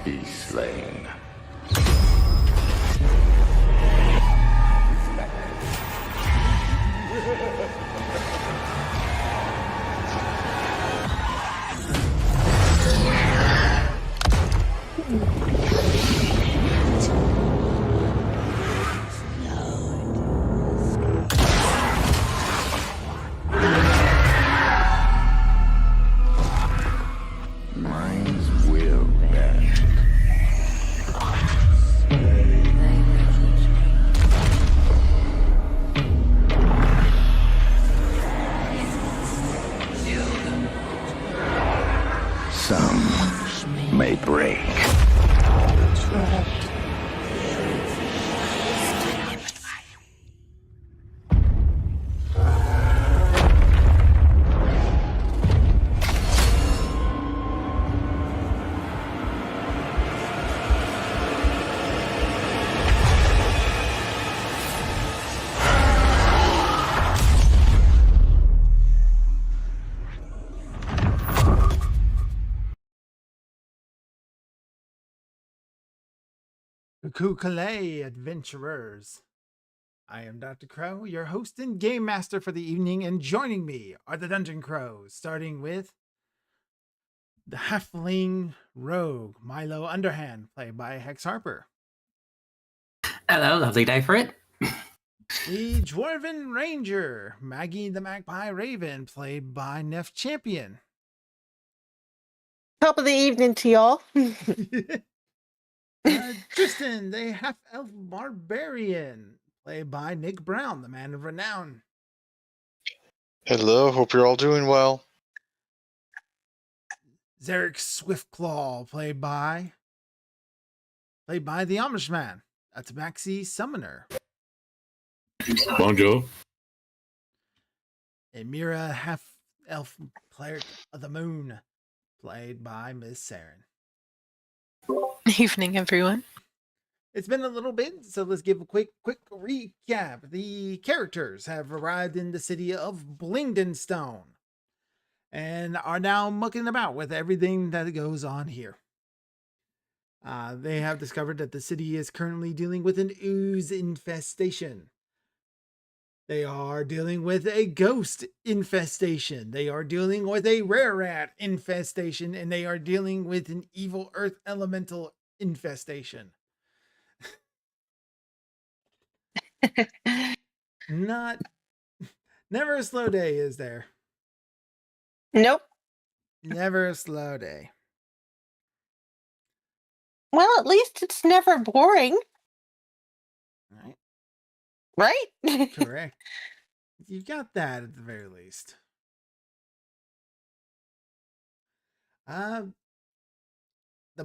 be slain. Minds will bend. Some may break. Croquet Adventurers. I am Dr. Crow, your host and game master for the evening, and joining me are the Dungeon Crows, starting with the Halfling Rogue, Milo Underhand, played by Hex Harper. Hello, lovely day for it. The Dwarven Ranger, Maggie the Magpie Raven, played by Neff Champion. Top of the evening to y'all. Tristan, the Half-Elf Barbarian, played by Nick Brown, the Man of Renown. Hello, hope you're all doing well. Zarek Swiftclaw, played by the Amish Man. That's Maxi Summoner. Bonjour. And Mira, half-elf cleric of the moon, played by Miss Saren. Evening, everyone. It's been a little bit, so let's give a quick recap. The characters have arrived in the city of Blingdenstone and are now mucking about with everything that goes on here. They have discovered that the city is currently dealing with an ooze infestation. They are dealing with a ghost infestation. They are dealing with a rare rat infestation, and they are dealing with an evil earth elemental infestation. Never a slow day, is there? Nope. Never a slow day. Well, at least it's never boring, Right? right? Correct. You got that at the very least. The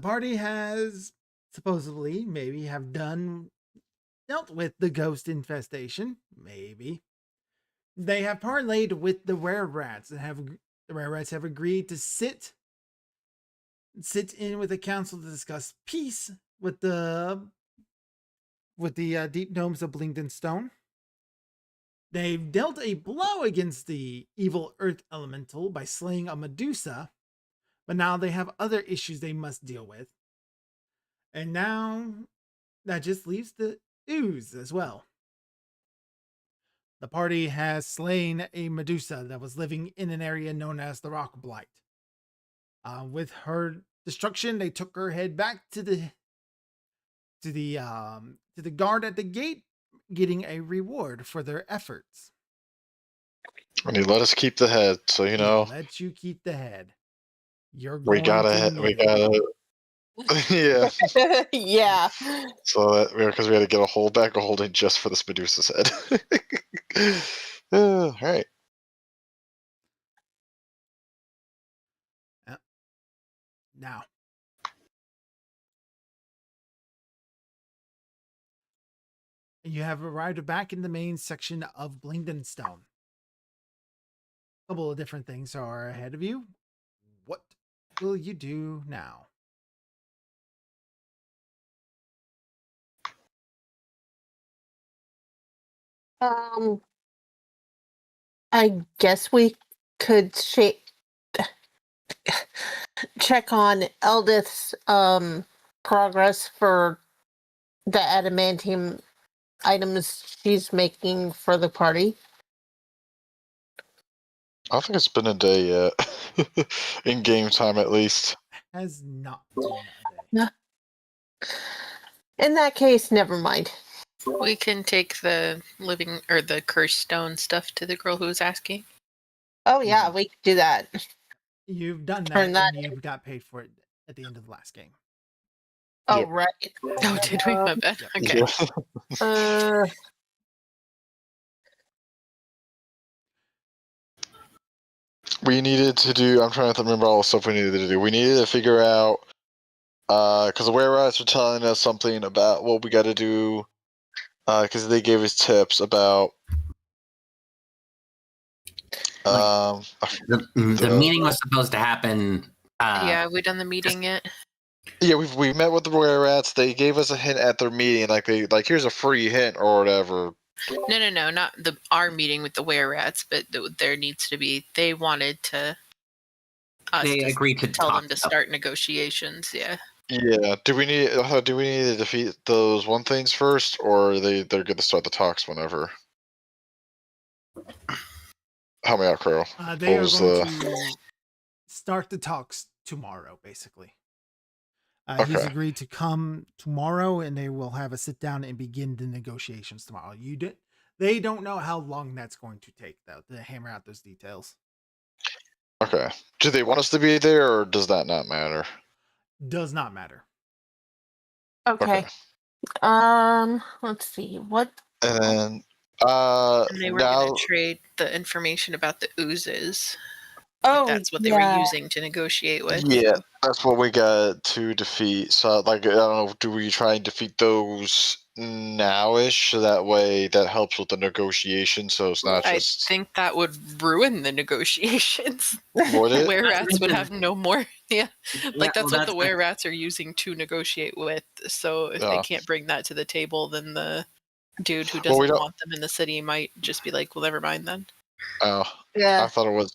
party has supposedly dealt with the ghost infestation. Maybe. They have parlayed with the rare rats and the rare rats have agreed to sit in with the council to discuss peace with the deep domes of Blingdenstone. They've dealt a blow against the evil earth elemental by slaying a Medusa, but now they have other issues they must deal with. And now that just leaves the ooze as well. The party has slain a Medusa that was living in an area known as the Rock Blight. With her destruction, they took her head back to the guard at the gate, getting a reward for their efforts. And you let us keep the head, so you know. Let you keep the head. You're We going gotta, yeah. Yeah. So because we had to get a whole bag of holding just for this Medusa's head. All right. Now, you have arrived back in the main section of Blingdenstone. A couple of different things are ahead of you. What will you do now? I guess we could check on Eldith's progress for the adamantium items she's making for the party? I don't think it's been a day yet. In game time, at least. Has not been a day. No. In that case, never mind. We can take the living or the cursed stone stuff to the girl who was asking. Oh yeah, we could do that. You've done Turn that, that and you got paid for it at the end of the last game. Oh Yeah. right. Oh, did we? My bad. Yep. Okay. Uh, We needed to do. I'm trying to remember all the stuff we needed to do. We needed to figure out because the were-rats were telling us something about what we got to do. Because they gave us tips about. The meeting was supposed to happen. Yeah, have we done the meeting yet? Yeah, we met with the were-rats. They gave us a hint at their meeting, like here's a free hint or whatever. No, not our meeting with the were-rats, but there needs to be. They wanted to. They agreed to tell talk them to about- start negotiations. Yeah. Yeah. Do we need to defeat those one things first, or they're going to start the talks whenever? Help me out, Crow. They What are was going to start the talks tomorrow, basically. He's Okay. agreed to come tomorrow, and they will have a sit down and begin the negotiations tomorrow. They don't know how long that's going to take, though, to hammer out those details. Okay. Do they want us to be there, or does that not matter? Does not matter. okay. Let's see. What? And then, And they were now, going to trade the information about the oozes. Oh, That's what they yeah. were using to negotiate with. yeah, that's what we got to defeat. So, like, I don't know, do we try and defeat those nowish? So that way, that helps with the negotiation. So it's not I just. think that would ruin the negotiations. Would it? Were-rats would have no more. Yeah. Like that's well, what the were-rats are using to negotiate with. So if they Yeah. can't bring that to the table, then the dude who Well, we doesn't don't- want them in the city might just be like, well, never mind then. Oh, Yeah. I thought it was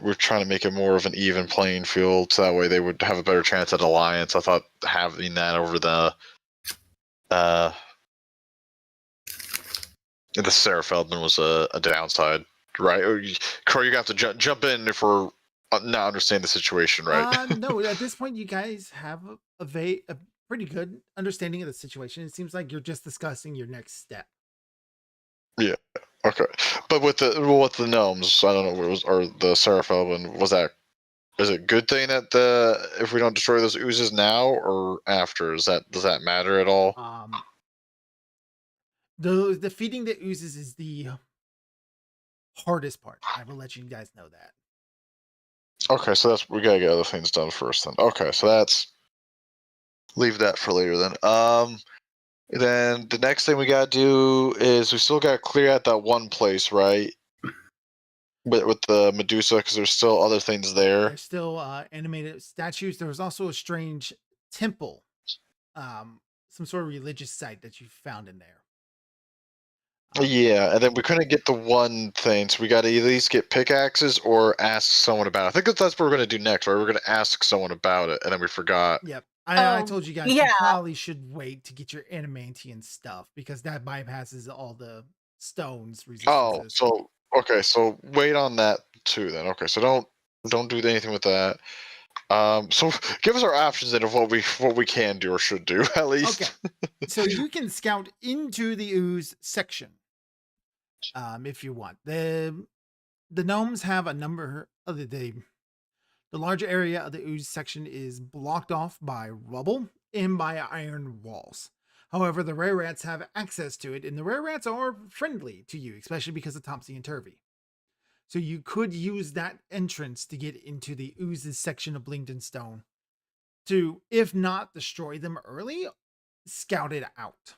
we're trying to make it more of an even playing field, so that way they would have a better chance at alliance. I thought having that over the Sarah Feldman was a downside, right? Crow, you got to jump in if we're not understanding the situation, right? No, at this point, you guys have a pretty good understanding of the situation. It seems like you're just discussing your next step. Okay, but with the gnomes, I don't know what it was, or the Sarah Feldman, is it a good thing that if we don't destroy those oozes now or after? Does that matter at all? The defeating the oozes is the hardest part. I will let you guys know that. Okay, so we gotta get other things done first then. Okay, so leave that for later then. Then the next thing we gotta do is we still gotta clear out that one place, right? With the Medusa, because there's still other things there. There's still animated statues. There was also a strange temple, some sort of religious site that you found in there. Yeah, and then we couldn't get the one thing, so we gotta at least get pickaxes or ask someone about it. I think that's what we're gonna do next, right? We're gonna ask someone about it, and then we forgot. Yep. I told you guys you yeah. probably should wait to get your adamantium stuff because that bypasses all the stones Oh, resistances. so wait on that too then. Okay, so don't do anything with that. So give us our options then of what we can do or should do at least. Okay. So you can scout into the ooze section, if you want. The gnomes have a number of the larger area of the ooze section is blocked off by rubble and by iron walls. However, the rare rats have access to it, and the rare rats are friendly to you, especially because of topsy and turvy. So you could use that entrance to get into the oozes section of Blington Stone to, if not destroy them early, scout it out.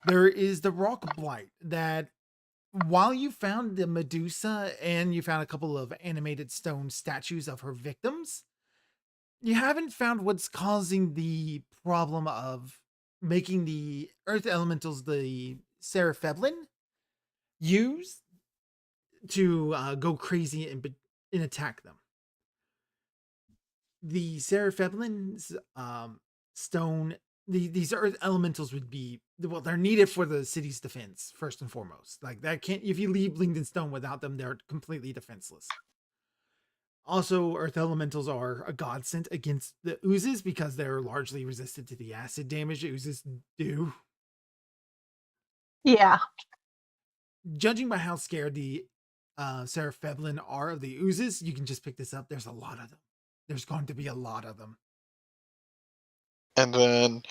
There is the rock blight that while you found the Medusa and you found a couple of animated stone statues of her victims, you haven't found what's causing the problem of making the earth elementals the Seraphevlin use to go crazy and attack them. the Serapheblins, stone, these earth elementals would be, well, they're needed for the city's defense first and foremost. Like that can't, if you leave Blingden Stone without them, they're completely defenseless. Also, earth elementals are a godsend against the oozes because they're largely resistant to the acid damage oozes do. Yeah. Judging by how scared the Serapheblin are of the oozes, you can just pick this up. There's a lot of them. There's going to be a lot of them. And then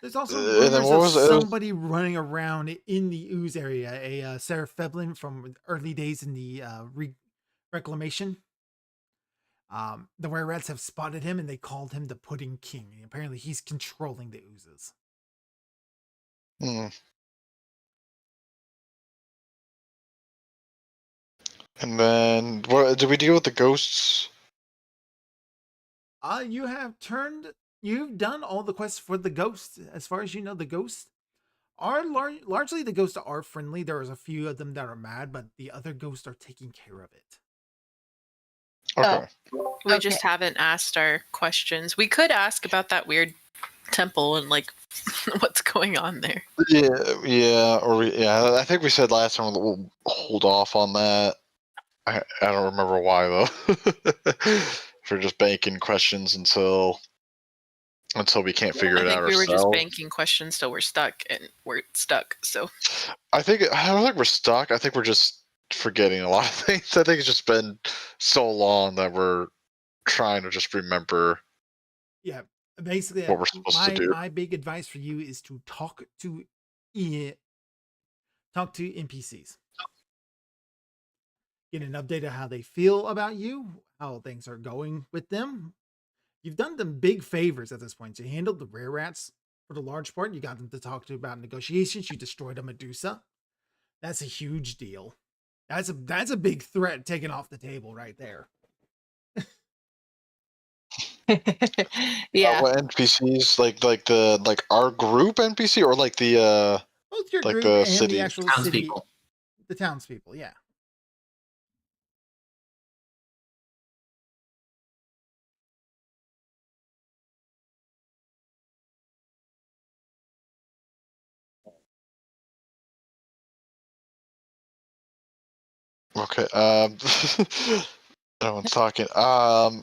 There's also and then rumors what of was it? somebody running around in the ooze area, a Serapheblin from early days in the reclamation. The were rats have spotted him and they called him the Pudding King. And apparently he's controlling the oozes. Hmm. And then what did we deal with the ghosts? You've done all the quests for the ghosts. As far as you know, the ghosts are largely, the ghosts are friendly. There is a few of them that are mad, but the other ghosts are taking care of it. Okay. We just haven't asked our questions. We could ask about that weird temple and like what's going on there. Yeah. I think we said last time we'll hold off on that. I don't remember why though. We're just banking questions until we can't figure I it think out we were ourselves. just banking questions till we're stuck, and we're stuck. So I don't think we're stuck. I think we're just forgetting a lot of things. I think it's just been so long that we're trying to just remember Yeah, basically, what we're supposed to do. my big advice for you is to talk to NPCs. Get an update of how they feel about you, how things are going with them. You've done them big favors at this point. You handled the rare rats for the large part. You got them to talk to about negotiations. You destroyed a Medusa. That's a huge deal. That's a big threat taken off the table right there. Yeah. What NPCs like our group NPC or like the Both your like group the and city the actual city, Townspeople. the townspeople. Yeah. Okay. No one's talking. I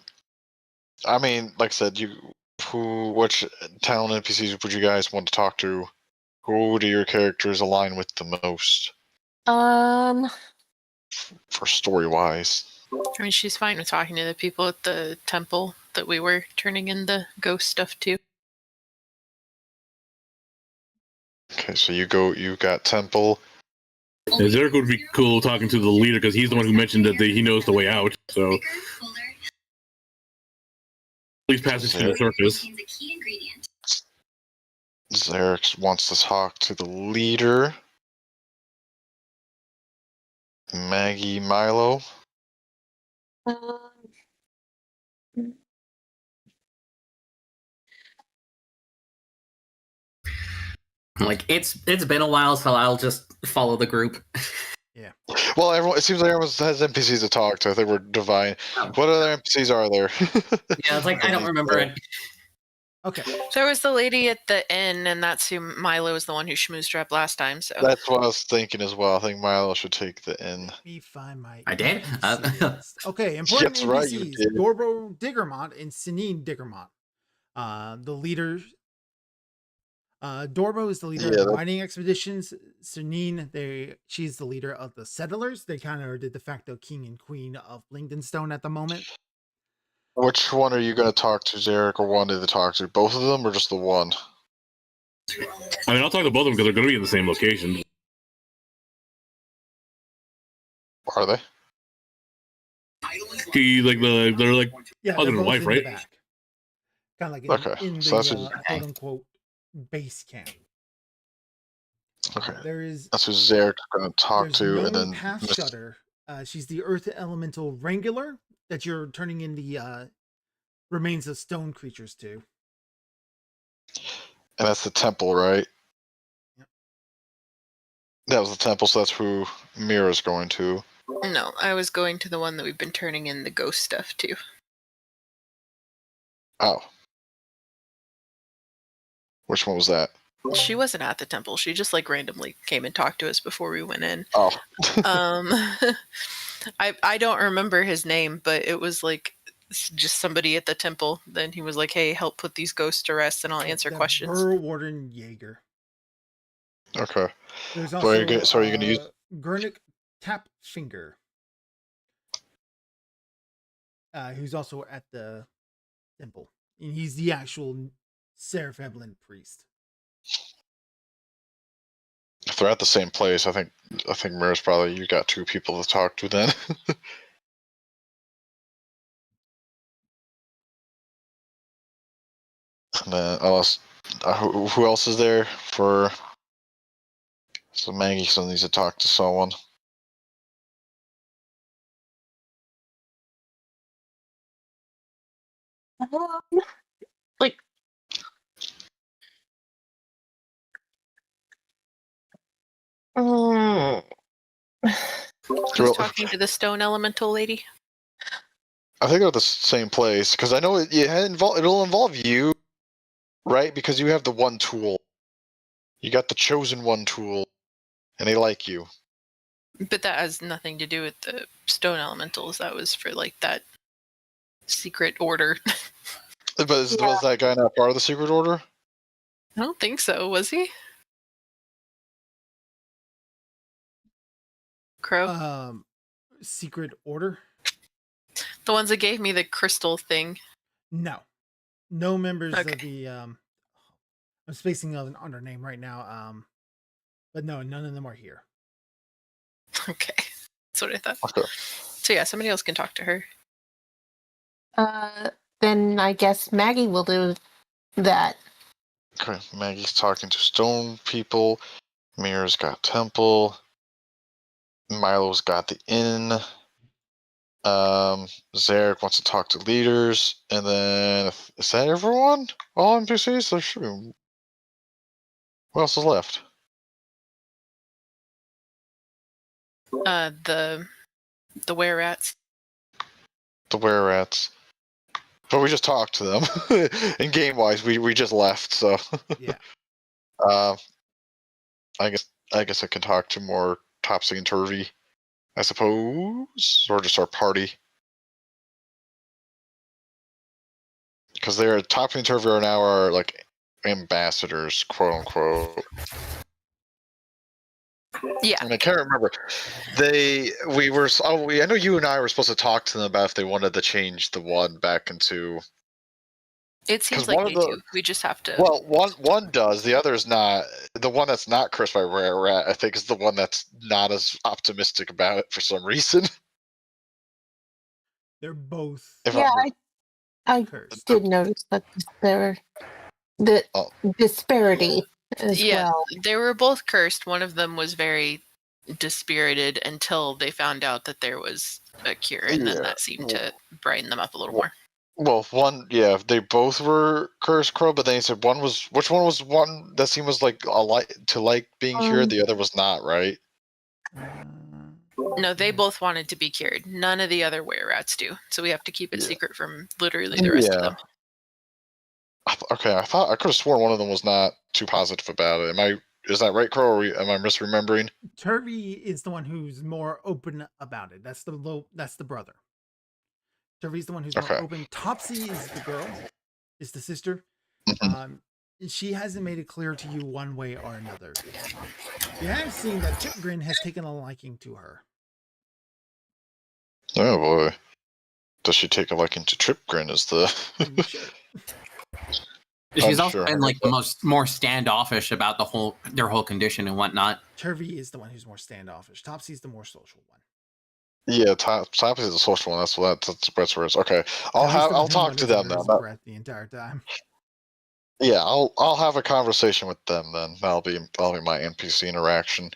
mean, like I said, which town NPCs would you guys want to talk to? Who do your characters align with the most for story wise? I mean, she's fine with talking to the people at the temple that we were turning in the ghost stuff to. Okay, so you got Temple. Zarek would be cool talking to the leader because he's the one who mentioned that he knows the way out. So please passage to the surface. Zarek wants to talk to the leader. Maggie, Milo. Like it's been a while, so I'll just follow the group. Well, it seems like everyone has NPCs to talk to. I think we're divine. What other NPCs are there? Yeah, it's like I don't remember it. Okay. There was the lady at the inn, and that's who Milo was the one who schmoozed her up last time. So That's what I was thinking as well. I think Milo should take the inn. Let me find my I did? NPC list. Okay, important That's right, you NPCs. did. Dorbo Diggermont and Sinine Diggermont. The leaders. Dorbo is the leader of the mining expeditions. Sinine, she's the leader of the settlers. They kind of are the de facto king and queen of Blingdenstone at the moment. Which one are you going to talk to, Zarek, or wanted to talk to? Both of them, or just the one? I mean, I'll talk to both of them because they're going to be in the same location. Are they? They're like Yeah, husband they're and both wife, in right? the back. Kind of like Okay, in so the that's quote unquote base camp. Okay. There's That's who Zarek's going to talk to, and known then Path Shudder. She's the Earth Elemental Wrangler that you're turning in the remains of stone creatures to. and that's the temple, right? Yep. That was the temple, so that's who Mira's going to. no, I was going to the one that we've been turning in the ghost stuff to. Oh. Which one was that? She wasn't at the temple. She just like randomly came and talked to us before we went in. Oh. Um, I don't remember his name, but it was like just somebody at the temple. Then he was like, "Hey, help put these ghosts to rest, and I'll answer The questions." Burr Warden Jaeger. Okay. There's So are also you gonna, so are you going to use? Gurnik Tapfinger, who's also at the temple, and he's the actual Seraph Evelyn priest. If they're at the same place, I think Mirror's probably you got two people to talk to then. And then unless who else is there for? So Maggie still needs to talk to someone. Like, mm, Who's talking to the stone elemental lady? I think they're at the same place because I know it'll involve you, right? Because you have the one tool. You got the chosen one tool, and they like you. But that has nothing to do with the stone elementals. That was for like that secret order. But was that guy not part of the secret order? I don't think so. Was he? Crow? Secret Order? The ones that gave me the crystal thing. No. No members Okay. of the I'm spacing on their name right now. But no, none of them are here. Okay. That's what I thought. Okay. So yeah, somebody else can talk to her. then I guess Maggie will do that. Okay. Maggie's talking to stone people. Mirror's got temple. Milo's got the inn. Zarek wants to talk to leaders, and then is that everyone? All NPCs? There should be. What else is left? The were-rats. The were-rats. But we just talked to them. And game-wise, we just left, so. Yeah. I guess I can talk to more topsy and turvy, I suppose, or just our party. Because they're topsy and turvy are now our like ambassadors, quote unquote. Yeah. And I can't remember. I know you and I were supposed to talk to them about if they wanted to change the one back into. It seems 'Cause like one they of the- do. We just have to. Well, one does. The other is not. The one that's not cursed by Rare Rat, I think, is the one that's not as optimistic about it for some reason. They're both If Yeah, I'm- I cursed. did notice that there the Oh. disparity as Yeah, well. they were both cursed. One of them was very dispirited until they found out that there was a cure, and then Yeah. that seemed to brighten them up a little more. Well, they both were cursed crow, but then he said which one was one that seemed was like being cured, the other was not, right? No, they both wanted to be cured. None of the other were-rats do. So we have to keep it Yeah. secret from literally the rest of them. Okay, I could have sworn one of them was not too positive about it. Is that right, Crow, or am I misremembering? Turvy is the one who's more open about it. That's the brother. Turvy's the one who's Okay. more open. Topsy is the girl, is the sister. Mhm. She hasn't made it clear to you one way or another. You have seen that Chipgrin has taken a liking to her. Oh boy. Does she take a liking to Tripgrin as the I'm sure. She's I'm also sure. been like the more standoffish about their whole condition and whatnot. Turvy is the one who's more standoffish. Topsy's the more social one. Yeah, Top is the social one. That's where it's okay. Turvy's I'll the talk one to that's them under his then. breath the entire time. Yeah, I'll have a conversation with them then. That'll be my NPC interaction.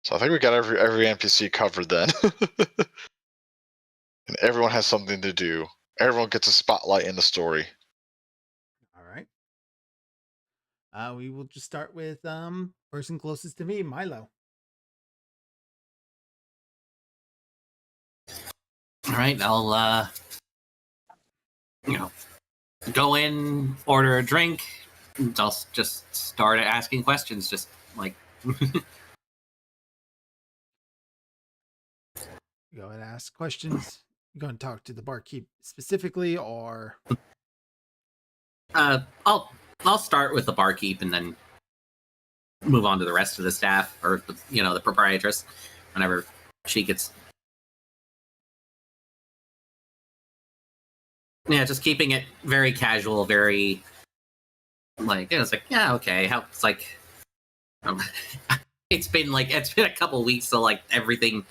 So I think we got every NPC covered then. And everyone has something to do. Everyone gets a spotlight in the story. All right. We will just start with person closest to me, Milo. All right, I'll go in, order a drink, just start asking questions, just like. Go and ask questions. You going to talk to the barkeep specifically, or I'll start with the barkeep and then move on to the rest of the staff, or the proprietress, whenever she gets. Yeah, just keeping it very casual, very like it's like, yeah, okay. How it's like it's been a couple weeks, so like everything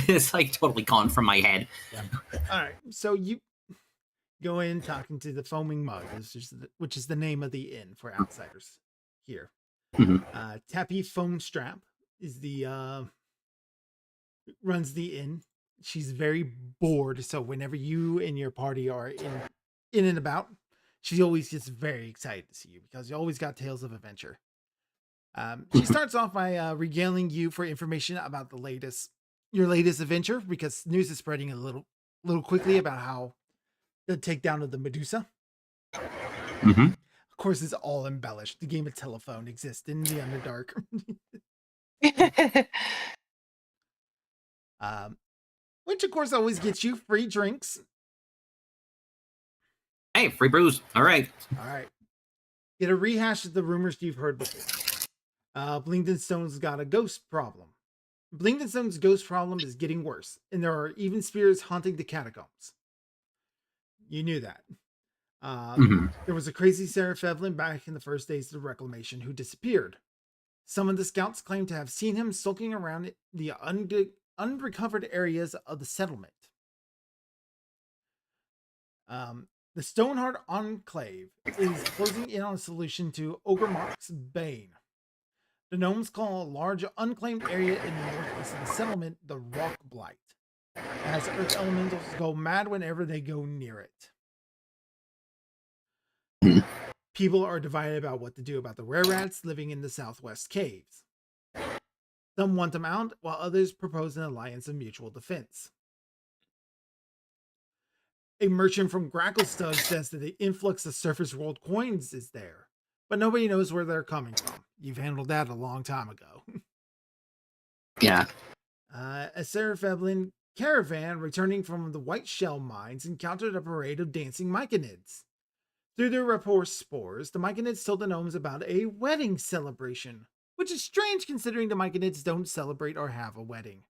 is like totally gone from my head. all right. So you go in talking to the Foaming Mug, which is the name of the inn for outsiders here. Mhm. Tappy Foam Strap is the runs the inn. She's very bored, so whenever you and your party are in and about, she always gets very excited to see you because you always got tales of adventure. She starts off by regaling you for information about your latest adventure, because news is spreading a little quickly about how the takedown of the Medusa. Mm-hmm. Of course, it's all embellished. The game of telephone exists in the Underdark. Which of course always gets you free drinks. Hey, free brews. All right. Get a rehash of the rumors you've heard before. Blingdenstone's got a ghost problem. Blingdenstone's ghost problem is getting worse, and there are even spirits haunting the catacombs. You knew that. There was a crazy Sarah Fevlin back in the first days of the reclamation who disappeared. Some of the scouts claim to have seen him sulking around the unrecovered areas of the settlement. The Stoneheart Enclave is closing in on a solution to Ogremark's Bane. The gnomes call a large unclaimed area in the northeast of the settlement the Rock Blight, as earth elementals go mad whenever they go near it. People are divided about what to do about the were-rats living in the southwest caves. Some want them out, while others propose an alliance of mutual defense. A merchant from Gracklestug says that the influx of surface world coins is there, but nobody knows where they're coming from. You've handled that a long time ago. Yeah. A Sarah Fevlin caravan returning from the White Shell mines encountered a parade of dancing myconids. Through their rapport spores, the myconids told the gnomes about a wedding celebration, which is strange considering the myconids don't celebrate or have a wedding.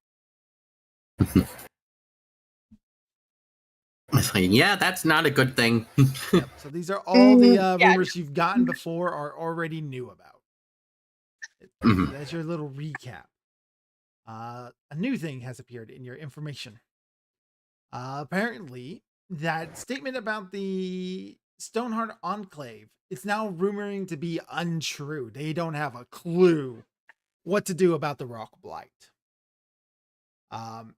Yeah, that's not a good thing. Yep, so these are all the rumors you've gotten before or already knew about. That's your little recap. A new thing has appeared in your information. Apparently, that statement about the Stoneheart Enclave is now rumoring to be untrue. They don't have a clue what to do about the Rock Blight. And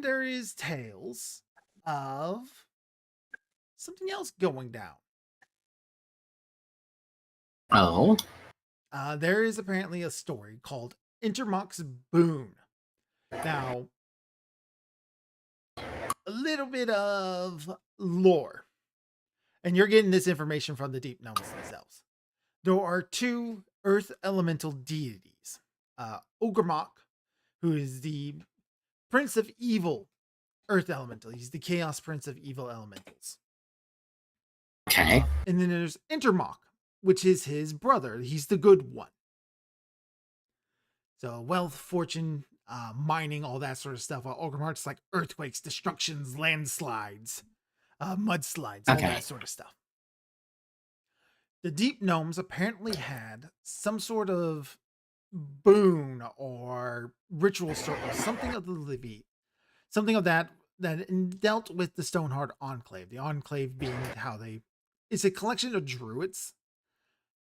there is tales of something else going down. Oh. There is apparently a story called Intermock's Boon. Now, a little bit of lore. And you're getting this information from the Deep Gnomes themselves. There are two earth elemental deities. Ogremock, who is the Prince of Evil Earth Elemental. He's the Chaos Prince of Evil Elementals. Okay. And then there's Intermock, which is his brother. He's the good one. So wealth, fortune, mining, all that sort of stuff. While Ogremock's like earthquakes, destructions, landslides, mudslides, all that sort of stuff. The Deep Gnomes apparently had some sort of boon or ritual circle, something of the Livy, something of that dealt with the Stoneheart Enclave. The Enclave being it's a collection of druids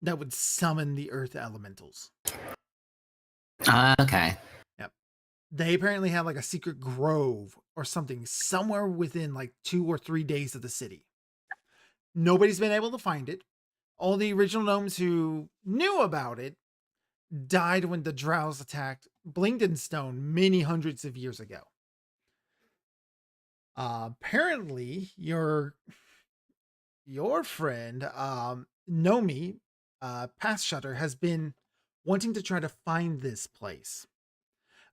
that would summon the earth elementals. Okay. Yep. They apparently have like a secret grove or something somewhere within like 2 or 3 days of the city. Nobody's been able to find it. All the original gnomes who knew about it died when the Drows attacked Blingdenstone many hundreds of years ago. Apparently, your your friend, Nomi, Path Shutter, has been wanting to try to find this place.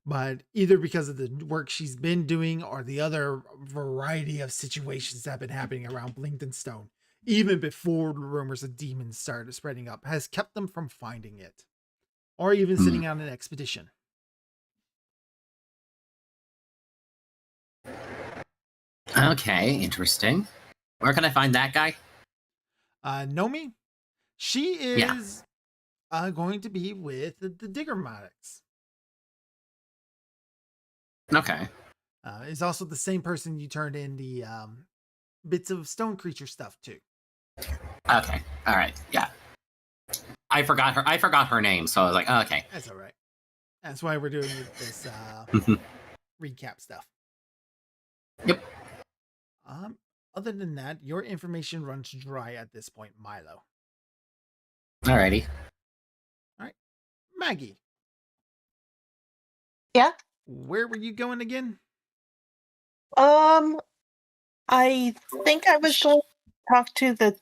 But either because of the work she's been doing or the other variety of situations that have been happening around Blinkton, even before the rumors of demons started spreading up, has kept them from finding it. Or even sitting on an expedition. Okay, interesting. Where can I find that guy? Nomi, she Yeah. is going to be with the Diggermatics. Okay. Is also the same person you turned in the bits of stone creature stuff to. Okay. All right. Yeah. I forgot her name, so I was like, oh, okay. That's all right. That's why we're doing this recap stuff. Yep. Other than that, your information runs dry at this point, Milo. Alrighty. All right, Maggie. Yeah. Where were you going again? I think I was going to talk to the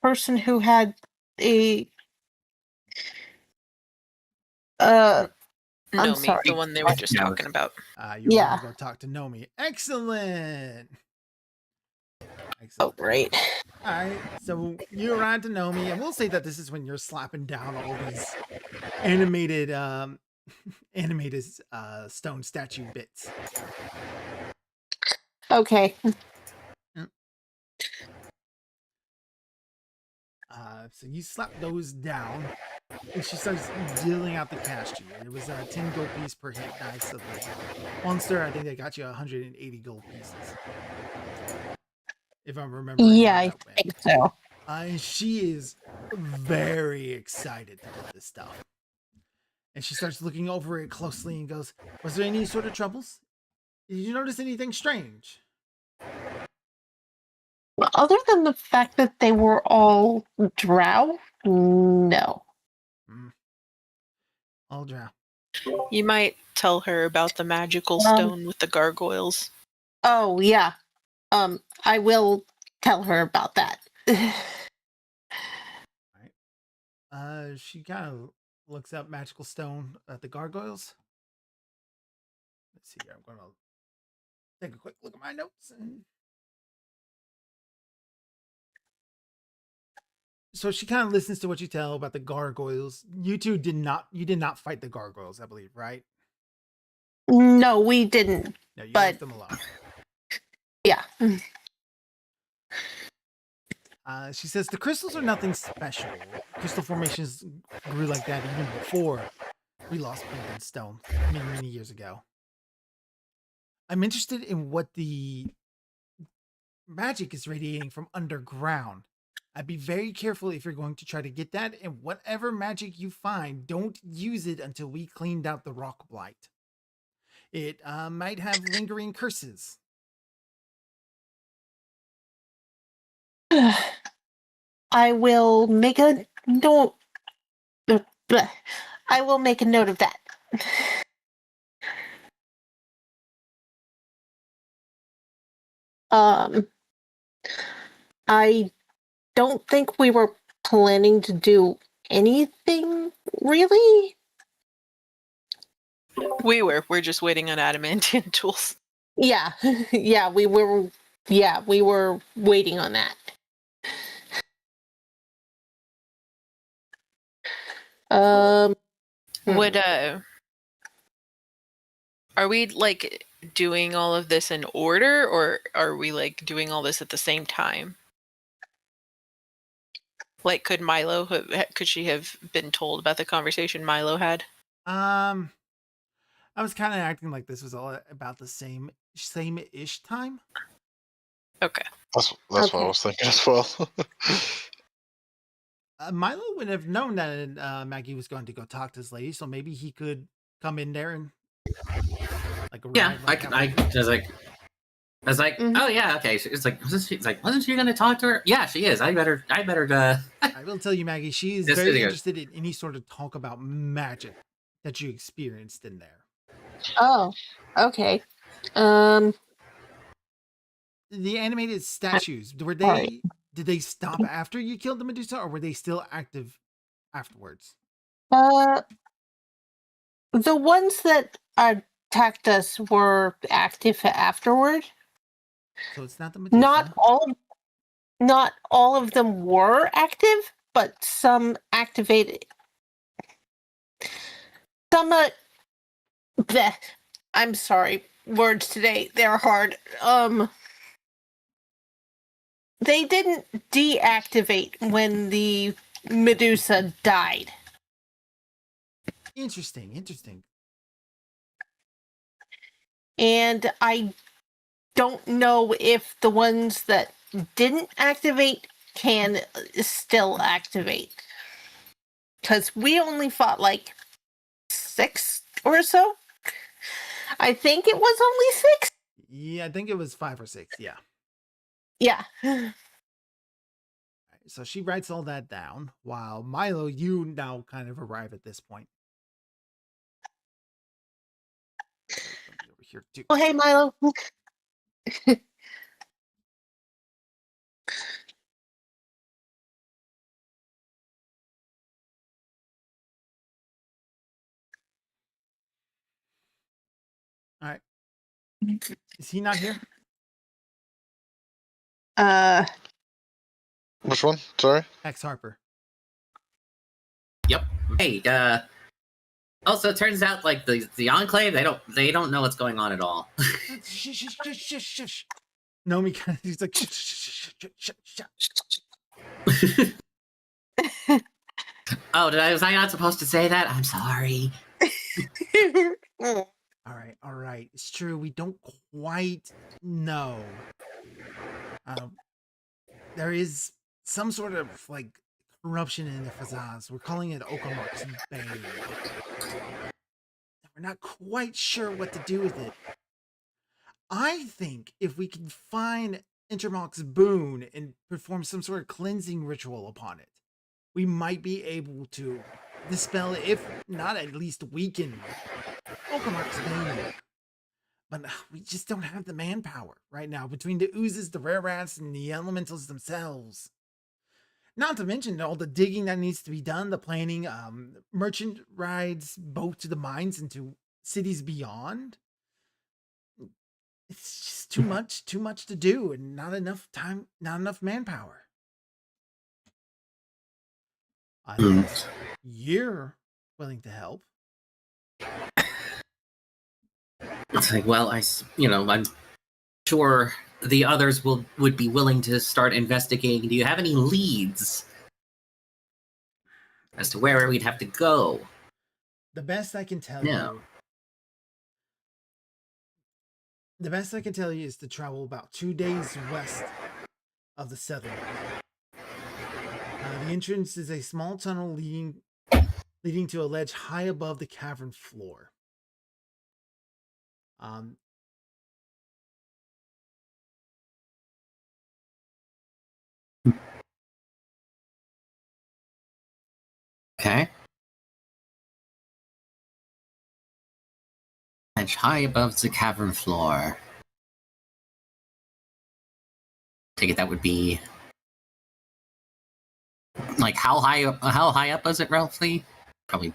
person who had a I'm Nomi, sorry. the one they were just Yeah. talking about. You want to go talk to Nomi. Excellent. Oh, great. All right, so you arrive to Nomi, and we'll say that this is when you're slapping down all these animated stone statue bits. Okay. So you slap those down, and she starts dealing out the cash to you. It was 10 gold piece per hit dice of the monster. I think they got you 180 gold pieces, if I'm remembering. Yeah, I think so. And she is very excited to get this stuff. And she starts looking over it closely and goes, "Was there any sort of troubles? Did you notice anything strange?" Other than the fact that they were all drow, no. All drow. You might tell her about the magical stone with the gargoyles. Oh, yeah. I will tell her about that. She kind of looks up magical stone at the gargoyles. Let's see here. I'm going to take a quick look at my notes. So she kind of listens to what you tell about the gargoyles. You did not fight the gargoyles, I believe, right? No, we didn't. No, you but left them alone. Yeah. She says the crystals are nothing special. Crystal formations grew like that even before we lost Blinkton Stone many, many years ago. I'm interested in what the magic is radiating from underground. I'd be very careful if you're going to try to get that, and whatever magic you find, don't use it until we cleaned out the rock blight. It might have lingering curses. I will make a note. I will make a note of that. I don't think we were planning to do anything, really. We're just waiting on adamantine tools. Yeah, we were waiting on that. Would are we like doing all of this in order, or are we like doing all this at the same time? Like, could she have been told about the conversation Milo had? I was kind of acting like this was all about the same-ish time. Okay. That's what I was thinking as well. Milo would have known that Maggie was going to go talk to this lady, so maybe he could come in there and like I was like, oh yeah, okay. It's like, wasn't she gonna talk to her? Yeah, she is. I better. I will tell you, Maggie, she is very interested in any sort of talk about magic that you experienced in there. Oh, okay. the animated statues, were they Sorry. did they stop after you killed the Medusa, or were they still active afterwards? The ones that attacked us were active afterward. So it's not the Medusa. Not all of them were active, but some activated. Some I'm sorry, words today, they're hard. They didn't deactivate when the Medusa died. Interesting. And I don't know if the ones that didn't activate can still activate. Because we only fought like 6 or so. I think it was only 6. Yeah, I think it was 5 or 6. Yeah. Yeah. So she writes all that down, while Milo, you now kind of arrive at this point. Somebody over here too. Oh, hey, Milo. All right. Is he not here? Which one? Sorry. X Harper. Yep. Hey, also it turns out like the Enclave, they don't know what's going on at all. Shush. Nomi kind of, he's like, shh. Oh, was I not supposed to say that? I'm sorry. All right. It's true. We don't quite know. There is some sort of like corruption in the Fazaz. We're calling it Okamark's Bane. We're not quite sure what to do with it. I think if we can find Intermock's boon and perform some sort of cleansing ritual upon it, we might be able to dispel it, if not at least weaken Okamark's Bane. But we just don't have the manpower right now between the oozes, the rare rats, and the elementals themselves. Not to mention all the digging that needs to be done, the planning, merchant rides, both to the mines and to cities beyond. It's just too much to do, and not enough time, not enough manpower. Unless you're willing to help. It's like, well, I'm sure the others would be willing to start investigating. Do you have any leads as to where we'd have to go? The best I can tell Yeah. you. The best I can tell you is to travel about 2 days west of the settlement. The entrance is a small tunnel leading to a ledge high above the cavern floor. Okay. Ledge high above the cavern floor. Take it that would be like how high up is it roughly? Probably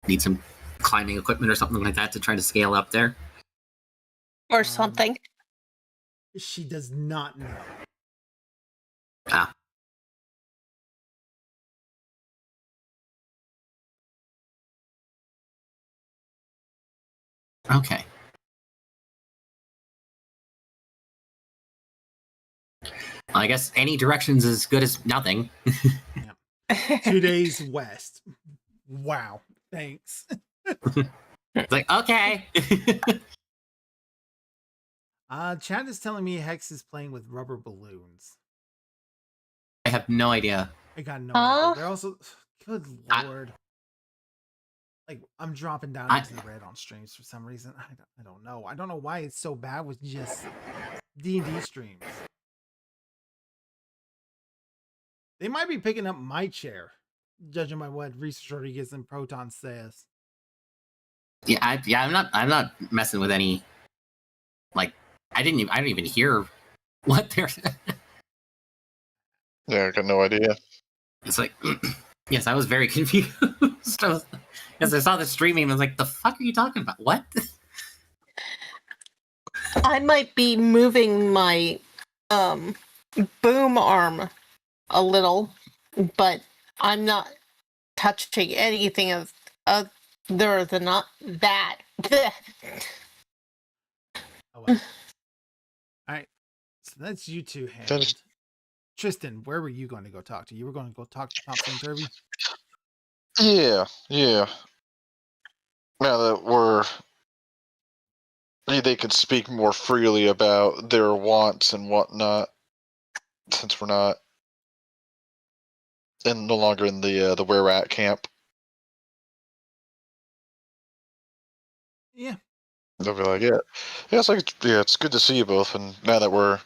need some climbing equipment or something like that to try to scale up there. Or something. She does not know. Ah. Okay. Well, I guess any direction's as good as nothing. Yeah. 2 days west. Wow. Thanks. It's like, okay. Chad is telling me Hex is playing with rubber balloons. I have no idea. I got no idea. They're also, good lord. Like, I'm dropping down into the red on streams for some reason. I don't know. I don't know why it's so bad with just D&D streams. They might be picking up my chair, judging by what Research Rodriguez and Proton says. Yeah, I'm not messing with any. Like, I didn't even hear what they're. Yeah, I got no idea. It's like, yes, I was very confused. As I saw the streaming, I was like, the fuck are you talking about? What? I might be moving my boom arm a little, but I'm not touching anything of other than not that. Oh, well. All right. So that's you two handled. Tristan, where were you going to go talk to? You were going to go talk to Thompson and Turvey? Yeah. Now that they can speak more freely about their wants and whatnot, since we're not no longer in the were-at camp. Yeah. They'll be like, yeah, it's good to see you both. And now that we're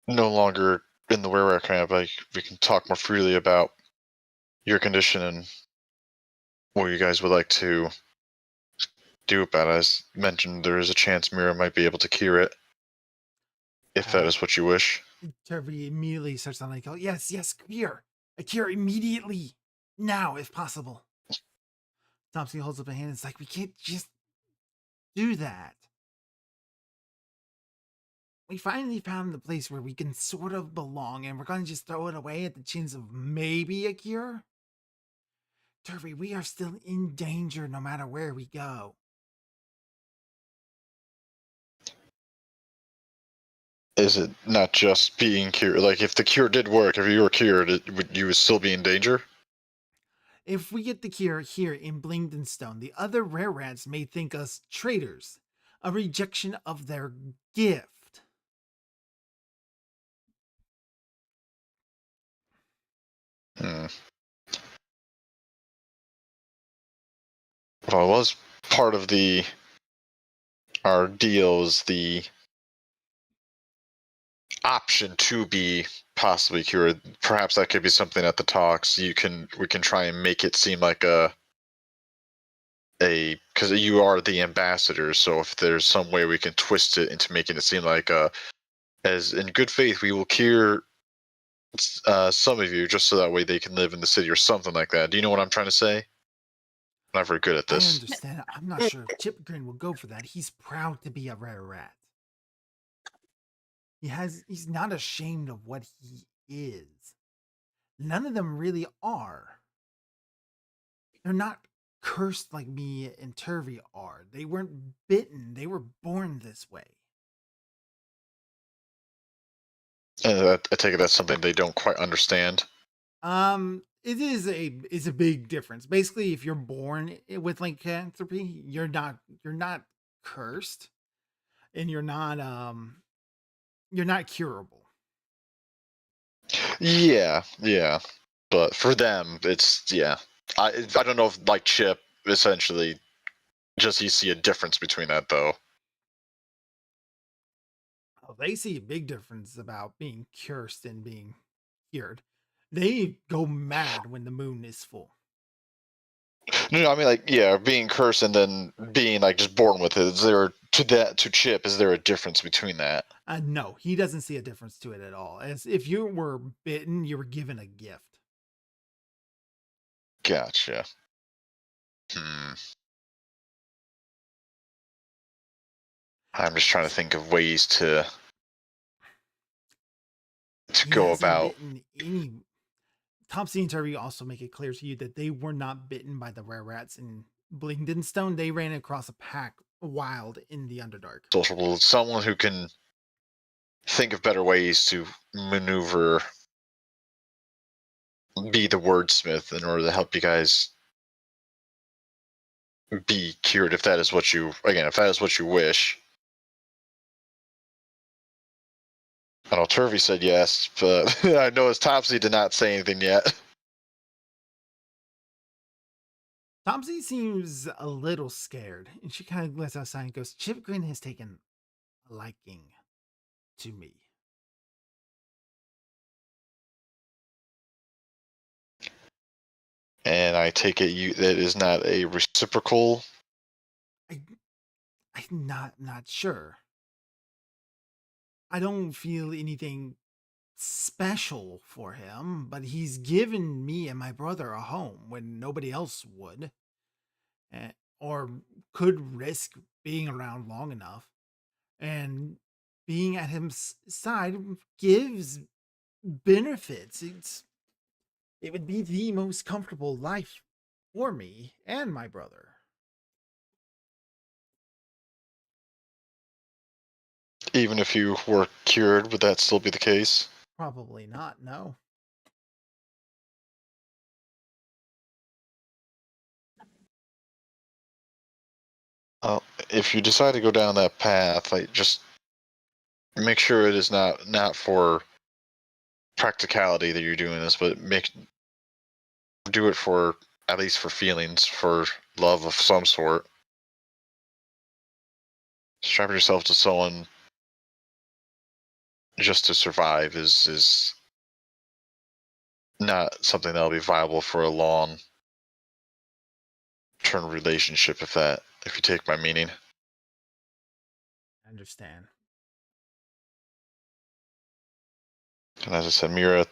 no longer in the were-at camp, we can talk more freely about your condition and what you guys would like to do about it. As mentioned, there is a chance Mira might be able to cure it, if that is what you wish. Turvey immediately starts on like, oh, yes, cure. A cure immediately. Now, if possible. Thompson holds up a hand. It's like, we can't just do that. We finally found the place where we can sort of belong, and we're going to just throw it away at the chance of maybe a cure? Turvey, we are still in danger no matter where we go. Is it not just being cured? Like, if the cure did work, if you were cured, would you still be in danger? If we get the cure here in Blingdenstone, the other rare rats may think us traitors, a rejection of their gift. Well, it was part of our deal is the option to be possibly cured. Perhaps that could be something at the talks. We can try and make it seem like because you are the ambassador. So if there's some way we can twist it into making it seem like as in good faith we will cure some of you, just so that way they can live in the city or something like that. Do you know what I'm trying to say? I'm not very good at I this. understand. I'm not sure if Chipgrin will go for that. He's proud to be a rare rat. He's not ashamed of what he is. None of them really are. They're not cursed like me and Turvey are. They weren't bitten. They were born this way. I take it that's something they don't quite understand. It is a big difference. Basically, if you're born with lycanthropy, you're not cursed, and you're not curable. Yeah. But for them, it's I don't know if like Chip essentially just you see a difference between that though. Oh, they see a big difference about being cursed and being cured. They go mad when the moon is full. No, I mean like being cursed and then being like just born with it. Is there to Chip? Is there a difference between that? No, he doesn't see a difference to it at all. As if you were bitten, you were given a gift. Gotcha. I'm just trying to think of ways to go about. Thompson and Turvey also make it clear to you that they were not bitten by the rare rats in Blingdenstone. They ran across a pack wild in the Underdark. Sociable, someone who can think of better ways to maneuver, be the wordsmith in order to help you guys be cured if that is what you wish. I know Turvey said yes, but I know his Topsy did not say anything yet. Topsy seems a little scared, and she kind of lets outside and goes, Chipgrin has taken a liking to me. And I take it that is not a reciprocal. I'm not sure. I don't feel anything special for him, but he's given me and my brother a home when nobody else would, or could risk being around long enough. And being at his side gives benefits. It would be the most comfortable life for me and my brother. Even if you were cured, would that still be the case? Probably not, no. If you decide to go down that path, like just make sure it is not for practicality that you're doing this, but do it for at least for feelings, for love of some sort. Strap yourself to someone just to survive is not something that'll be viable for a long term relationship, if you take my meaning. I understand. And as I said, Mira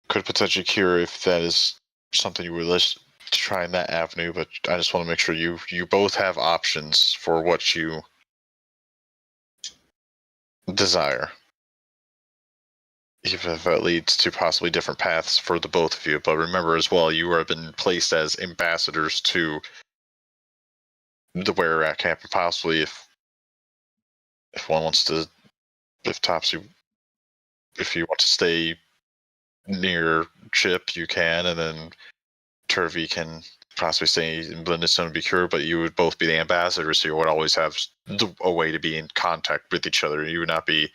could potentially cure if that is something you would wish to try in that avenue, but I just want to make sure you both have options for what you desire. Even if it leads to possibly different paths for the both of you. But remember as well, you have been placed as ambassadors to the Were-Rat camp, and possibly if one wants to, if Topsy, if you want to stay near Chip, you can, and then Turvey can possibly stay in Blindstone and be cured, but you would both be the ambassadors, so you would always have a way to be in contact with each other. You would not be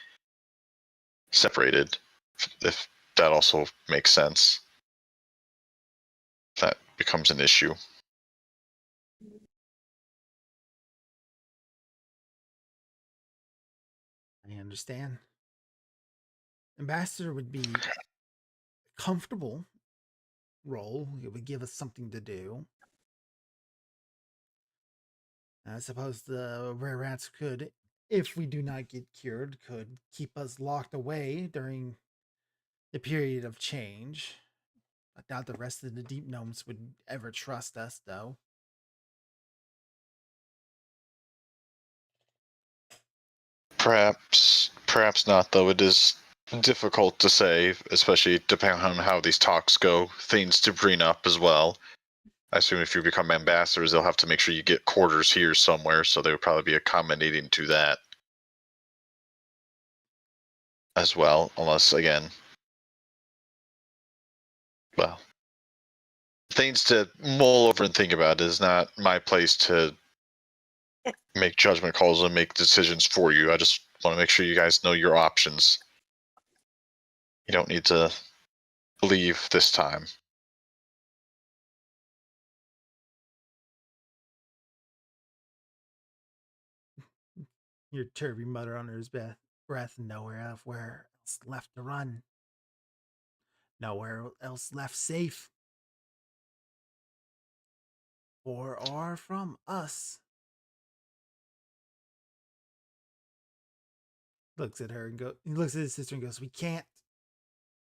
separated, if that also makes sense. That becomes an issue. I understand. Ambassador would be a comfortable role. It would give us something to do. I suppose the rare rats could, if we do not get cured, could keep us locked away during the period of change. I doubt the rest of the deep gnomes would ever trust us, though. Perhaps not, though. It is difficult to say, especially depending on how these talks go. Things to bring up as well. I assume if you become ambassadors, they'll have to make sure you get quarters here somewhere, so they would probably be accommodating to that as well, unless, again, well, things to mull over and think about. It is not my place to make judgment calls and make decisions for you. I just want to make sure you guys know your options. You don't need to leave this time. Your Turvy muttered under his breath, nowhere else left to run. Nowhere else left safe. Or from us. Looks at her and he looks at his sister and goes, we can't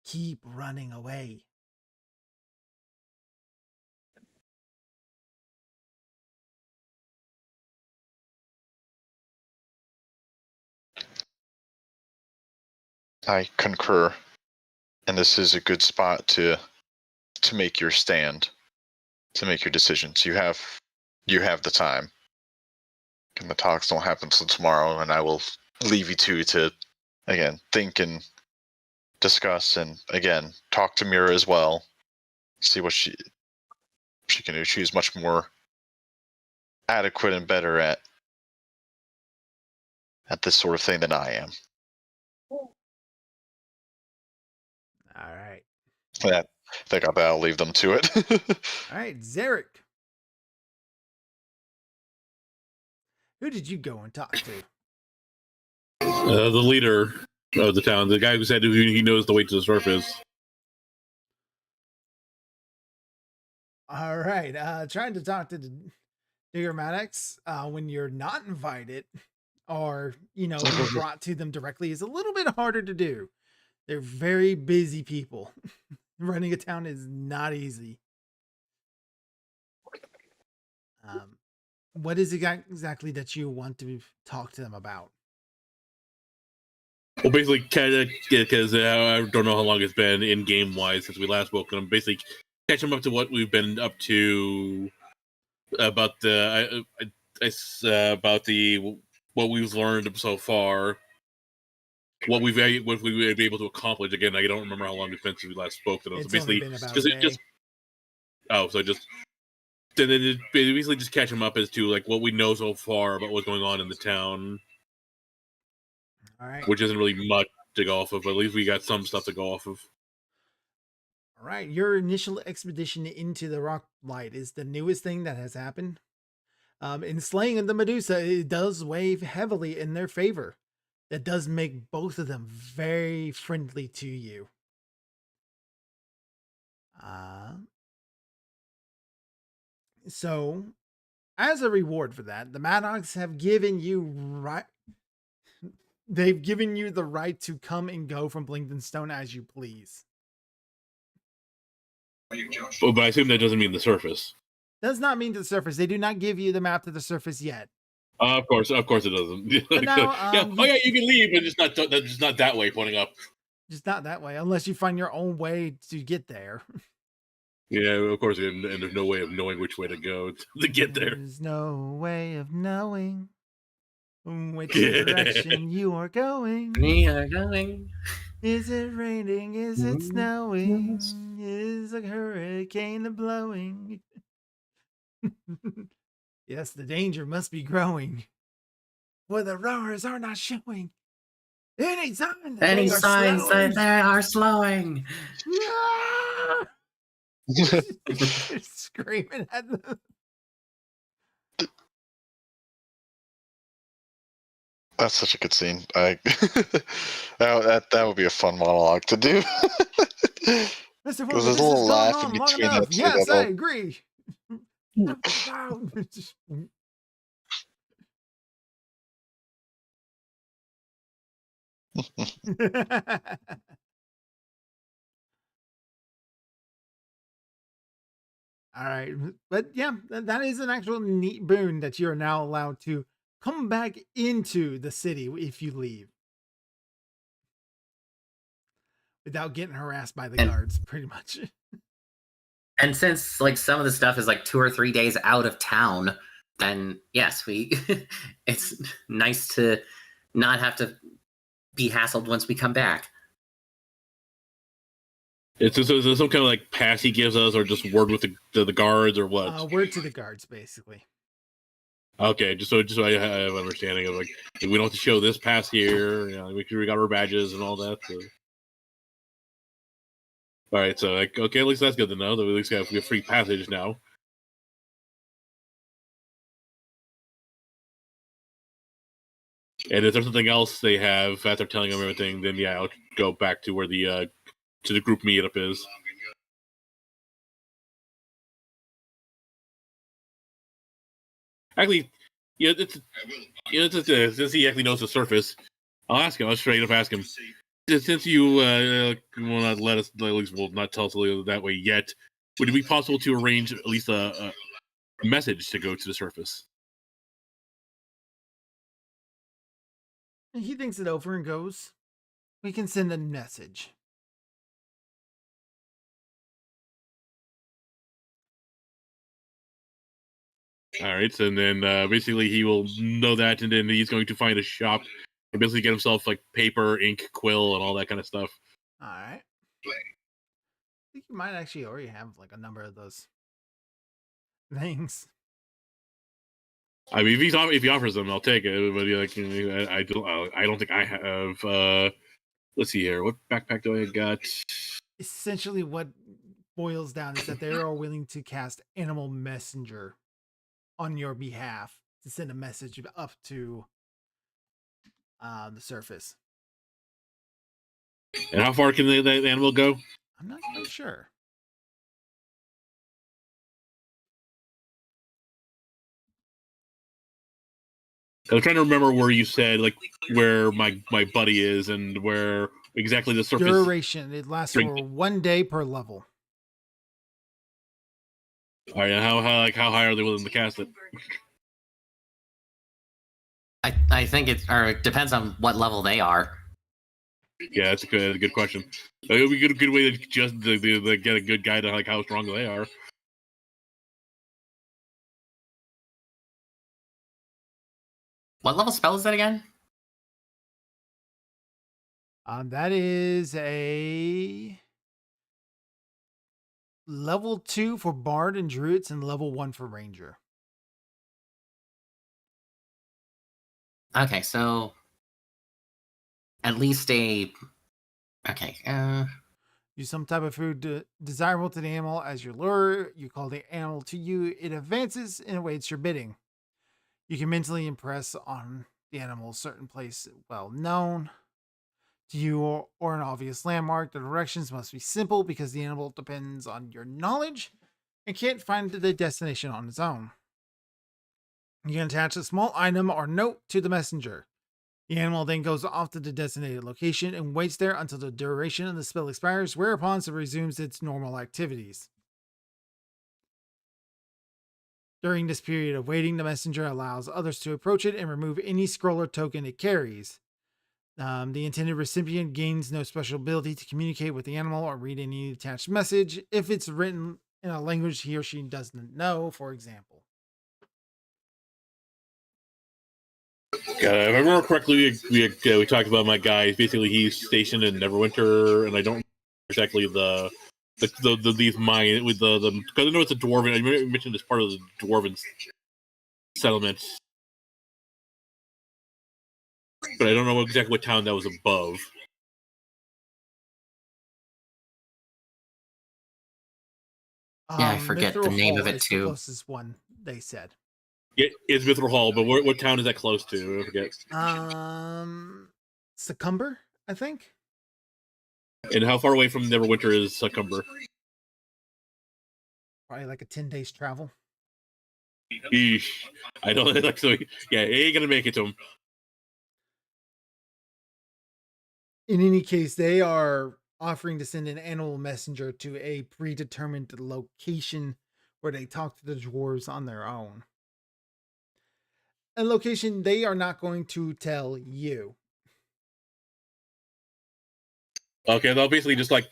keep running away. I concur, and this is a good spot to make your stand, to make your decisions. You have the time, and the talks don't happen till tomorrow. And I will leave you two to again think and discuss, and again talk to Mira as well. See what she can do. She's much more adequate and better at this sort of thing than I am. All right. Yeah, I think I'll leave them to it. All right, Zarek. Who did you go and talk to? The leader of the town, the guy who said he knows the way to the surface. All right. Trying to talk to the Digger Maddox when you're not invited or, you know, be brought to them directly is a little bit harder to do. They're very busy people. Running a town is not easy. What is it exactly that you want to talk to them about? Well, basically, because I don't know how long it's been in game wise since we last spoke. I'm basically catching up to what we've been up to about what we've learned so far, what we've been able to accomplish. Again, I don't remember how long it's been since we last spoke. So It's basically, only been about a day. Then it basically just catch them up as to like what we know so far about what's going on in the town. All right. Which isn't really much to go off of, but at least we got some stuff to go off of. All right. Your initial expedition into the Rock Light is the newest thing that has happened. In slaying of the Medusa, it does weigh heavily in their favor. That does make both of them very friendly to you. So, as a reward for that, the Maddox have given you they've given you the right to come and go from Blinkton Stone as you please. But I assume that doesn't mean the surface. Does not mean to the surface. They do not give you the map to the surface yet. Of course it doesn't. But now, you can leave, but just not that way. Pointing up. Just not that way, unless you find your own way to get there. Yeah, of course, and there's no way of knowing which way to go to get there. There's no way of knowing which direction you are going. We are going. Is it raining? Is it snowing? Is a hurricane blowing? Yes, the danger must be growing. For the rowers are not showing any signs that they are slowing. Screaming at them. That's such a good scene. That would be a fun monologue to do. Mr. There's a little laugh in between that. Yes, I agree. All right, but yeah, that is an actual neat boon that you're now allowed to come back into the city if you leave without getting harassed by the guards, pretty much. And since like some of the stuff is like 2 or 3 days out of town, then yes, it's nice to not have to be hassled once we come back. Is there some kind of like pass he gives us, or just word with the guards, or what? Word to the guards, basically. Okay, just so I have an understanding of like we don't have to show this pass here. You know, make sure we got our badges and all that. So. All right, so like okay, at least that's good to know that we at least have free passage now. And if there's something else they have after telling them everything, then yeah, I'll go back to where the group meetup is. Actually, since he actually knows the surface, I'll ask him. I'll straight up ask him. Since you will not let us, at least will not tell us that way yet, would it be possible to arrange at least a message to go to the surface? He thinks it over and goes, we can send a message. All right, and then basically he will know that, and then he's going to find a shop and basically get himself like paper, ink, quill, and all that kind of stuff. All right. I think you might actually already have like a number of those things. I mean, if he offers them, I'll take it. But like, I don't think I have. Let's see here. What backpack do I got? Essentially, what boils down is that they are willing to cast Animal Messenger on your behalf to send a message up to the surface. And how far can the animal go? I'm not quite sure. I'm trying to remember where you said like where my buddy is and where exactly the surface. Duration. It lasts for 1 day per level. All right, how high are they willing to cast it? I think it depends on what level they are. Yeah, that's a good question. It would be a good way to just to get a good guide on like how strong they are. What level spell is that again? That is a level 2 for Bard and Druids and level 1 for Ranger. Okay, so at least a. Okay. Use some type of food desirable to the animal as your lure. You call the animal to you. It advances and awaits your bidding. You can mentally impress on the animal a certain place well known to you or an obvious landmark. The directions must be simple because the animal depends on your knowledge and can't find the destination on its own. You can attach a small item or note to the messenger. The animal then goes off to the designated location and waits there until the duration of the spell expires, whereupon it resumes its normal activities. During this period of waiting, the messenger allows others to approach it and remove any scroll or token it carries. The intended recipient gains no special ability to communicate with the animal or read any attached message if it's written in a language he or she doesn't know, for example. If I remember correctly, we talked about my guy. Basically, he's stationed in Neverwinter, and I don't exactly these mine with the because I know it's a dwarven. I mentioned it's part of the dwarven settlement, but I don't know exactly what town that was above. Yeah, I forget the Mithril name of Hall it is too. the closest one, they said. Yeah, it's Mithril Hall, but what town is that close to? I forget. Succumber, I think. And how far away from Neverwinter is Succumber? Probably like a 10 days travel. Eesh. I don't like so. Yeah, he ain't gonna make it to him. In any case, they are offering to send an animal messenger to a predetermined location where they talk to the dwarves on their own. A location they are not going to tell you. Okay, they'll basically just like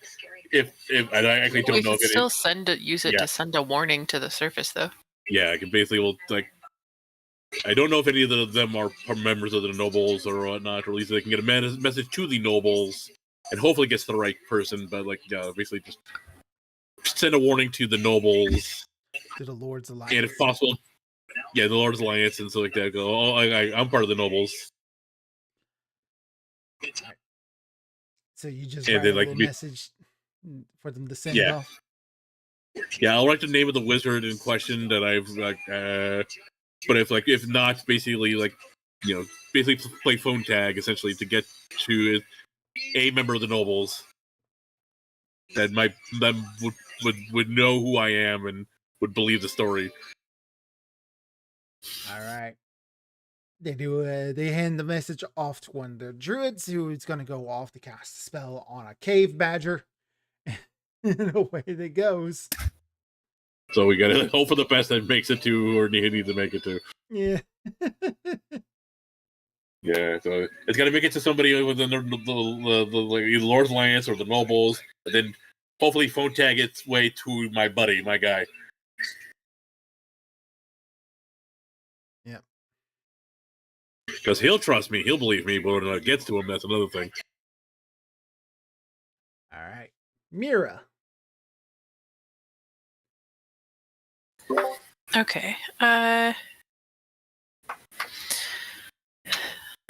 if and I actually don't We know could if still it. use it to send a warning to the surface, though. Yeah, I can basically will like. I don't know if any of them are members of the nobles or whatnot, or at least they can get a message to the nobles and hopefully gets to the right person. But like, yeah, basically just send a warning to the nobles To the Lord's Alliance. and if possible, yeah, the Lord's Alliance and stuff like that. Go, oh, I'm part of the nobles. Right. So you just And write then, a like, little message for them to send Yeah. off. Yeah, I'll write the name of the wizard in question that I've like. But if not, basically basically play phone tag essentially to get to a member of the nobles that would know who I am and would believe the story. All right. They do. They hand the message off to one of their druids who is going to go off to cast a spell on a cave badger. And away it goes. So we gotta hope for the best that makes it to or need to make it to. Yeah. Yeah, so it's got to make it to somebody within the like either Lord's Alliance or the nobles, and then hopefully phone tag its way to my buddy, my guy. Yeah. Because he'll trust me, he'll believe me, but when it gets to him, that's another thing. All right. Mira. Okay.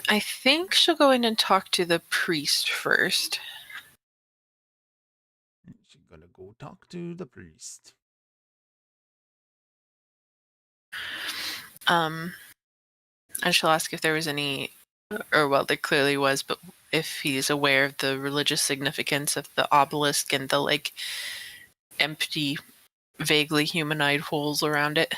I think she'll go in and talk to the priest first. She's going to go talk to the priest. And she'll ask if there was any, or well, there clearly was, but if he's aware of the religious significance of the obelisk and the like empty, vaguely humanoid holes around it.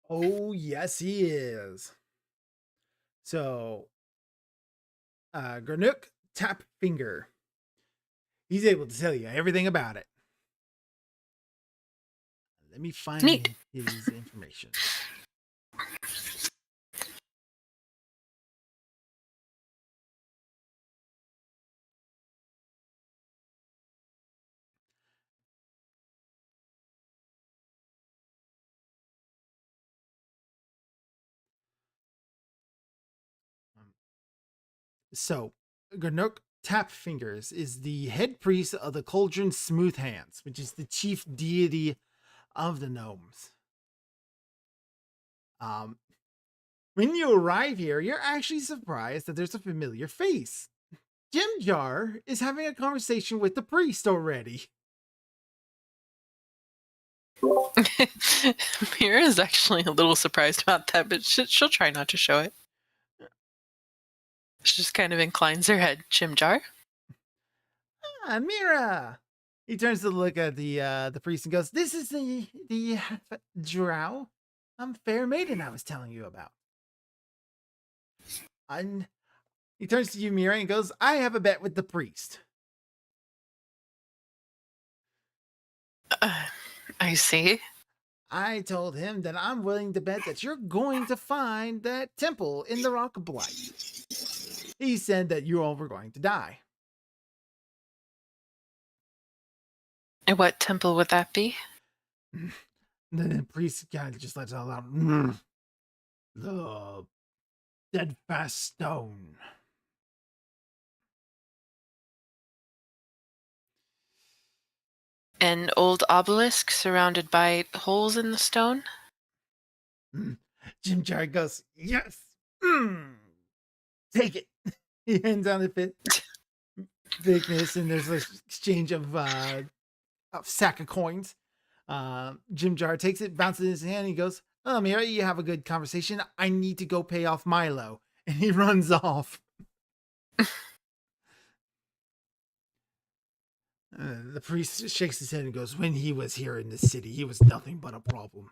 Oh, yes, he is. So, Granuk Tap Finger. He's able to tell you everything about it. Let me find Neat. his information. So, Granuk Tap Fingers is the head priest of the Cauldron Smooth Hands, which is the chief deity of the gnomes. Um, when you arrive here, you're actually surprised that there's a familiar face. Jim Jar is having a conversation with the priest already. Mira is actually a little surprised about that, but she'll try not to show it. She just kind of inclines her head. Jim Jar? Ah, Mira! He turns to look at the priest and goes, "This is the drow, fair maiden I was telling you about." And he turns to you, Mira, and goes, "I have a bet with the priest." I see. I told him that I'm willing to bet that you're going to find that temple in the Rock of Blight. He said that you all were going to die. And what temple would that be? The priest kind of just lets out loud, the steadfast stone. An old obelisk surrounded by holes in the stone? Jim Jar goes, "Yes, take it." He hands down the thickness, and there's this exchange of a sack of coins. Jim Jar takes it, bounces it in his hand, and he goes, "Oh, Mira, you have a good conversation. I need to go pay off Milo." And he runs off. The priest shakes his head and goes, "When he was here in the city, he was nothing but a problem.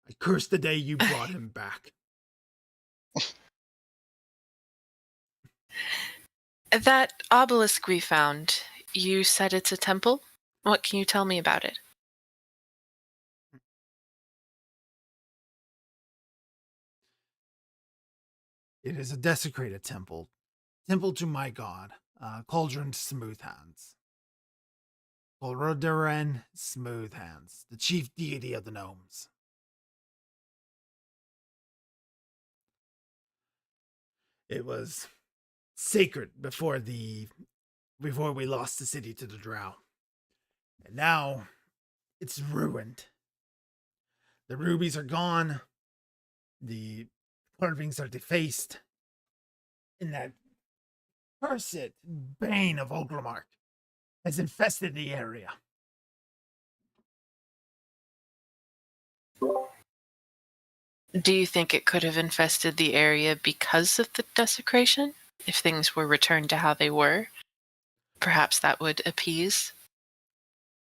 I curse the day you brought him back." That obelisk we found, you said it's a temple? What can you tell me about it? It is a desecrated temple. Temple to my god, Cauldron Smooth Hands. Golroderen Smooth Hands, the chief deity of the gnomes. It was sacred before we lost the city to the drow. And now it's ruined. The rubies are gone. The carvings are defaced. And that cursed bane of Ogrimark has infested the area. Do you think it could have infested the area because of the desecration? If things were returned to how they were, perhaps that would appease?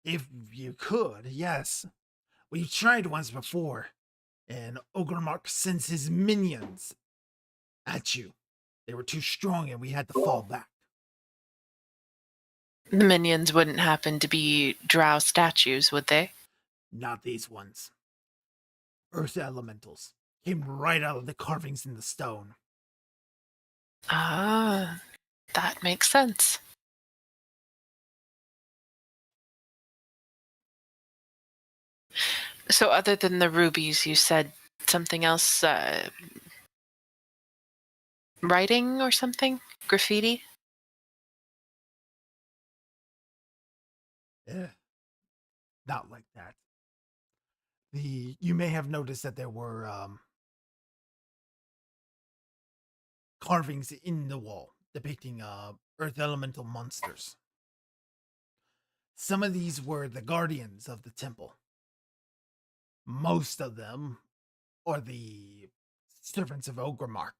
If you could, yes. We've tried once before, and Ogrimark sends his minions at you. They were too strong and we had to fall back. The minions wouldn't happen to be drow statues, would they? Not these ones. Earth elementals came right out of the carvings in the stone. Ah, that makes sense. So other than the rubies, you said something else, writing or something? Graffiti? Not like that. You may have noticed that there were carvings in the wall depicting earth elemental monsters. Some of these were the guardians of the temple. Most of them are the servants of Ogrimark.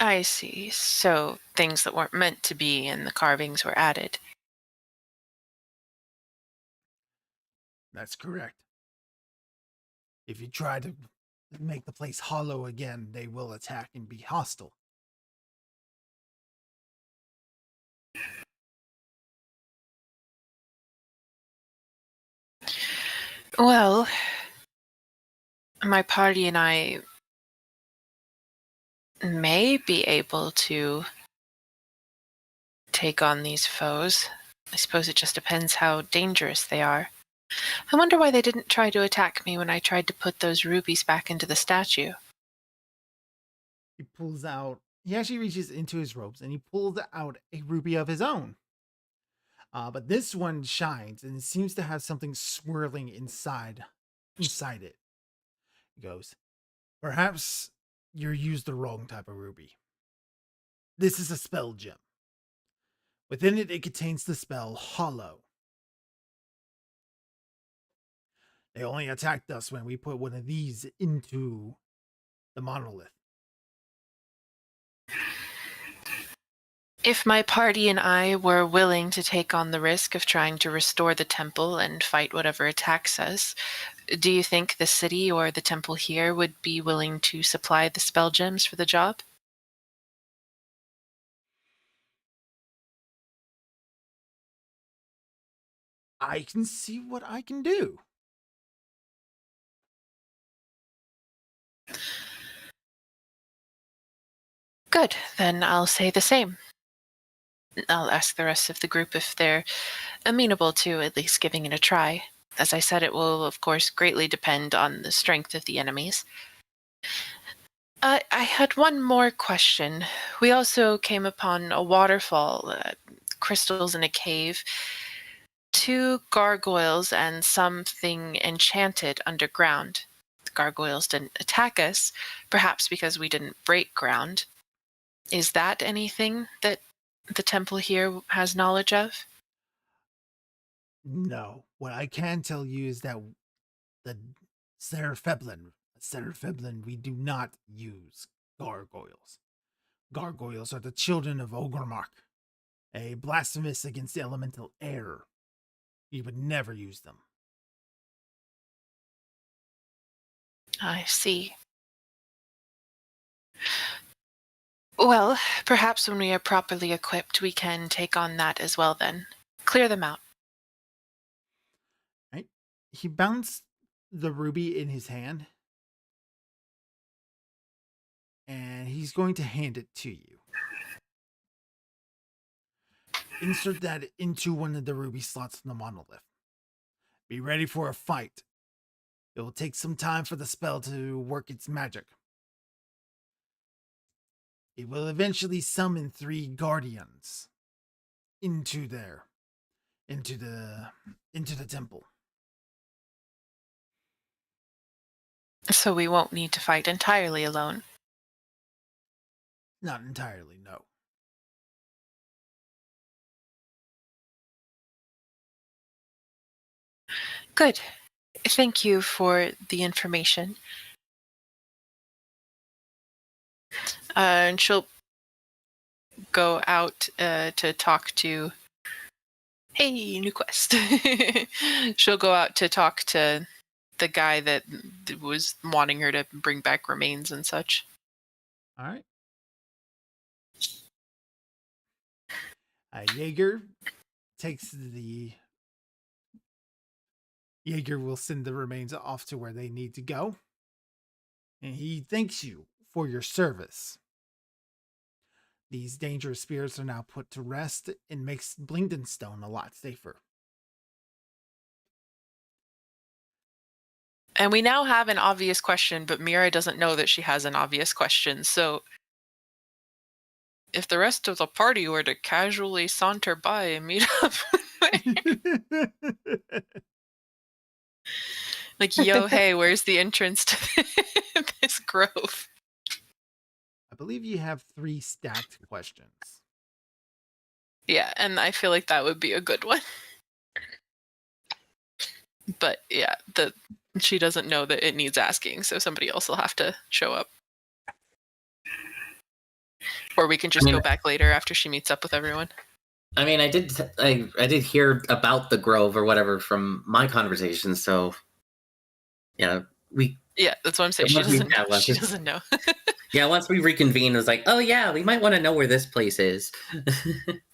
I see. So things that weren't meant to be in the carvings were added. That's correct. If you try to make the place hollow again, they will attack and be hostile. Well, my party and I may be able to take on these foes. I suppose it just depends how dangerous they are. I wonder why they didn't try to attack me when I tried to put those rubies back into the statue. He pulls out, he actually reaches into his robes and he pulls out a ruby of his own. But this one shines and it seems to have something swirling inside it. He goes, perhaps you used the wrong type of ruby. This is a spell gem. Within it, it contains the spell Hollow. They only attacked us when we put one of these into the monolith. If my party and I were willing to take on the risk of trying to restore the temple and fight whatever attacks us, do you think the city or the temple here would be willing to supply the spell gems for the job? I can see what I can do. Good, then I'll say the same. I'll ask the rest of the group if they're amenable to at least giving it a try. As I said, it will, of course, greatly depend on the strength of the enemies. I had one more question. We also came upon a waterfall, crystals in a cave, 2 gargoyles, and something enchanted underground. The gargoyles didn't attack us, perhaps because we didn't break ground. Is that anything that the temple here has knowledge of? No. What I can tell you is that the Serafeblin, we do not use gargoyles. Gargoyles are the children of Ogrmark, a blasphemous against the elemental air. We would never use them. I see. Well, perhaps when we are properly equipped, we can take on that as well then. Clear them out. Right? He bounced the ruby in his hand, and he's going to hand it to you. Insert that into one of the ruby slots in the monolith. Be ready for a fight. It will take some time for the spell to work its magic. It will eventually summon 3 guardians into the temple. So we won't need to fight entirely alone. Not entirely, no. Good. Thank you for the information. And she'll go out to talk to... Hey, new quest. She'll go out to talk to the guy that was wanting her to bring back remains and such. All right. Jaeger will send the remains off to where they need to go. And he thanks you for your service. These dangerous spirits are now put to rest and makes Blingdenstone a lot safer. And we now have an obvious question, but Mira doesn't know that she has an obvious question. So if the rest of the party were to casually saunter by and meet up, like, yo, hey, where's the entrance to this grove? I believe you have 3 stacked questions. Yeah, and I feel like that would be a good one. But yeah, she doesn't know that it needs asking, so somebody else will have to show up. Or we can just mean- go back later after she meets up with everyone. I mean, I did hear about the Grove or whatever from my conversation, so we Yeah, that's what I'm saying. She Once we- doesn't. yeah, once She we- doesn't know. once we reconvened, it was like, oh yeah, we might want to know where this place is.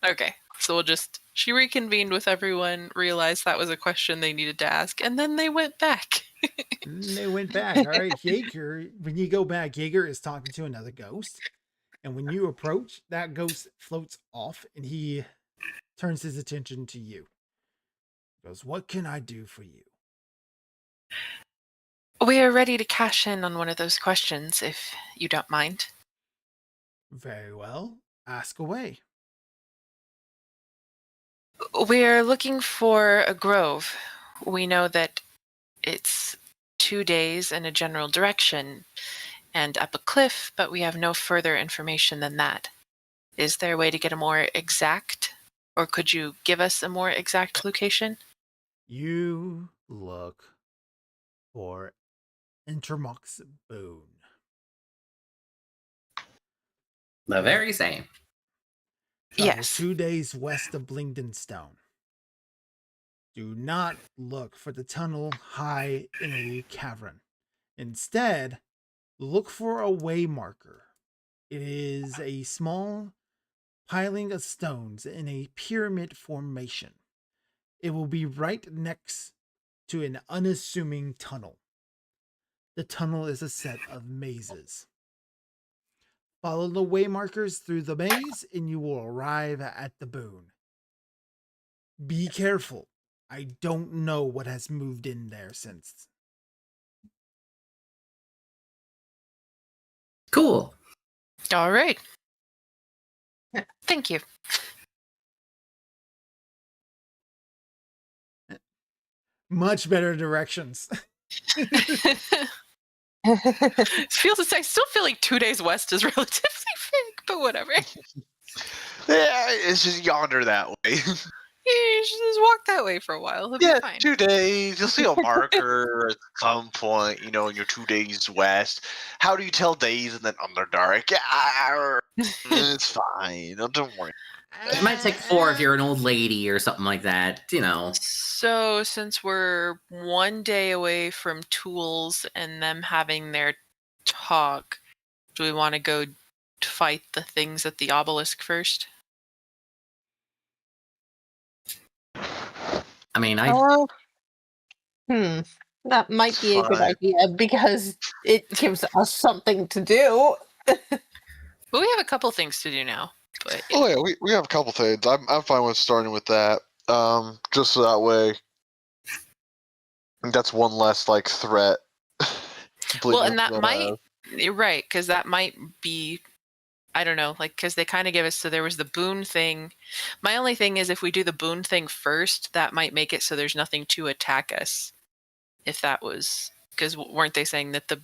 Okay, so we'll just. She reconvened with everyone, realized that was a question they needed to ask, and then they went back. And they went back. All right, Jaeger, when you go back, Jaeger is talking to another ghost. And when you approach, that ghost floats off and he turns his attention to you. He goes, what can I do for you? We are ready to cash in on one of those questions, if you don't mind. Very well. Ask away. We're looking for a grove. We know that it's 2 days in a general direction and up a cliff, but we have no further information than that. Is there a way to get a more exact, or could you give us a more exact location? You look for Intermox Boone. The very same. Travel Yes. 2 days west of Blingdenstone. Do not look for the tunnel high in a cavern. Instead, look for a way marker. It is a small piling of stones in a pyramid formation. It will be right next to an unassuming tunnel. The tunnel is a set of mazes. Follow the way markers through the maze and you will arrive at the boon. Be careful. I don't know what has moved in there since. Cool. All right. Thank you. Much better directions. I still feel like 2 days west is relatively vague, but whatever. Yeah, it's just yonder that way. You should just walk that way for a while. It'll Yeah, be fine. 2 days. You'll see a marker at some point, in your 2 days west. How do you tell days and then Underdark? Yeah, it's fine. Don't worry. It might take 4 if you're an old lady or something like that. So, since we're 1 day away from tools and them having their talk, do we want to go fight the things at the obelisk first? I mean, That might be a good Fine. idea because it gives us something to do. Well, we have a couple things to do now. But Oh yeah, we have a couple things. I'm fine with starting with that. Just so that way, that's one less threat. well, and that Bleeding might you're right, because that might be, I don't know, because they kind of give us, so there was the boon thing. My only thing is if we do the boon thing first, that might make it so there's nothing to attack us. If that was, because weren't they saying that the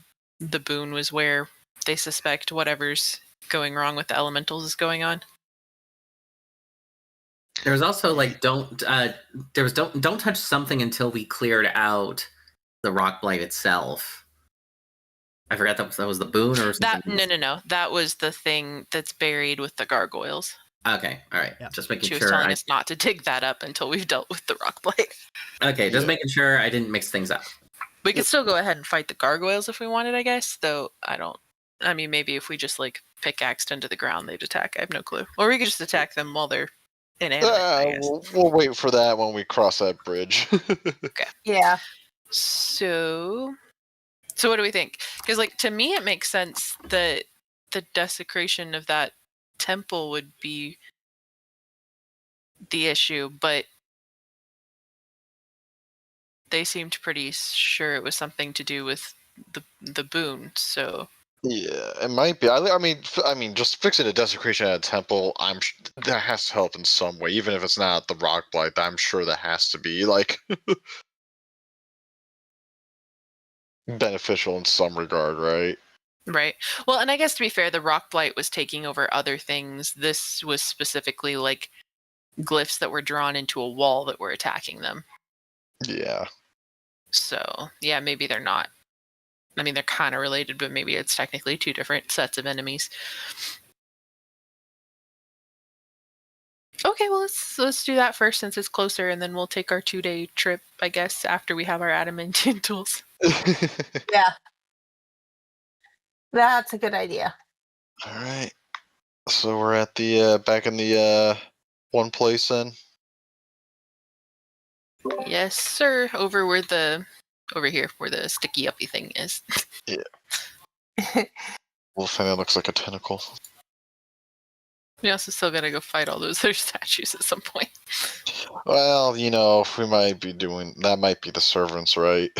boon was where they suspect whatever's going wrong with the elementals is going on? there was also don't touch something until we cleared out the rock blight itself. I forgot that was the boon or something. No. That was the thing that's buried with the gargoyles. Okay, all right. Yeah. Just making She was sure. telling us not to dig that up until we've dealt with the rock blight. Okay, just Yeah. making sure I didn't mix things up. We could still go ahead and fight the gargoyles if we wanted, I guess. Though I mean, maybe if we just pickaxed into the ground, they'd attack. I have no clue. Or we could just attack them while they're inanimate. I guess. we'll wait for that when we cross that bridge. Yeah. So what do we think? Because to me, it makes sense that the desecration of that temple would be the issue, but they seemed pretty sure it was something to do with the boon. So Yeah, it might be. I mean, just fixing a desecration at a temple, that has to help in some way, even if it's not the rock blight. I'm sure that has to be beneficial in some regard, right? right. Well, and I guess to be fair, the rock blight was taking over other things. This was specifically glyphs that were drawn into a wall that were attacking them. Yeah. So yeah, maybe they're not. I mean, they're kind of related, but maybe it's technically 2 different sets of enemies. Okay, well let's do that first since it's closer, and then we'll take our 2-day trip, I guess, after we have our adamantine tools. Yeah. That's a good idea. All right. So we're at the back in the one place then. Yes, sir. Over here where the sticky uppy thing is. Little thing that looks like a tentacle. We also still gotta go fight all those other statues at some point. Well, we might be doing that. Might be the servants, right?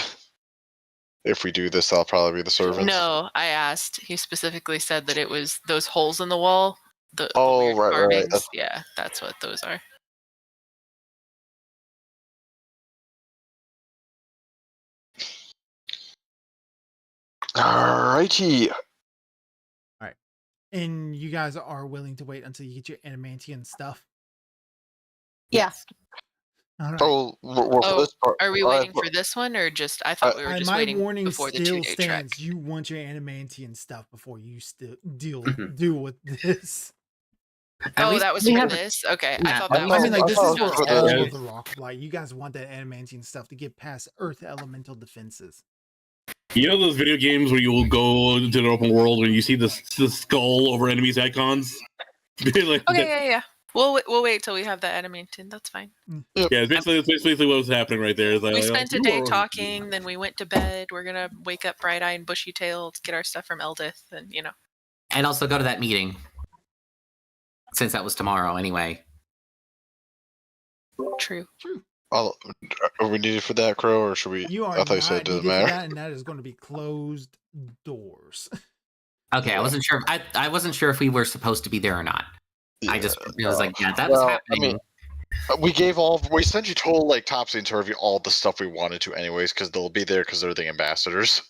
If we do this, that'll probably be the servants. No, I asked. He specifically said that it was those holes in the wall. The Oh, weird right. carvings. Yeah, that's what those are. Alrighty. And you guys are willing to wait until you get your adamantium stuff? Yeah. All right. Oh, we're for this part. Are we all right, waiting for this one, or just? I thought we were just My waiting warning before the still 2-day trek. stands. You want your adamantium stuff before you still deal Mhm. with this. At Oh, least that was we for have- this? Okay, Yeah, I thought I that thought- was. I mean, like, this thought is it for was for all the- of the rock. Like, you guys want that adamantium stuff to get past Earth elemental defenses. You know those video games where you will go into an open world and you see the skull over enemies' icons? Like, Okay, yeah. We'll wait till we have the adamantine. That's fine. Yeah, it's basically what was happening right there. It's like, We spent a you day are- talking, then we went to bed. We're gonna wake up bright-eyed and bushy-tailed, get our stuff from Eldith, and And also go to that meeting. Since that was tomorrow anyway. True. Are we needed for that, Crow, or should we? You are I thought you said it not doesn't needed for matter. that, and that is going to be closed doors. Okay, I wasn't sure. I wasn't sure if we were supposed to be there or not. I was like, yeah, that was well, happening. We sent you total like Topsy and Turvy all the stuff we wanted to anyways because they'll be there because they're the ambassadors.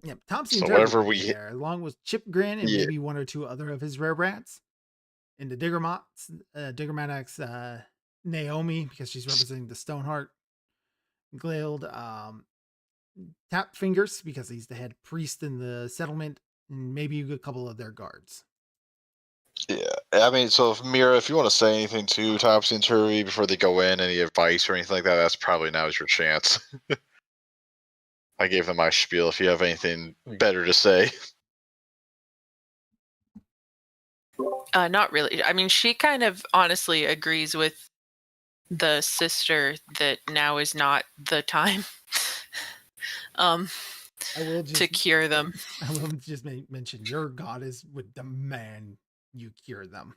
Yep, Thompson So and whatever Turvy will be we- there, along with Chip Grin and Yeah. maybe one or two other of his rare brats. And the Diggermatics, Naomi, because she's representing the Stoneheart. Glaild, Tap Fingers, because he's the head priest in the settlement, and maybe a couple of their guards. Yeah, I mean, so if Mira, if you want to say anything to Topsy and Turvy before they go in, any advice or anything like that, that's probably now's your chance. I gave them my spiel. If you have anything better to say, Not really. I mean, she kind of honestly agrees with the sister that now is not the time I will to just cure them. I will just mention your goddess would demand you cure them.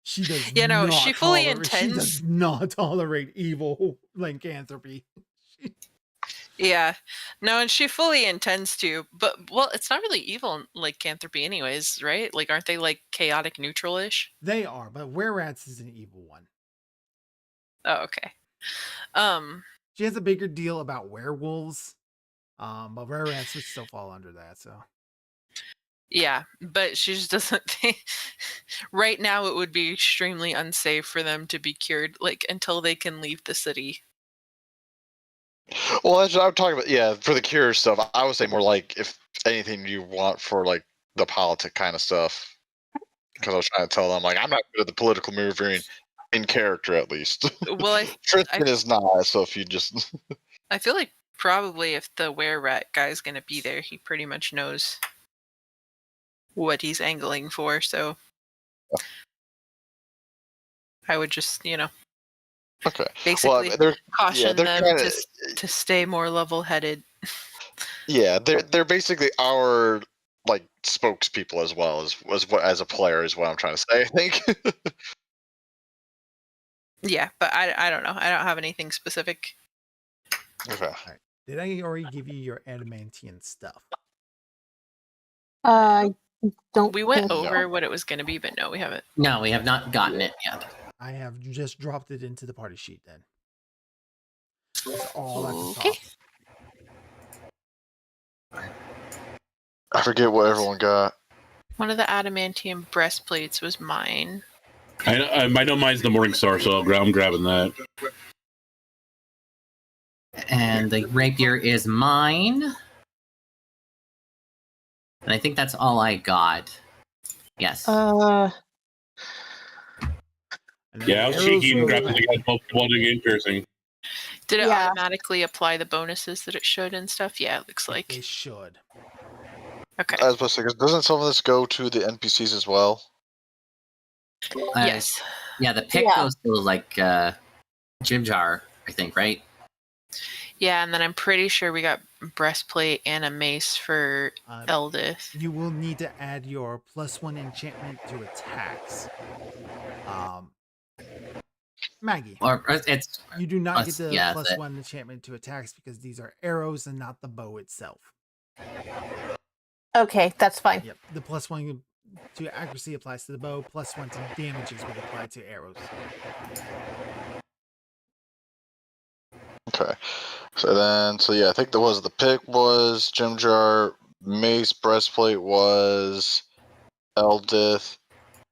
She does You know, not she fully tolerate, she does intends- not tolerate evil lycanthropy. Yeah. No, and she fully intends to, but well, it's not really evil lycanthropy anyways, right? Like, aren't they like chaotic neutral-ish? They are, but Were-Rats is an evil one. Oh, okay. She has a bigger deal about werewolves, but Were-Rats would still fall under that. So Yeah, but she just doesn't think right now it would be extremely unsafe for them to be cured, like until they can leave the city. well, that's what I'm talking about. Yeah, for the cure stuff, I would say more like if anything you want for like the politic kind of stuff. Because I was trying to tell them like I'm not good at the political maneuvering in character, at least. Well, Tristan is not. So if you just I feel like probably if the were-rat guy's gonna be there, he pretty much knows what he's angling for, so I would just, okay. basically Well, they're caution they're them kinda- to stay more level-headed. yeah, they're basically our like spokespeople as well as a player is what I'm trying to say. I think. Yeah, but I don't know. I don't have anything specific. Okay. did I already give you your adamantium stuff? Don't. We went think so. over what it was going to be, but no, we haven't. No, we have not gotten it yet. I have just dropped it into the party sheet. Then it's all at the Okay. top. I forget what everyone got. One of the adamantium breastplates was mine. I know mine's the Morning Star, so I'm grabbing that. And the rapier is mine. And I think that's all I got. Yes. Uh, And then Yeah, I the was arrows cheeky and go grabbed back. the both bludgeoning and piercing. Did it Yeah. automatically apply the bonuses that it should and stuff? Yeah, it looks They like. should. Okay. I was supposed to say, 'cause doesn't some of this go to the NPCs as well? Yes. Yeah, the pick Yeah. goes to like Jim Jar, I think, right? Yeah, and then I'm pretty sure we got breastplate and a mace for Eldith. You will need to add your +1 enchantment to attacks. Maggie, Or it's you do not get the yeah, +1 enchantment to attacks because these are arrows and not the bow itself. Okay, that's fine. Yep, the +1 to accuracy applies to the bow, +1 to damages would apply to arrows. Okay. So yeah, I think the pick was Jim Jar, mace, breastplate was Eldith.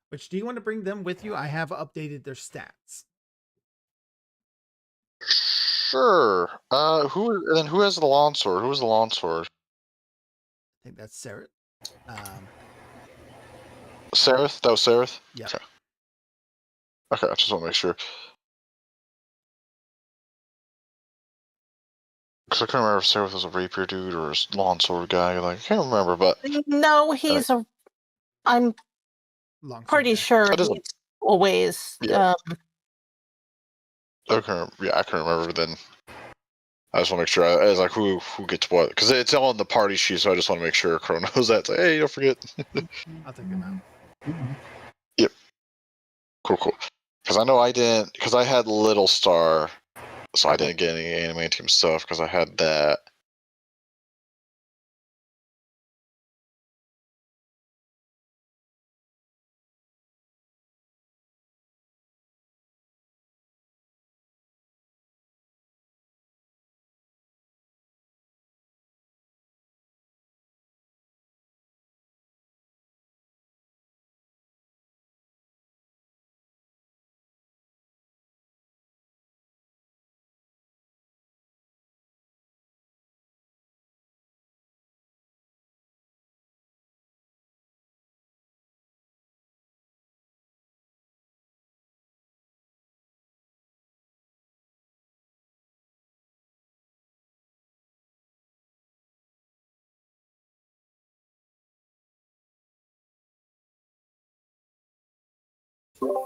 Which, do you want to bring them with you? I have updated their stats. Sure. Who has the longsword? Who was the longsword? I think that's Sarah. Sareth? That was Sareth? Yeah. Okay, I just want to make sure. Because I couldn't remember if Sareth was a rapier dude or a longsword guy. Like, I can't remember, but No, he's a. I'm Longsword pretty guy. sure That doesn't- he's always. Yeah. Okay, yeah, I couldn't remember then. I just want to make sure. I was like, who gets what? Because it's all in the party sheet, so I just want to make sure Crow knows that. It's like, hey, don't forget. I'll take them out. Yep. Cool. Because I know I didn't. Because I had Little Star, so I didn't get any anime team stuff because I had that.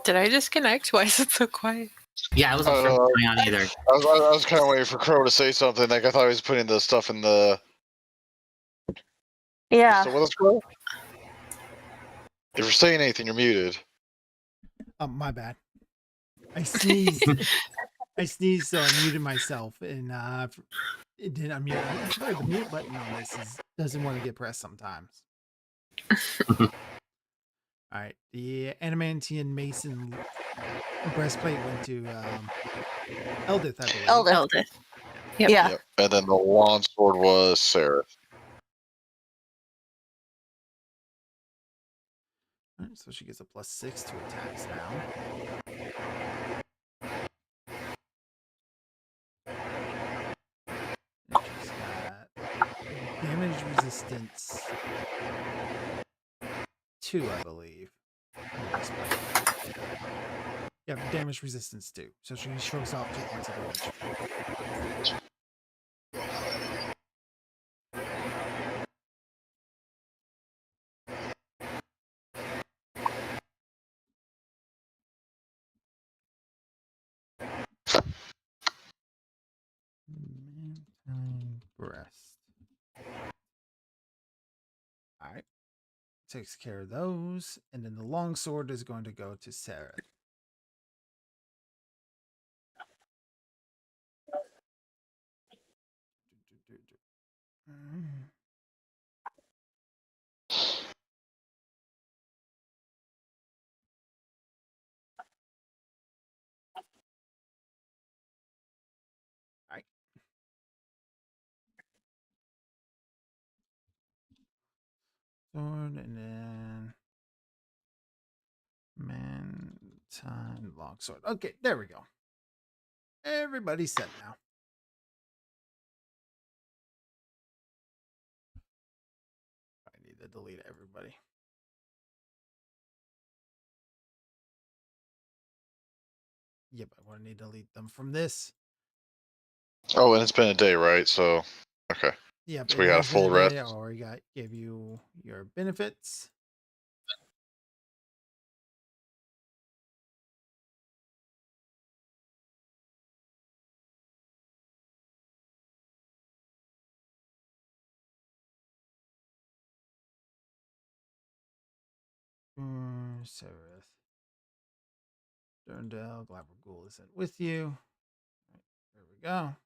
Did I disconnect? Why is it so quiet? yeah, I wasn't sure what's going on either. I was kind of waiting for Crow to say something. Like I thought he was putting the stuff in the. Yeah. So with us, Crow? If you're saying anything, you're muted. My bad. I sneezed. So I muted myself, and it didn't unmute. I swear the mute button on this doesn't want to get pressed sometimes. All right, the Adamantian Mason breastplate went to Eldith, I believe. Eldith. Yep. Yeah. Yep. And then the longsword was Sarah. All right, so she gets a +6 to attacks now. And she's got damage resistance 2, I believe. Yeah, damage resistance 2. So she strokes off 2 points of damage. Breast. All right. Takes care of those. And then the longsword is going to go to Sarah. All right. Sword and then time longsword. Okay, there we go. Everybody's set now. I need to delete everybody. Yep, I'm going to need to delete them from this. Oh, and it's been a day, right? So, okay. Yep, So it we got a has been full day, rest. or give you your benefits. Sereth. Durndale, Glabberghoul isn't with you. Right, there we go.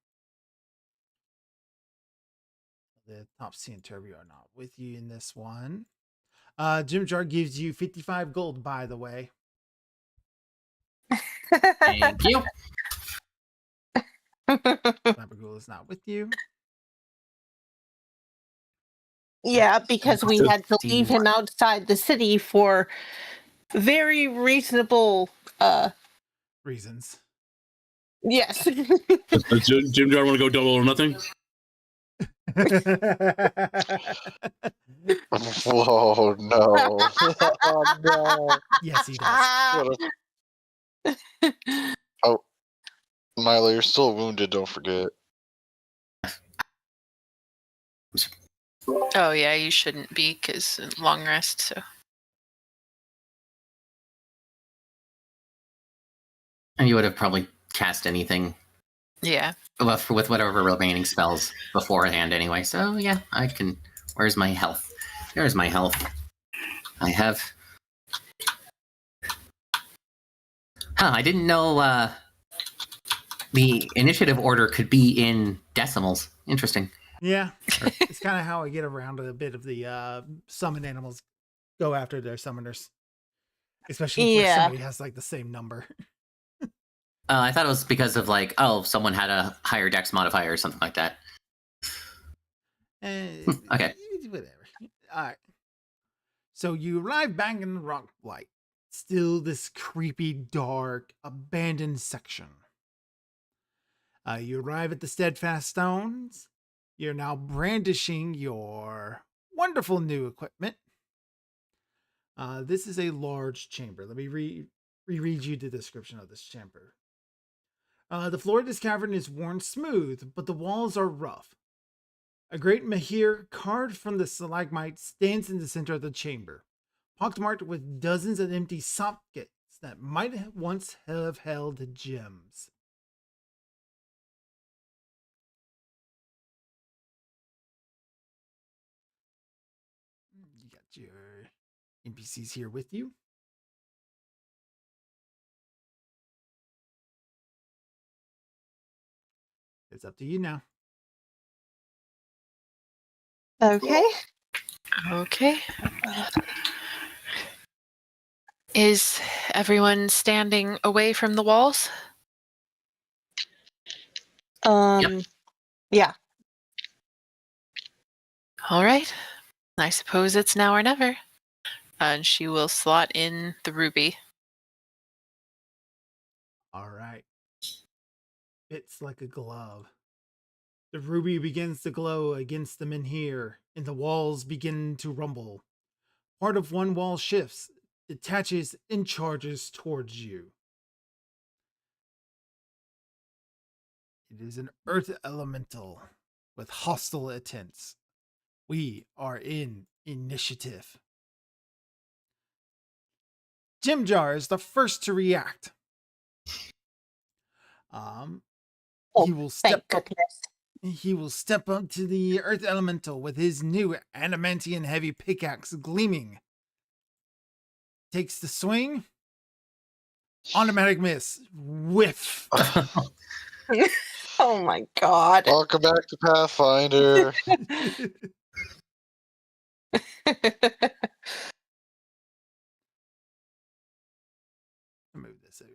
The Topsy and Turby are not with you in this one. Jim Jar gives you 55 gold, by the way. Thank you. Glabberghoul is not with you. Yeah, because we had to leave him outside the city for very reasonable Reasons. yes. Does Jim Jar want to go double or nothing? Whoa, no. Oh, no. Yes, he does. Oh, Milo, you're still wounded, don't forget. Oh yeah, you shouldn't be because long rest. So And you would have probably cast anything yeah. with whatever remaining spells beforehand anyway. So yeah, I can. Where's my health? There's my health. I have. I didn't know the initiative order could be in decimals. Interesting. Yeah, it's kind of how I get around a bit of the summon animals go after their summoners, especially if Yeah. somebody has like the same number. I thought it was because of like, oh, someone had a higher dex modifier or something like that. Okay. Whatever. All right. So you arrive back in the rock light. Still this creepy, dark, abandoned section. You arrive at the steadfast stones. You're now brandishing your wonderful new equipment. This is a large chamber. Let me reread you the description of this chamber. The floor of this cavern is worn smooth, but the walls are rough. A great menhir carved from the stalagmite stands in the center of the chamber, pockmarked with dozens of empty sockets that might once have held gems. You got your NPCs here with you. It's up to you now. Okay. Okay. Is everyone standing away from the walls? Yeah. All right. I suppose it's now or never. And she will slot in the ruby. All right. Fits like a glove. The ruby begins to glow against the menhir, and the walls begin to rumble. Part of one wall shifts, detaches, and charges towards you. It is an earth elemental with hostile intents. We are in initiative. Jim Jar is the first to react. He will step Thank up. goodness. He will step up to the earth elemental with his new adamantium heavy pickaxe gleaming. Takes the swing. Automatic miss. Whiff. Oh my god. Welcome back to Pathfinder. Move this over.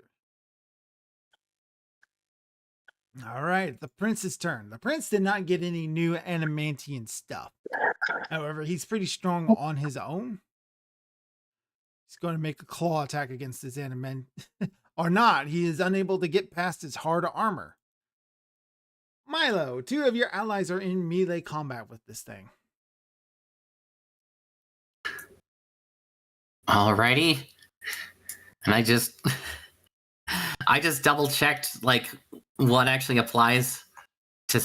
All right, the prince's turn. The prince did not get any new adamantium stuff. However, he's pretty strong on his own. He's going to make a claw attack against his adamant. Or not. He is unable to get past his hard armor. Milo, 2 of your allies are in melee combat with this thing. Alrighty. And I just I just double checked like what actually applies to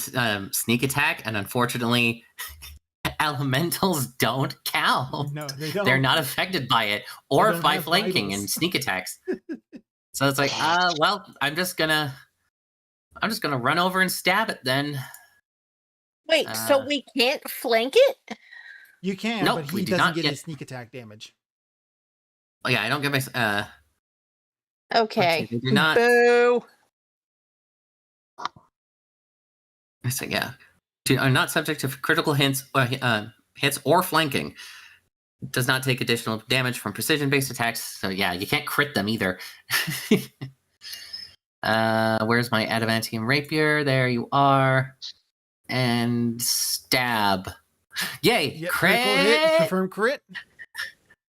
sneak attack, and unfortunately, elementals don't count. No, they don't. They're not affected by it or don't by have flanking vitals. and sneak attacks. So it's like, well, I'm just gonna run over and stab it then. Wait, so we can't flank it? You can, Nope, but we he do doesn't not get get- his sneak attack damage. Oh yeah, I don't get my Okay. they do not. Boo. So yeah, are not subject to critical hits or flanking. Does not take additional damage from precision-based attacks. So yeah, you can't crit them either. Where's my adamantium rapier? There you are. And stab. Yay! Yep, Crit! critical hit, confirm crit.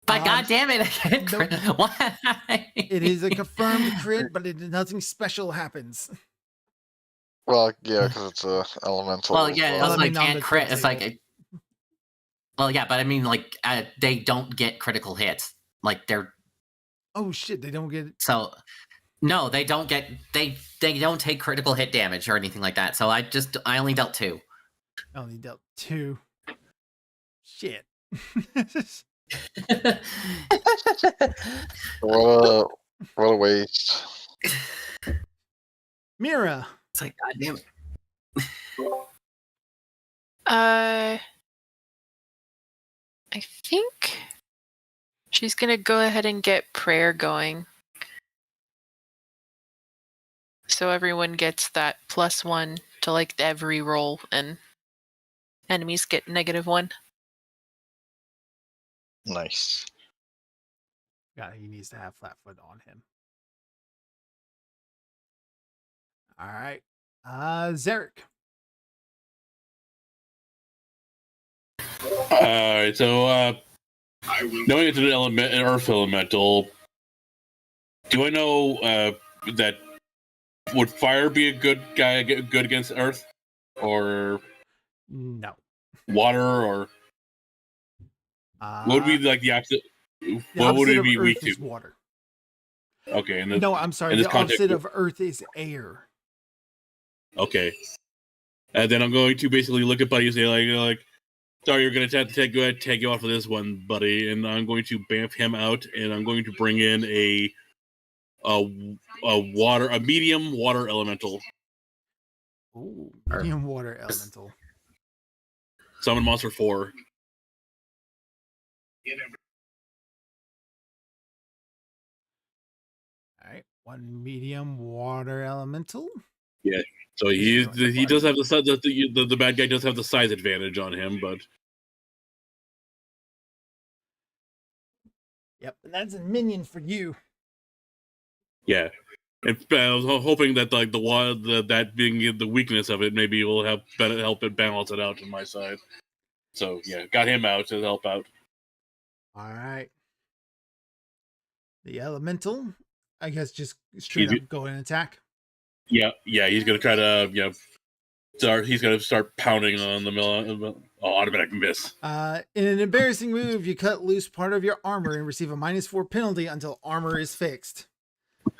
By God damn it! I can't nope. crit. Why? It is a confirmed crit, but nothing special happens. Well, yeah, because it's a elemental. Well, as yeah, well. also I like mean, on can't the crit. crit It's like, table. well, yeah, but I mean, like they don't get critical hits. Like they're Oh shit, they don't get so. No, they don't get they don't take critical hit damage or anything like that. So I only dealt 2. I only dealt 2. Shit. What a waste. Mira. It's like, God damn it. I think she's gonna go ahead and get prayer going. So everyone gets that +1 to like every roll, and enemies get -1. Nice. God, he needs to have flat foot on him. All right. Zarek. Alright, so knowing it's an earth elemental, do I know that would fire be a good against earth? Or No. water, or what would be like the opposite? The What would opposite it of be earth weak to? is water. Okay, and No, I'm sorry. in this The opposite context- of earth is air. okay. And then I'm going to basically look at Buddy and say like, sorry, you're gonna have to go ahead and take you off of this one, buddy. And I'm going to bamf him out, and I'm going to bring in a medium water elemental. Ooh, medium water elemental. Summon monster 4. All right. One medium water elemental. So he does have the bad guy does have the size advantage on him, but Yep, and that's a minion for you. yeah. And I was hoping that like that being the weakness of it, maybe will help it balance it out on my side. So yeah, got him out to help out. All right. The elemental, I guess, just straight Easy. up go and attack. Yeah, he's gonna try to he's gonna start pounding on the automatic miss. In an embarrassing move, you cut loose part of your armor and receive a -4 penalty until armor is fixed.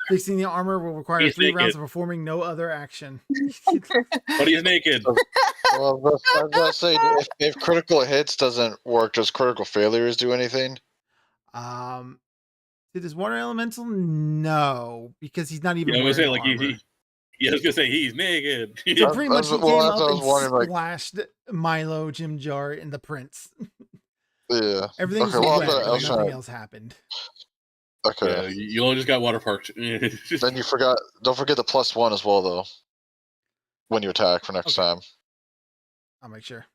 Fixing the armor will require He's 3 rounds naked. of performing no other action. But he's naked. Well, I was about to say, if critical hits doesn't work, does critical failures do anything? Did this water elemental? No, because he's not even. Yeah, I was gonna say wearing like armor. I was gonna say he's naked. So pretty much he Well, came that's what I up was and wondering, like- splashed Milo, Jim Jar, and the prince. Yeah. Everything's Okay, well, wet, I but was nothing trying- else happened. Okay. Yeah, you only just got water parked. Then you forgot. Don't forget the +1 as well, though. When you attack for next time, I'll make sure.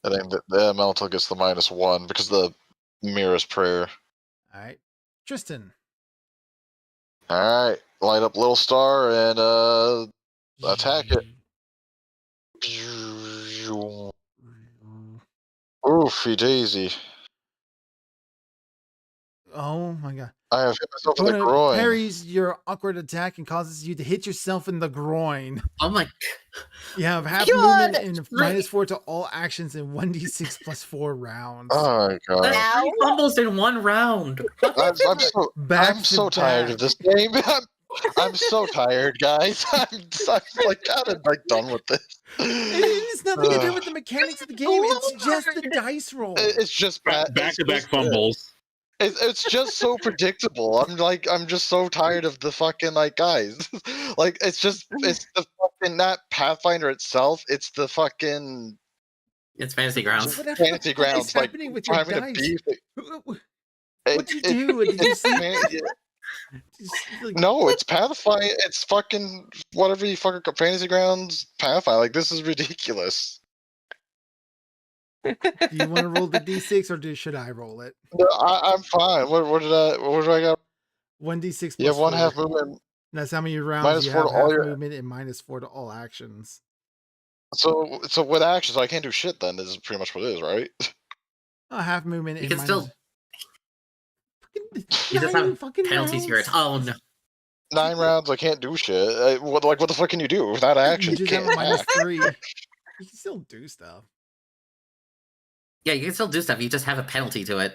I think the elemental gets the -1 because of the Mira's prayer. All right, Tristan. All right, light up little star and attack it. Oofy daisy! Oh my god. I have hit myself in the Opponent groin. parries your awkward attack and causes you to hit yourself in the groin. Oh my! You have half God, movement and -4 to all actions in 1d6 + 4 rounds. Oh my god! That's 3 fumbles in 1 round. I'm so Back I'm to so tired back. of this game. I'm so tired, guys. I'm like kind of like done with this. It has nothing to do with the mechanics of the game. It's just the Lord. dice roll. It's just bad. Back to back fumbles. It's just so predictable. I'm just so tired of the fucking like guys. Like it's the fucking not Pathfinder itself. It's the fucking It's Fantasy Grounds. Whatever the Fantasy fuck is Grounds. Like happening with your having to dice? beef it. What'd you do? Did you sleep? No, it's Pathfinder. It's fucking whatever you fucking Fantasy Grounds Pathfinder. Like this is ridiculous. Do you want to roll the d6 or should I roll it? No, I'm fine. What did I got? 1d6 plus You have one 4. half movement. That's how many rounds you -4 have to all half your. movement and -4 to all actions. So with actions, I can't do shit. Then this is pretty much what it is, right? Oh, half movement You and can minus... still. You just have penalties here. Oh no. 9 rounds, I can't do shit. What the fuck can you do without action? You just have can't a attack. -3. You can still do stuff. Yeah, you can still do stuff. You just have a penalty to it.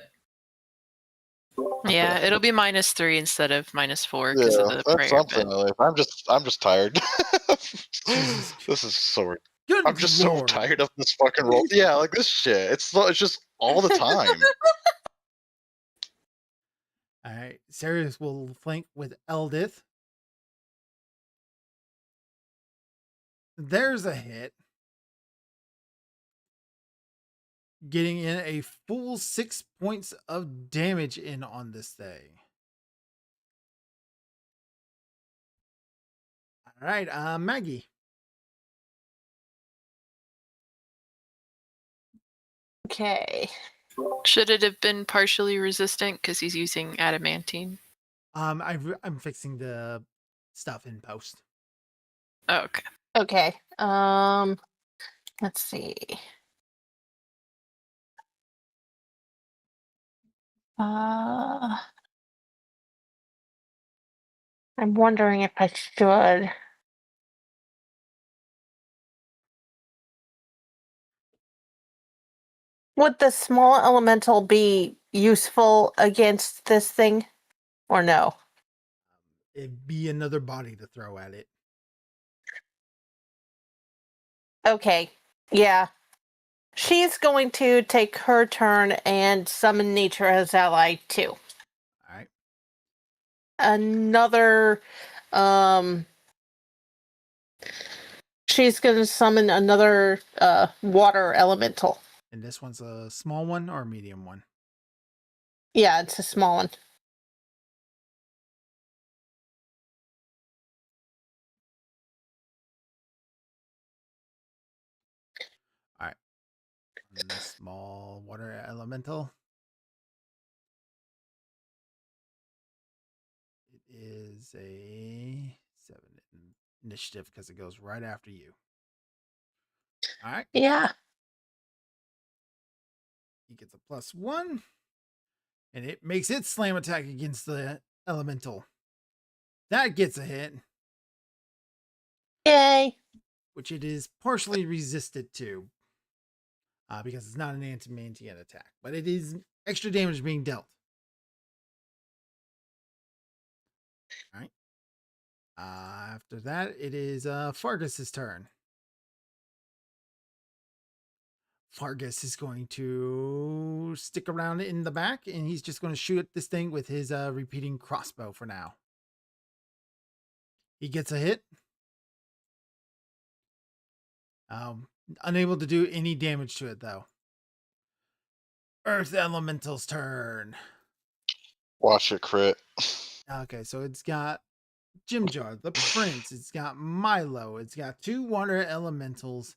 Yeah, it'll be -3 instead of -4 because of the that's prayer something. bit. I'm just tired. Jesus. This is so. Good I'm just so lord. tired of this fucking roll. Yeah, like this shit. It's just all the time. All right, Sirius will flank with Eldith. There's a hit. Getting in a full 6 points of damage in on this thing. All right, Maggie. Okay. Should it have been partially resistant because he's using adamantine? I'm fixing the stuff in post. Oh, okay. Okay. Let's see. I'm wondering if I should. Would the small elemental be useful against this thing, or no? It'd be another body to throw at it. Okay. Yeah. She's going to take her turn and summon nature as ally too. All right. Another she's going to summon another water elemental. And this one's a small one or a medium one? Yeah, it's a small one. All right. One small water elemental. It is a 7 initiative because it goes right after you. All right. Yeah. He gets a +1. And it makes its slam attack against the elemental. That gets a hit. Yay. Which it is partially resisted to. Because it's not an anti-mantian attack. But it is extra damage being dealt. Alright. After that, it is Fargus's turn. Fargus is going to stick around in the back, and he's just going to shoot at this thing with his repeating crossbow for now. He gets a hit. Unable to do any damage to it, though. Earth Elemental's turn. Watch it crit. Okay, so it's got Jim Jar, the Prince. It's got Milo. It's got 2 water elementals.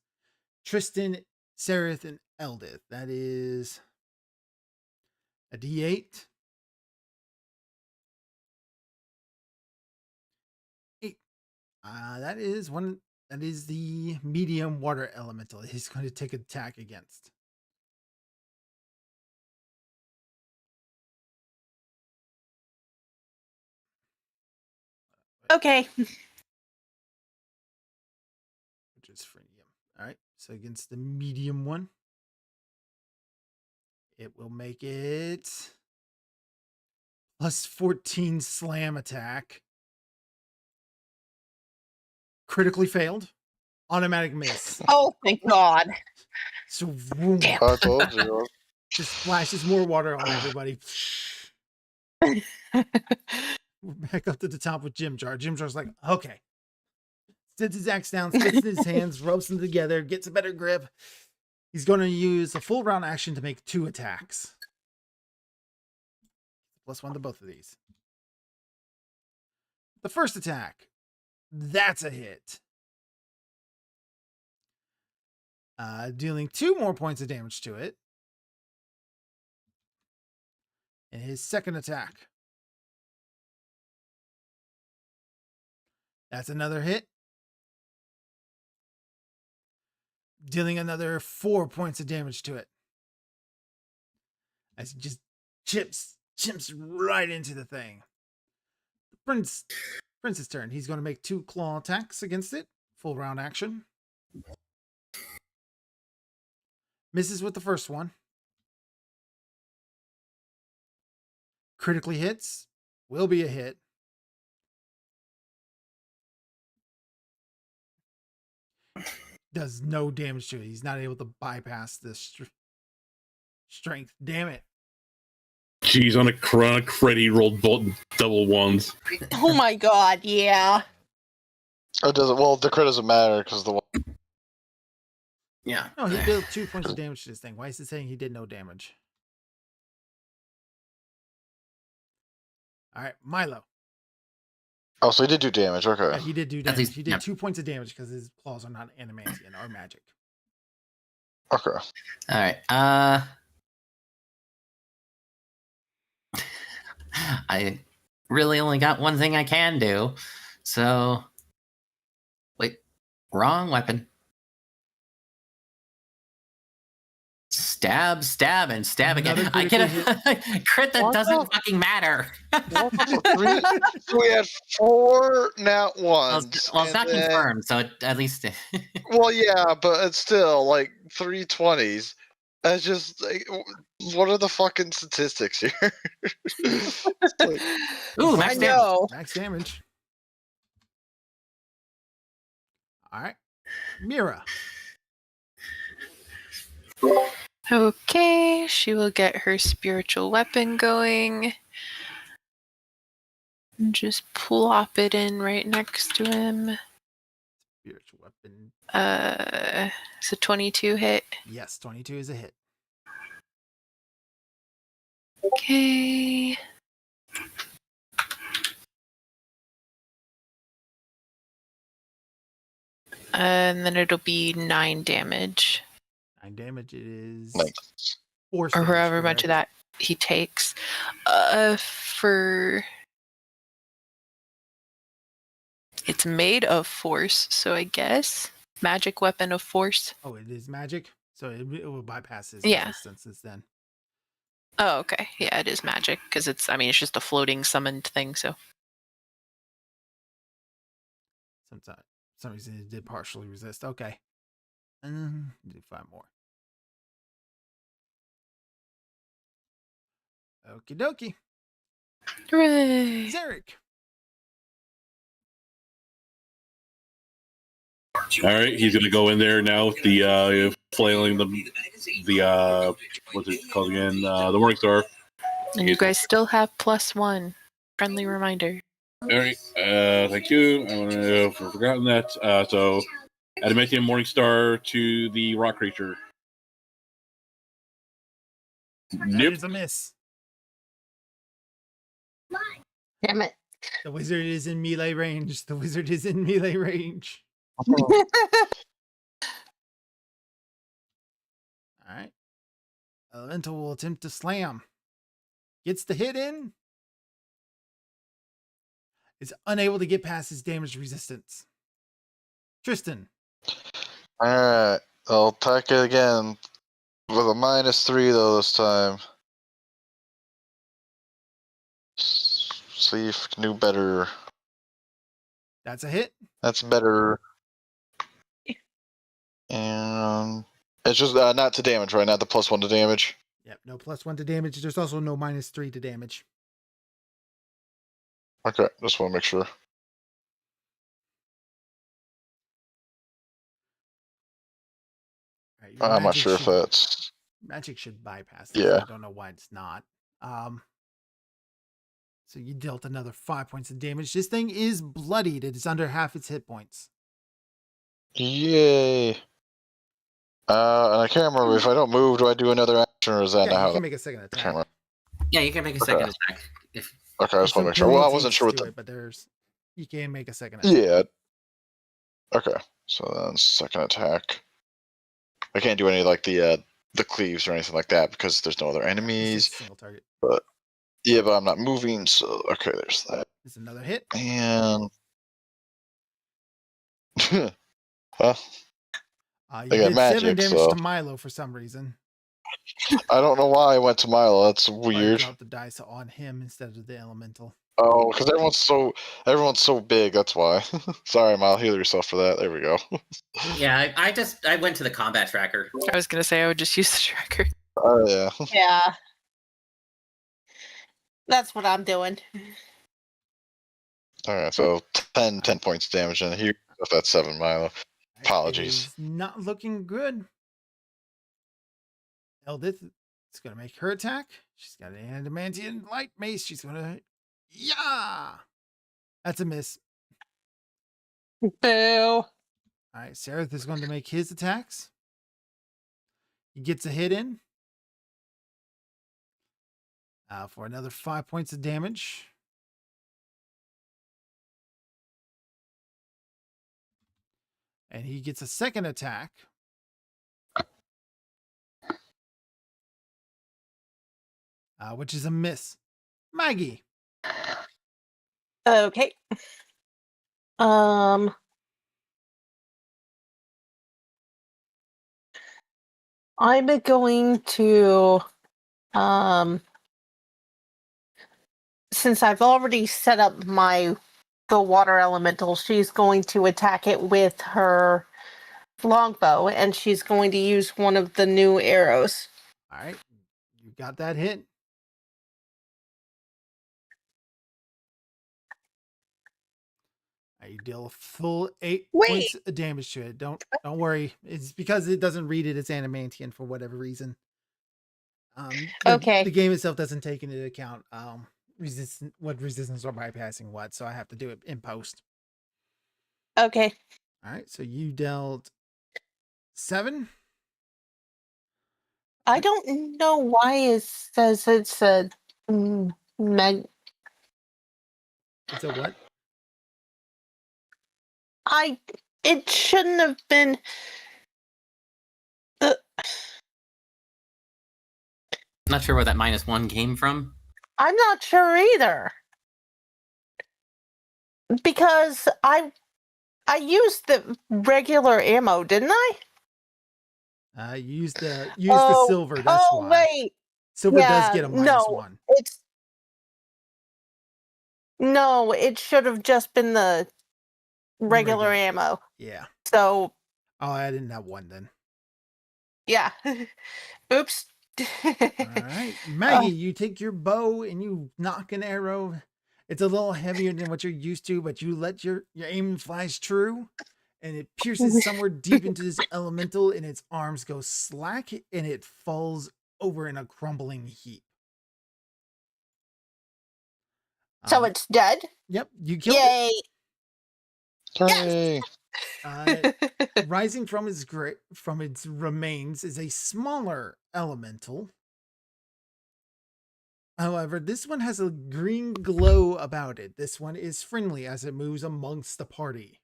Tristan, Sereth, and Eldith. That is a D8. 8. That is one. That is the medium water elemental. He's going to take an attack against. Okay. Which is freemium. All right. So against the medium one, it will make it +14 slam attack. Critically failed. Automatic miss. Oh, thank God. So vroom, Damn. I told you. just splashes more water on everybody. We're back up to the top with Jim Jar. Jim Jar's like, okay. Sits his axe down, spits in his hands, rubs them together, gets a better grip. He's going to use a full round action to make 2 attacks. +1 to both of these. The first attack. That's a hit. Dealing 2 more points of damage to it. And his second attack. That's another hit. Dealing another 4 points of damage to it. As he just chips right into the thing. Prince's turn. He's going to make 2 claw attacks against it. Full round action. Misses with the first one. Critically hits. Will be a hit. Does no damage to it. He's not able to bypass this strength. Damn it. Jeez, on a crit, he rolled double ones. Oh my God, yeah. It doesn't. Well, the crit doesn't matter because the one. Yeah. No, he dealt 2 points of damage to this thing. Why is it saying he did no damage? All right, Milo. Oh, so he did do damage. Okay. Yeah, he did do At damage. least- He did yeah. 2 points of damage because his claws are not adamantium or magic. Okay. All right. I really only got one thing I can do. So, wait, wrong weapon. Stab, and stab again. Another I can critically crit that What doesn't the- fucking matter. So we had 4 nat Well, ones. it's and not then- confirmed, so at least. Well, yeah, but it's still like 3 20s. That's just like, what are the fucking statistics here? It's like, Ooh, I max damage. know. Max damage. All right. Mira. Okay, she will get her spiritual weapon going. And just plop it in right next to him. Spiritual weapon. It's a 22 hit. Yes, 22 is a hit. Okay. And then it'll be 9 damage. 9 damage is Nice. force Or damage, however much of correct? that he takes. For it's made of force, so I guess magic weapon of force. Oh, it is magic, so it will bypass his Yeah. resistances then. Oh, okay. Yeah, it is magic because it's just a floating summoned thing. So Sometimes, for some reason, it did partially resist. Okay. Do 5 more. Okie dokie. hooray! Zarek. All right, he's gonna go in there now with the flailing the what's it called again? The Morningstar. And you guys still have +1. Friendly reminder. All right, thank you. I want to have forgotten that. So, adamantium Morningstar to the rock creature. That Nope. is a miss. Damn it. The wizard is in melee range. The wizard is in melee range. All right. Elemental will attempt to slam. Gets the hit in. Is unable to get past his damage resistance. Tristan. Alright. I'll attack it again with a -3 though this time. See if I can do better. That's a hit. That's better. And it's just not to damage, right? Not the +1 to damage. Yep. No +1 to damage. There's also no -3 to damage. Okay, just want to make sure. your I'm not magic sure if should- that's. Magic should bypass this. Yeah. I don't know why it's not. So you dealt another 5 points of damage. This thing is bloodied. It is under half its hit points. Yay. And I can't remember if I don't move, do I do another action or is that Yeah, not you how can that? make a second I attack. can't remember. Yeah, you can make a Okay. second attack. If Okay, I There's just want to some make sure. Well, I wasn't penalties sure what to the. it, but you can make a second attack. Yeah. Okay. So then second attack. I can't do any like the cleaves or anything like that because there's no other It's enemies. just a single target. Yeah, but I'm not moving, so okay, there's that. It's another hit. And huh, You They got did 7 magic, damage so- to Milo for some reason. I don't know why I went to Milo. That's I weird. dropped the dice on him instead of the elemental. Oh, because everyone's so big. That's why. Sorry, Milo. Heal yourself for that. There we go. yeah, I went to the combat tracker. I was gonna say I would just use the tracker. Oh yeah. Yeah. That's what I'm doing. All right. So 10 points of damage, and here if that's 7, Milo. Apologies. It is not looking good. Eldith is going to make her attack. She's got an adamantium light mace. She's going to... Yeah! That's a miss. Boo. All right, Sereth is going to make his attacks. He gets a hit in. For another 5 points of damage. And he gets a second attack. Which is a miss. Maggie. Okay. I'm going to since I've already set up the water elemental, she's going to attack it with her longbow, and she's going to use one of the new arrows. All right. You got that hit. You deal a full 8 Wait. points of damage to it. Don't worry. It's because it doesn't read it as adamantium for whatever reason. Okay. The game itself doesn't take into account what resistance or bypassing what, so I have to do it in post. Okay. All right. So you dealt 7. I don't know why it says it's a mag. It's a what? It shouldn't have been. Not sure where that -1 came from. I'm not sure either. Because I used the regular ammo, didn't I? Use the Oh, silver. That's why. wait. Silver does Yeah, get a no. -1. No, it should have just been the regular Regular. ammo. Yeah. So, Oh, I didn't have one then. yeah. Oops. All right, Maggie, you take your bow and you knock an arrow. It's a little heavier than what you're used to, but you let your aim flies true, and it pierces somewhere deep into this elemental, and its arms go slack, and it falls over in a crumbling heap. So it's dead? Yep, you killed Yay. Hooray! it. Rising from its remains is a smaller elemental. However, this one has a green glow about it. This one is friendly as it moves amongst the party.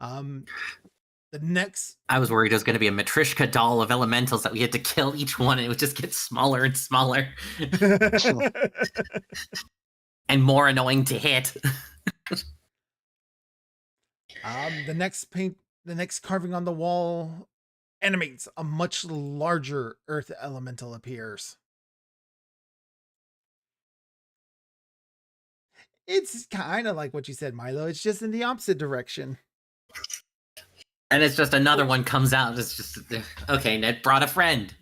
The next... I was worried it was going to be a Matryoshka doll of elementals that we had to kill each one, and it would just get smaller and smaller, and more annoying to hit. The next carving on the wall animates. A much larger earth elemental appears. It's kind of like what you said, Milo. It's just in the opposite direction. And it's just another one comes out. It's just, okay, Ned brought a friend.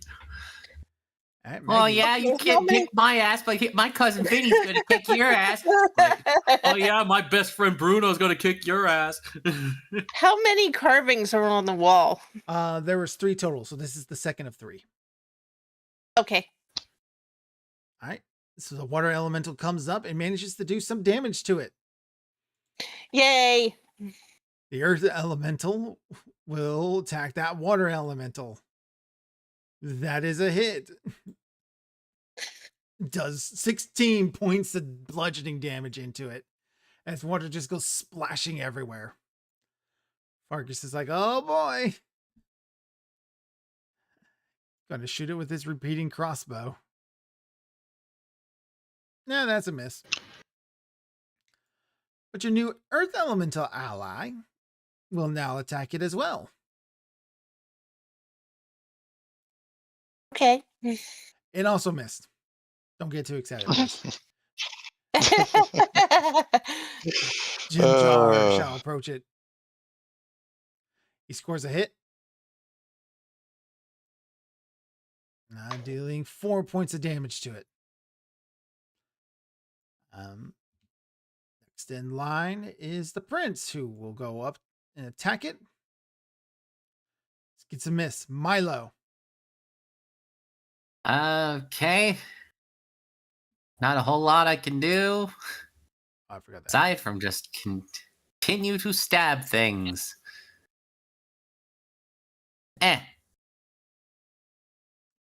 All right, Oh Maggie. yeah, you Okay, how can't many- kick my ass, but my cousin Vinny's gonna kick your ass. Like, oh yeah, my best friend Bruno's gonna kick your ass. How many carvings are on the wall? There was 3 total, so this is the second of 3. Okay. All right. So the water elemental comes up and manages to do some damage to it. Yay. The earth elemental will attack that water elemental. That is a hit. Does 16 points of bludgeoning damage into it as water just goes splashing everywhere. Fargus is like, oh boy. Gonna shoot it with his repeating crossbow. Nah, that's a miss. But your new earth elemental ally will now attack it as well. Okay. It also missed. Don't get too excited. Liz. Jim Jar shall approach it. He scores a hit. Now dealing 4 points of damage to it. Next in line is the prince, who will go up and attack it. Gets a miss. Milo. Okay. Not a whole lot I can do Oh, I forgot that. aside from just continue to stab things.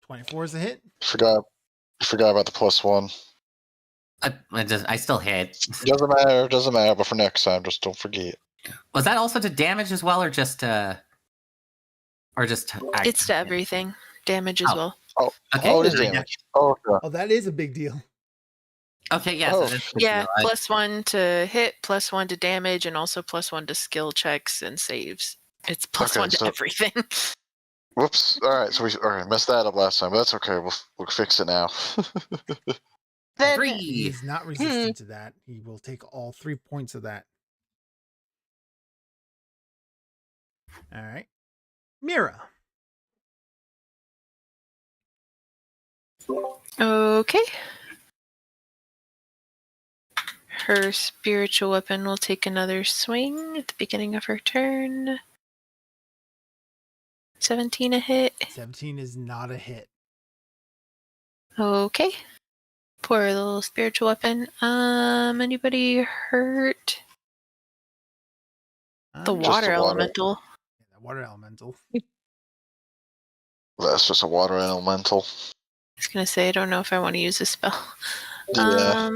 24 is a hit. Forgot about the +1. I still hit. Doesn't matter. But for next time, just don't forget. Was that also to damage as well, or just It's to everything. Damage as Oh. well. Oh, Okay. oh, it is damage. Oh, okay. Oh, that is a big deal. Okay, yes. Oh. Yeah, +1 to hit, +1 to damage, and also +1 to skill checks and saves. It's +1 to so- everything. Whoops. All right, so we messed that up last time, but that's okay. We'll fix it now. Then He 3. is not resistant to that. He will take all 3 points of that. All right. Mira. Okay. Her spiritual weapon will take another swing at the beginning of her turn. 17 a hit. 17 is not a hit. Okay. Poor little spiritual weapon. Anybody hurt? The Just water the water. elemental. The water elemental. That's just a water elemental. I was gonna say I don't know if I want to use a spell. Yeah.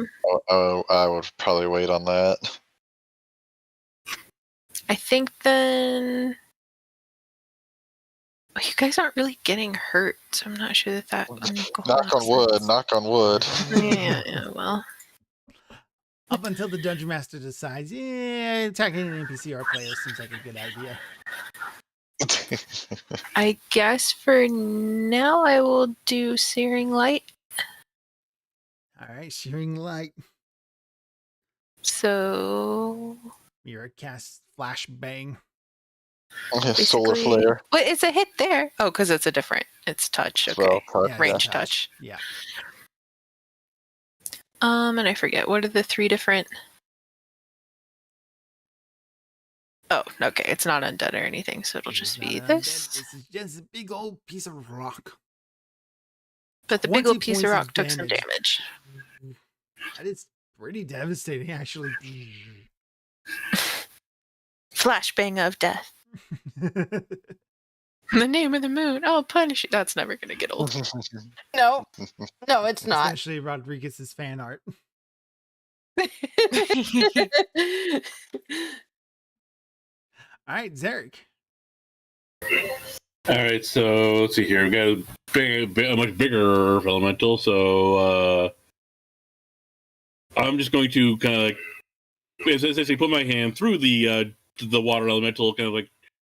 I would probably wait on that. I think then. Well, you guys aren't really getting hurt, so I'm not sure that would go Knock on wood. Knock on wood. Yeah, well. Up until the dungeon master decides, yeah, attacking an NPC or player seems like a good idea. I guess for now I will do Searing Light. All right, shearing light. So Mira casts flashbang. Solar basically- flare. Wait, it's a hit there. Oh, because it's a different. It's touch. Okay. Spell, Yeah, Range yeah. touch. Yeah. And I forget, what are the 3 different? Oh, okay. It's not undead or anything, so it'll This just is be not undead, this. This is just a big old piece of rock. But the big 20 old piece of points of rock took some damage. That is pretty devastating, actually. Flashbang of death. The name of the moon. I'll punish you. That's never going to get old. no, it's not. Especially Rodriguez's fan art. All right, Zarek. All right, so let's see here. We got a much bigger elemental, so I'm just going to kind of like, as I say, put my hand through the water elemental, kind of like,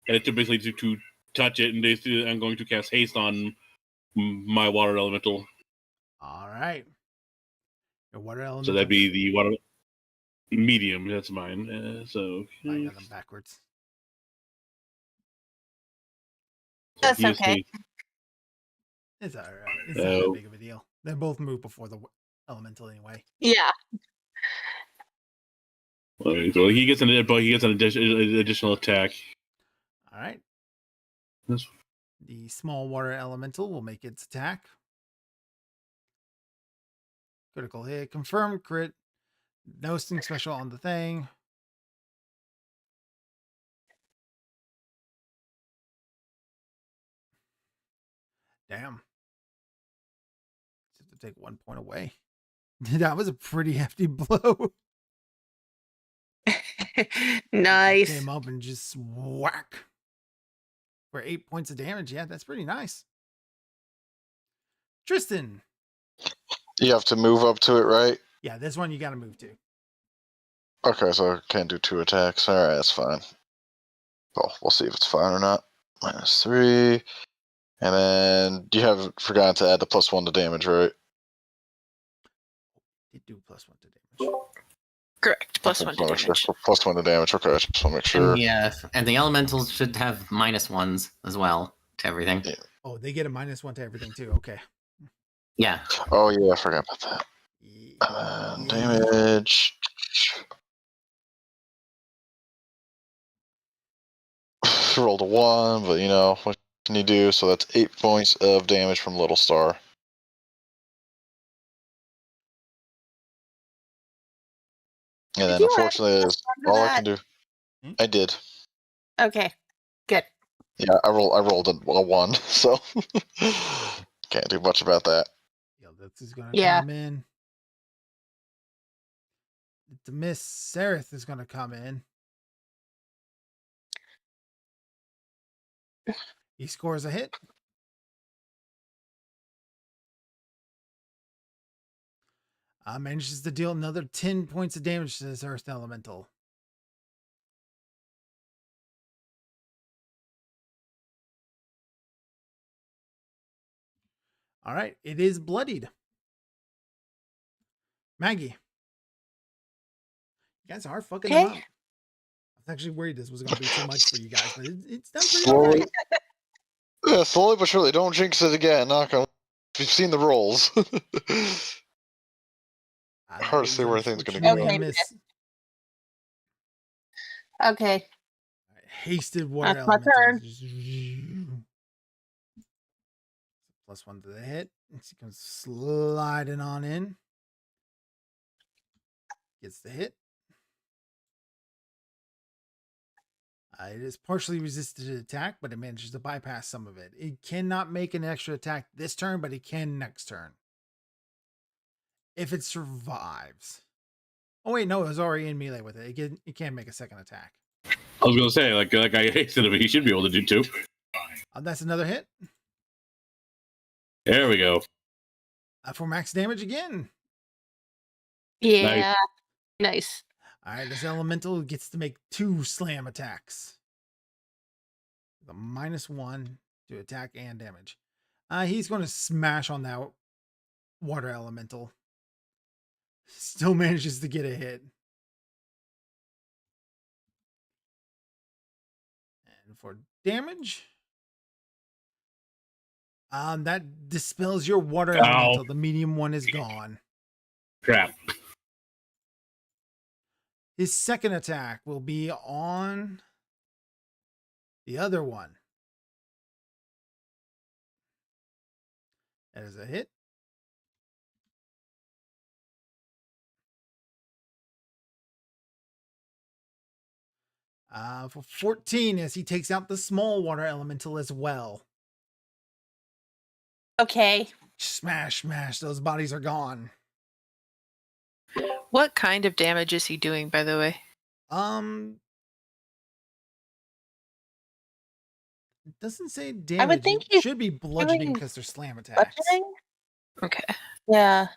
and to basically to touch it, and basically I'm going to cast haste on my water elemental. All right. Your water element. So that'd be the water medium. That's mine. So I got them backwards. That's he just okay. takes It's all right. It's not that Oh. big of a deal. They both move before the elemental anyway. Yeah. So he gets an additional attack. All right. This- The small water elemental will make its attack. Critical hit, confirmed crit. No sting special on the thing. Damn. Just have to take 1 point away. That was a pretty hefty blow. Nice. Came up and just whack. For 8 points of damage. Yeah, that's pretty nice. Tristan. You have to move up to it, right? Yeah, this one you got to move to. Okay, so I can't do 2 attacks. Alright, that's fine. Well, we'll see if it's fine or not. -3. And then you haven't forgotten to add the +1 to damage, right? It do +1 to damage. Correct. Plus Okay, one just wanna to make sure. damage. +1 to damage. Okay, I just want to make sure. And yeah, and the elementals should have -1s as well to everything. Yeah. Oh, they get a -1 to everything too. Okay. Yeah. Oh yeah, I forgot about that. And then damage. Rolled a 1, but you know what can you do? So that's 8 points of damage from Little Star. And Did then you add unfortunately, +1 is to all I that? can do. Hmm? I did. Okay. Good. Yeah, I rolled a 1, so can't do much about that. Yeah, this is gonna Yeah. come in. The Miss Sereth is gonna come in. He scores a hit. Manages to deal another 10 points of damage to this Earth Elemental. All right, it is bloodied. Maggie. You guys are fucking them up. Okay. I was actually worried this was going to be too much for you guys, but it's done pretty Slowly, well. yeah, slowly but surely. Don't jinx it again. Knock on. We've seen the rolls. Hard to That say is where things gonna unfortunately go. a miss. Okay. Hasted water That's my elemental. turn. +1 to the hit. She comes sliding on in. Gets the hit. It is partially resisted to attack, but it manages to bypass some of it. It cannot make an extra attack this turn, but it can next turn. If it survives. Oh wait, no, it was already in melee with it. It can make a second attack. I was gonna say, like I hasted him, he should be able to do 2. That's another hit. There we go. For max damage again. Yeah. Nice. All right, this elemental gets to make 2 slam attacks. The -1 to attack and damage. He's going to smash on that water elemental. Still manages to get a hit. And for damage, that dispels your water Ow. elemental. The medium one is gone. Crap. His second attack will be on the other one. That is a hit. For 14 as he takes out the small water elemental as well. Okay. Smash, smash. Those bodies are gone. What kind of damage is he doing, by the way? It doesn't say damage. think It he's should be bludgeoning doing because they're slam attacks. Bludgeoning? Okay. Yeah.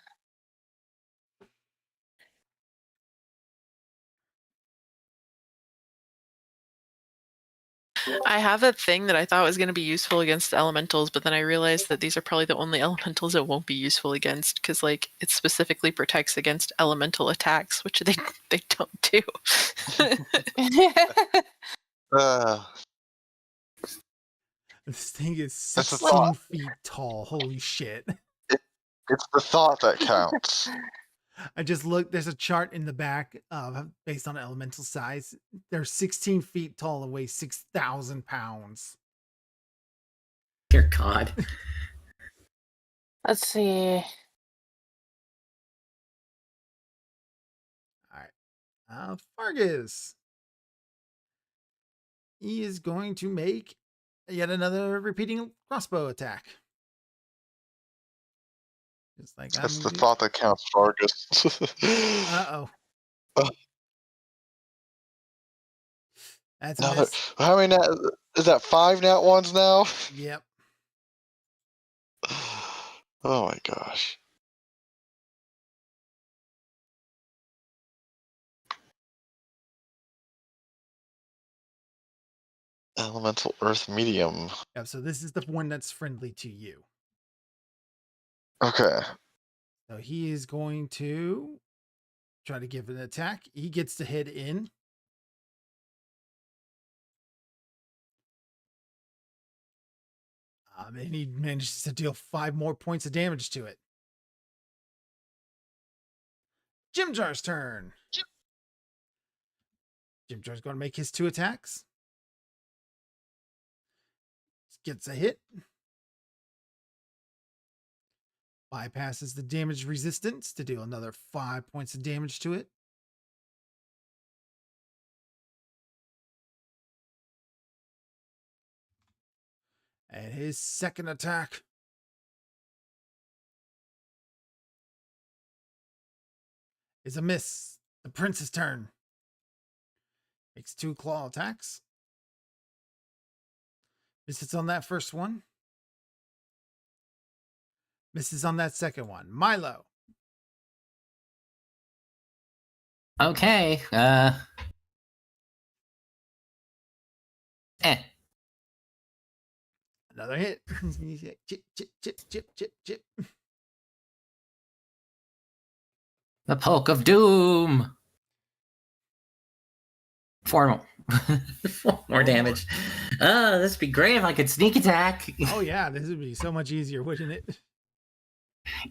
I have a thing that I thought was going to be useful against elementals, but then I realized that these are probably the only elementals it won't be useful against because, like, it specifically protects against elemental attacks, which they don't do. This thing is That's the 16 thought. feet tall. Holy shit. It's the thought that counts. I just looked. There's a chart in the back based on elemental size. They're 16 feet tall and weigh 6,000 pounds. Dear God. Let's see. All right. Fargus. He is going to make yet another repeating crossbow attack. Just like That's I'm. the thought that counts, Vargas. Uh-oh. Oh. That's a miss. How many is that 5 nat ones now? Yep. Oh my gosh. Elemental Earth Medium. Yep. So this is the one that's friendly to you. Okay. So he is going to try to give an attack. He gets to hit in. And he manages to deal 5 more points of damage to it. Jim Jar's turn. Jim Jar's going to make his 2 attacks. Gets a hit. Bypasses the damage resistance to deal another 5 points of damage to it. And his second attack is a miss. The prince's turn. Makes 2 claw attacks. Misses on that first one. Misses on that second one. Milo. Okay. Another hit. Chip, chip, chip, chip, chip, chip. The Poke of Doom. 4 more damage. This would be great if I could sneak attack. Oh yeah, this would be so much easier, wouldn't it?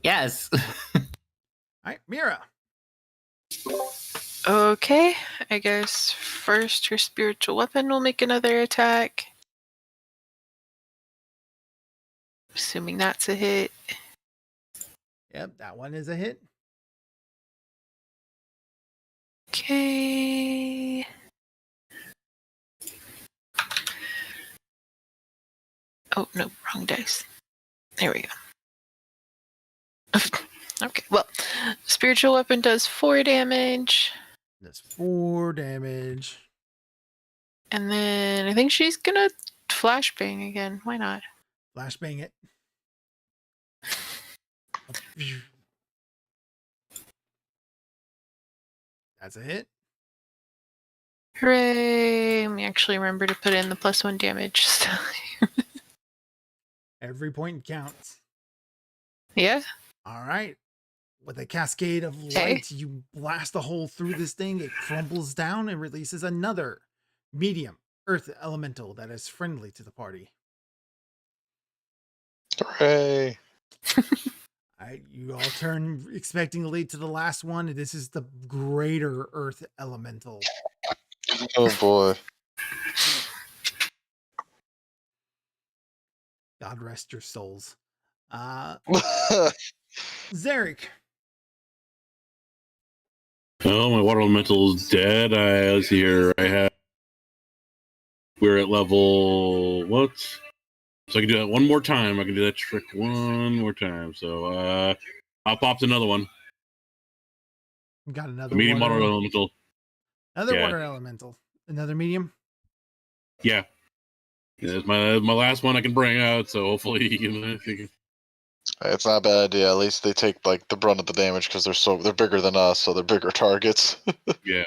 Yes. All right, Mira. Okay, I guess first her spiritual weapon will make another attack. Assuming that's a hit. Yep, that one is a hit. Okay. Oh, no, wrong dice. There we go. Okay, well, spiritual weapon does 4 damage. That's 4 damage. And then I think she's gonna flashbang again. Why not? Flashbang it. That's a hit. Hooray! Let me actually remember to put in the +1 damage. Every point counts. Yeah? All right. With a cascade of light, you blast a hole through this thing. It crumbles down and releases another medium earth elemental that is friendly to the party. Hooray. All right, you all turn expectingly to the last one. This is the greater earth elemental. Oh boy. God rest your souls. Zarek. Oh, my water elemental is dead. Let's see here. We're at level what? So I can do that one more time. I can do that trick one more time. So I'll pop another one. Got another Medium water water elemental. Another Yeah. water elemental. Another medium. Yeah. It's my last one I can bring out. So hopefully he can. It's not a bad idea. At least they take like the brunt of the damage because they're bigger than us, so they're bigger targets. Yeah.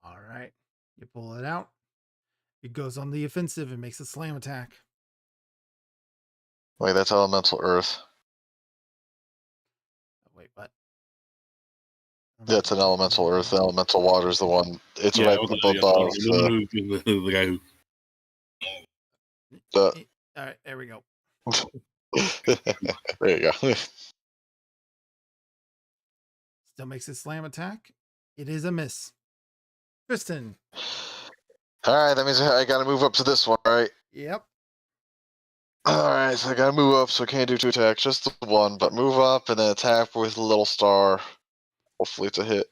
All right. You pull it out. It goes on the offensive and makes a slam attack. Wait, that's elemental earth. Oh, wait, what? Yeah, it's an elemental earth. Elemental water is the one. It's Yeah, right well, above the guy who. the. All right, there we go. There you go. Still makes a slam attack. It is a miss. Tristan. All right, that means I got to move up to this one, right? Yep. All right, so I got to move up, so I can't do 2 attacks, just the 1. But move up and then attack with the little star. Hopefully, it's a hit.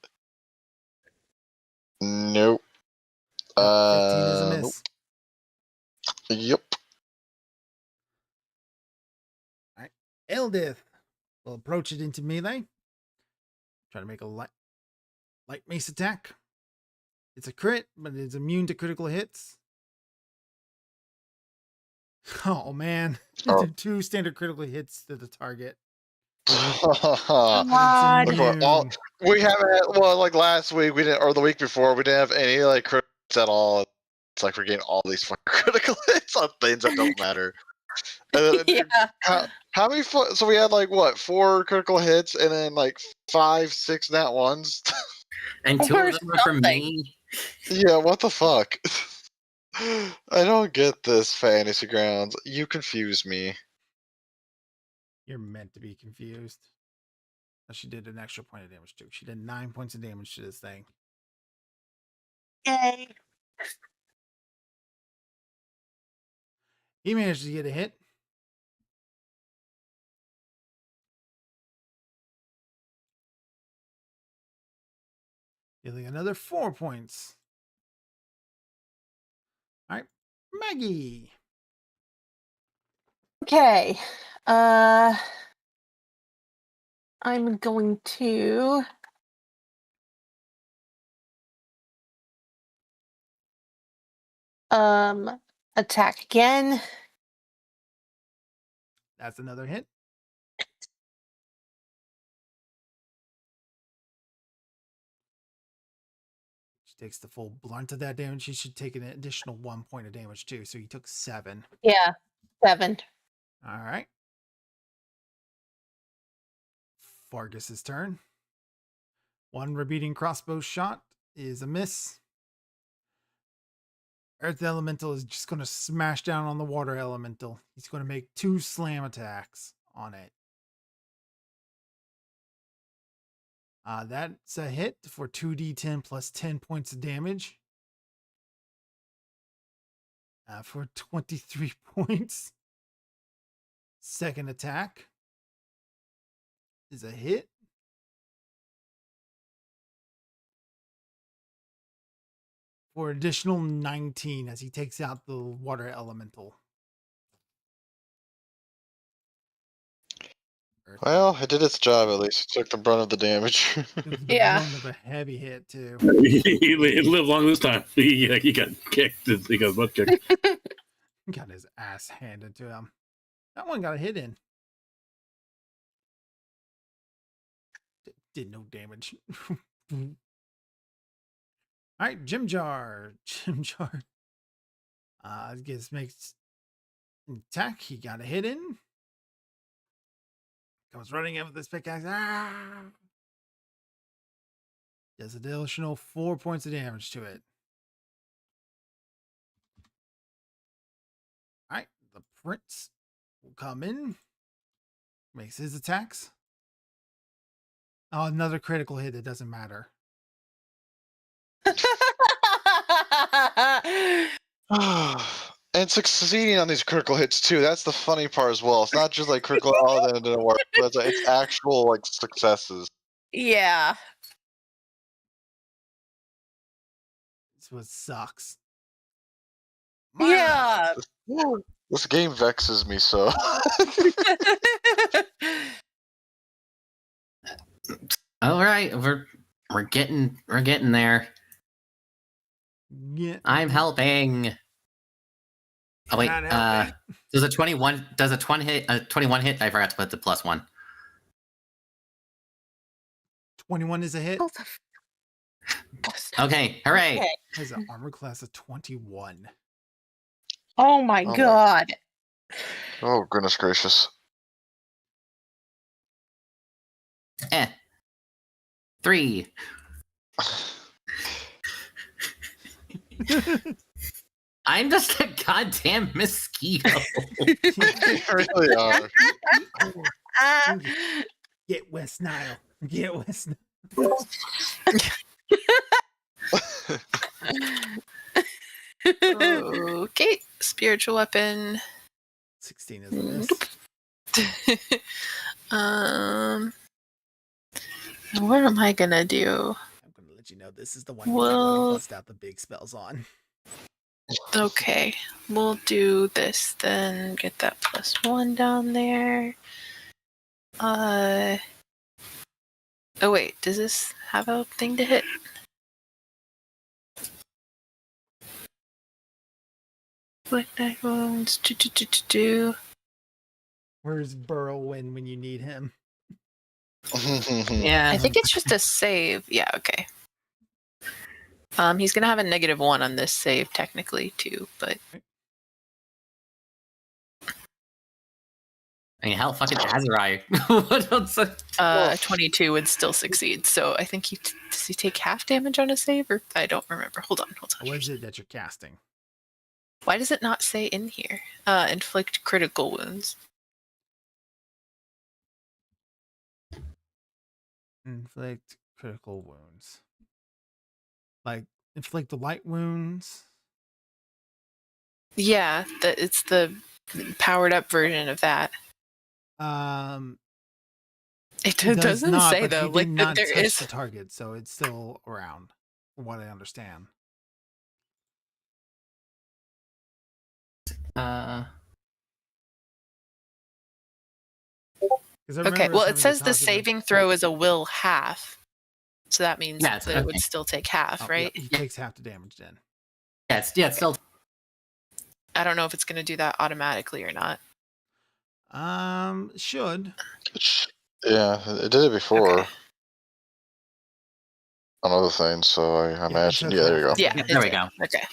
Nope. 15 is a Nope. miss. Yep. All right. Eldith will approach it into melee. Try to make a light mace attack. It's a crit, but it's immune to critical hits. Oh man. Oh. 2 standard critical hits to the target. God. It's Look, immune. we haven't had, well, like last week we didn't, or the week before we didn't have any like crits at all. It's like we're getting all these fucking critical hits on things that don't matter. And then, Yeah. how many? So we had like what 4 critical hits, and then like 5, 6 nat ones. And 2 Or of them were from something. me. Yeah, what the fuck? I don't get this fantasy grounds. You confuse me. You're meant to be confused. She did an extra point of damage too. She did 9 points of damage to this thing. Yay. He managed to get a hit. Dealing another 4 points. All right, Maggie. Okay. I'm going to attack again. That's another hit. She takes the full blunt of that damage. She should take an additional 1 point of damage too. So he took 7. Yeah. 7. All right. Fargus's turn. 1 repeating crossbow shot is a miss. Earth Elemental is just going to smash down on the Water Elemental. He's going to make 2 slam attacks on it. That's a hit for 2d10 plus 10 points of damage. For 23 points. Second attack is a hit. For additional 19 as he takes out the Water Elemental. Well, it did its job at least. It took the brunt of the damage. The Yeah. brunt of a heavy hit too. He lived long this time. He got kicked. He got butt kicked. Got his ass handed to him. That one got a hit in. Did no damage. All right, Jim Jar. Jim Jar. Makes an attack. He got a hit in. Comes running in with this pickaxe. Ah! Does an additional 4 points of damage to it. All right, the prince will come in. Makes his attacks. Oh, another critical hit. It doesn't matter. And succeeding on these critical hits too. That's the funny part as well. It's not just like critical. Oh, then it didn't work. But it's actual like successes. Yeah. This what sucks. Yeah. This game vexes me so. All right, we're getting there. Yeah. I'm helping. Oh wait, Not helping. does a 21 hit? A 21 hit? I forgot to put the +1. 21 is a hit. Okay, hooray! Okay. Has an armor class of 21. Oh my Oh my- god. Oh goodness gracious. 3. I'm just a goddamn mosquito. You really are. Get West Nile. Get West Nile. Okay, spiritual weapon. 16 is a miss. What am I gonna do? I'm going to let you know this is the one you Well- bust out the big spells on. Okay, we'll do this then. Get that +1 down there. Oh wait, does this have a thing to hit? Black Knight wounds. Where's Burrowin when you need him? Yeah. I think it's just a save. Yeah, okay. He's gonna have a -1 on this save technically too, but I mean, hell, fucking Azrai. What else? a 22 would still succeed. So I think does he take half damage on a save, or I don't remember. Hold on. What is it that you're casting? Why does it not say in here? Inflict critical wounds. Inflict critical wounds. Like, inflict the light wounds. Yeah, it's the powered up version of that. It Does doesn't not, say but though, he like did that not there touch is. the target, so it's still around, from what I understand. Okay, well, it says the saving throw is a will half, so that means Yeah, that it would still take half, right? He takes half the damage then. Yeah, it's still. I don't know if it's going to do that automatically or not. Should. Yeah, it did it before Okay. on other things, so I imagine. Yeah, there you go. Yeah, Yeah, it there we did. go. Okay.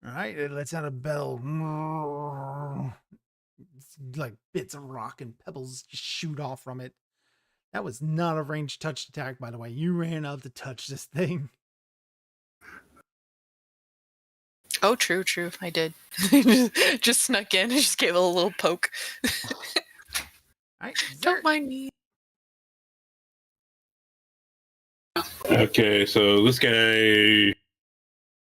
All right, it lets out a bell. It's like bits of rock and pebbles just shoot off from it. That was not a ranged touch attack, by the way. You ran out to touch this thing. Oh, true. I did. Just snuck in and just gave it a little poke. All right, Don't Zert. mind me. Okay, so this guy,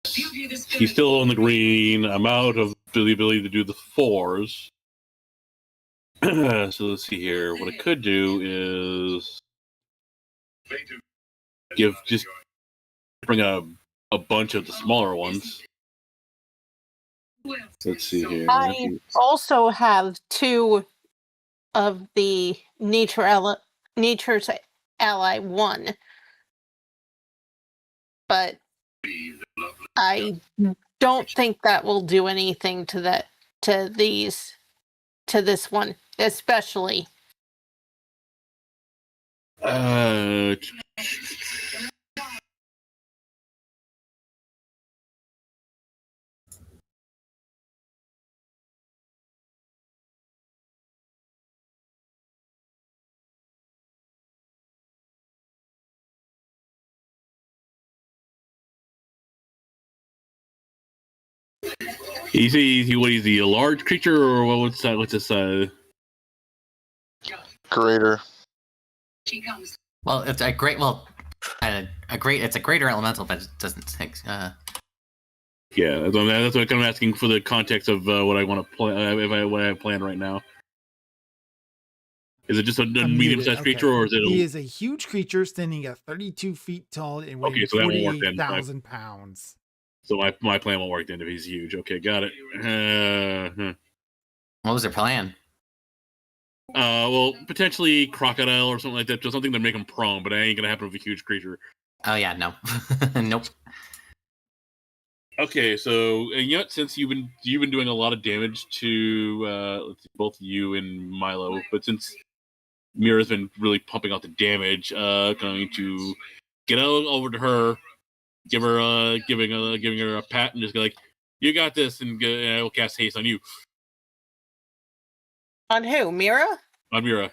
he's still on the green. I'm out of the ability to do the 4s. So let's see here. What I could do is bring a bunch of the smaller ones. Let's see here. I also have 2 of the Nature's Ally 1, but I don't think that will do anything to this one, especially. Easy. What is he? A large creature, or what's that? What's this? Greater. Well, it's a great. Well, It's a greater elemental, but it doesn't take. Yeah, that's what I'm asking for the context of what I want to play. What I have planned right now. Is it just a medium-sized creature, or is it? He is a huge creature standing at 32 feet tall and weighing so that won't work then. 48,000 pounds. So my plan won't work then if he's huge. Okay, got it. What was their plan? Well, potentially crocodile or something like that. Just something to make him prone, but it ain't gonna happen with a huge creature. Oh yeah, no, nope. Okay, so yet since you've been doing a lot of damage to let's see, both you and Milo, but since Mira's been really pumping out the damage, going to get over to her, giving her a pat, and just go like, "You got this," and I will cast haste on you. On who? Mira? On Mira.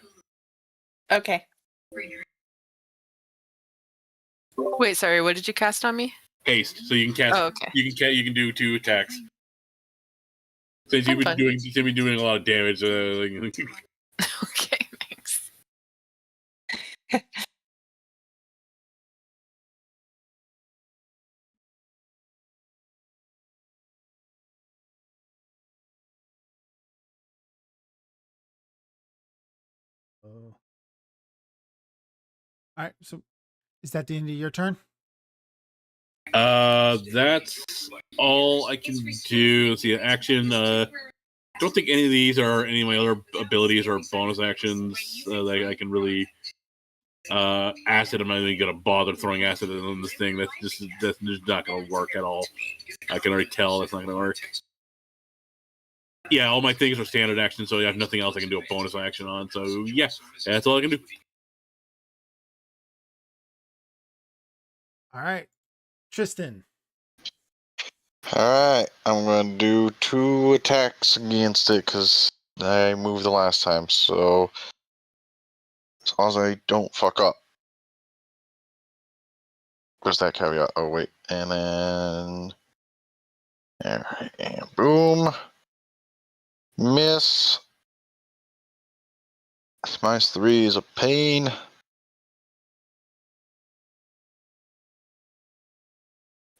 Okay. Wait, sorry, what did you cast on me? Haste, so you can cast. Oh, okay. You can do 2 attacks. Since you've Fun. been doing a lot of damage. Okay, thanks. Oh. All right. So, is that the end of your turn? That's all I can do. Let's see, action. Don't think any of these are any of my other abilities or bonus actions that I can really. Acid. I'm not even gonna bother throwing acid on this thing. That's just not gonna work at all. I can already tell that's not gonna work. Yeah, all my things are standard action, so I have nothing else I can do a bonus action on. So yeah, that's all I can do. All right. Tristan. Alright, I'm gonna do 2 attacks against it because I moved the last time, so as long as I don't fuck up. Where's that caveat? Oh, wait. And then. Alright, and boom. Miss. -3 is a pain.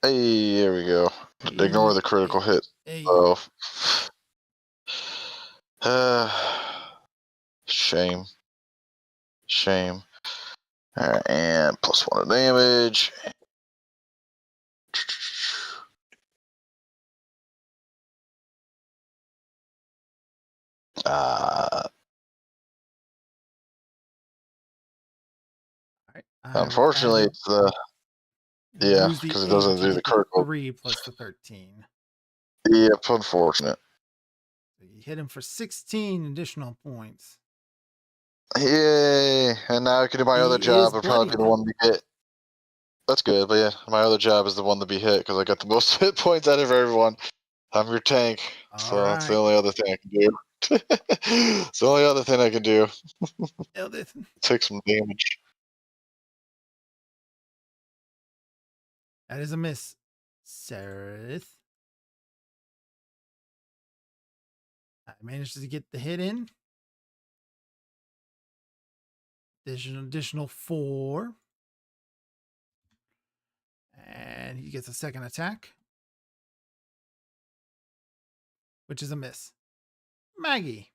Hey, there we go. Ignore the critical hit. Hey. Oh. Shame. Shame. Alright, and +1 of damage. All right. Unfortunately, it's the. You Yeah, lose the because it 8 doesn't to do get the critical. 3 plus the 13. Yep, unfortunate. So you hit him for 16 additional points. Yay! And now I can do my He other is job. I'll probably be bloodied. the one to be hit. That's good, but yeah, my other job is the one to be hit because I got the most hit points out of everyone. I'm your tank, so All that's the right. only other thing I can do. It's the only other thing I can do. Eldith. Take some damage. That is a miss. Sereth. I managed to get the hit in. Additional 4. And he gets a second attack, which is a miss. Maggie.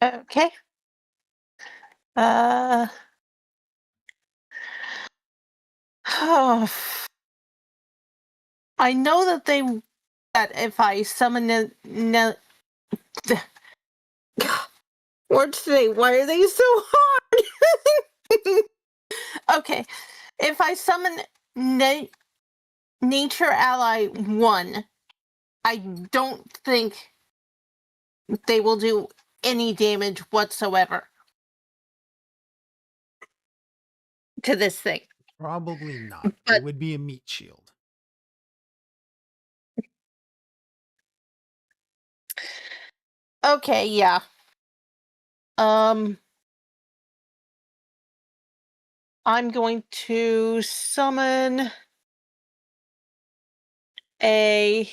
Okay. Oh, I know that if I summon words today, why are they so hard? Okay, if I summon Nature Ally 1, I don't think they will do any damage whatsoever to this thing. Probably not. But- It would be a meat shield. Okay, yeah. I'm going to summon a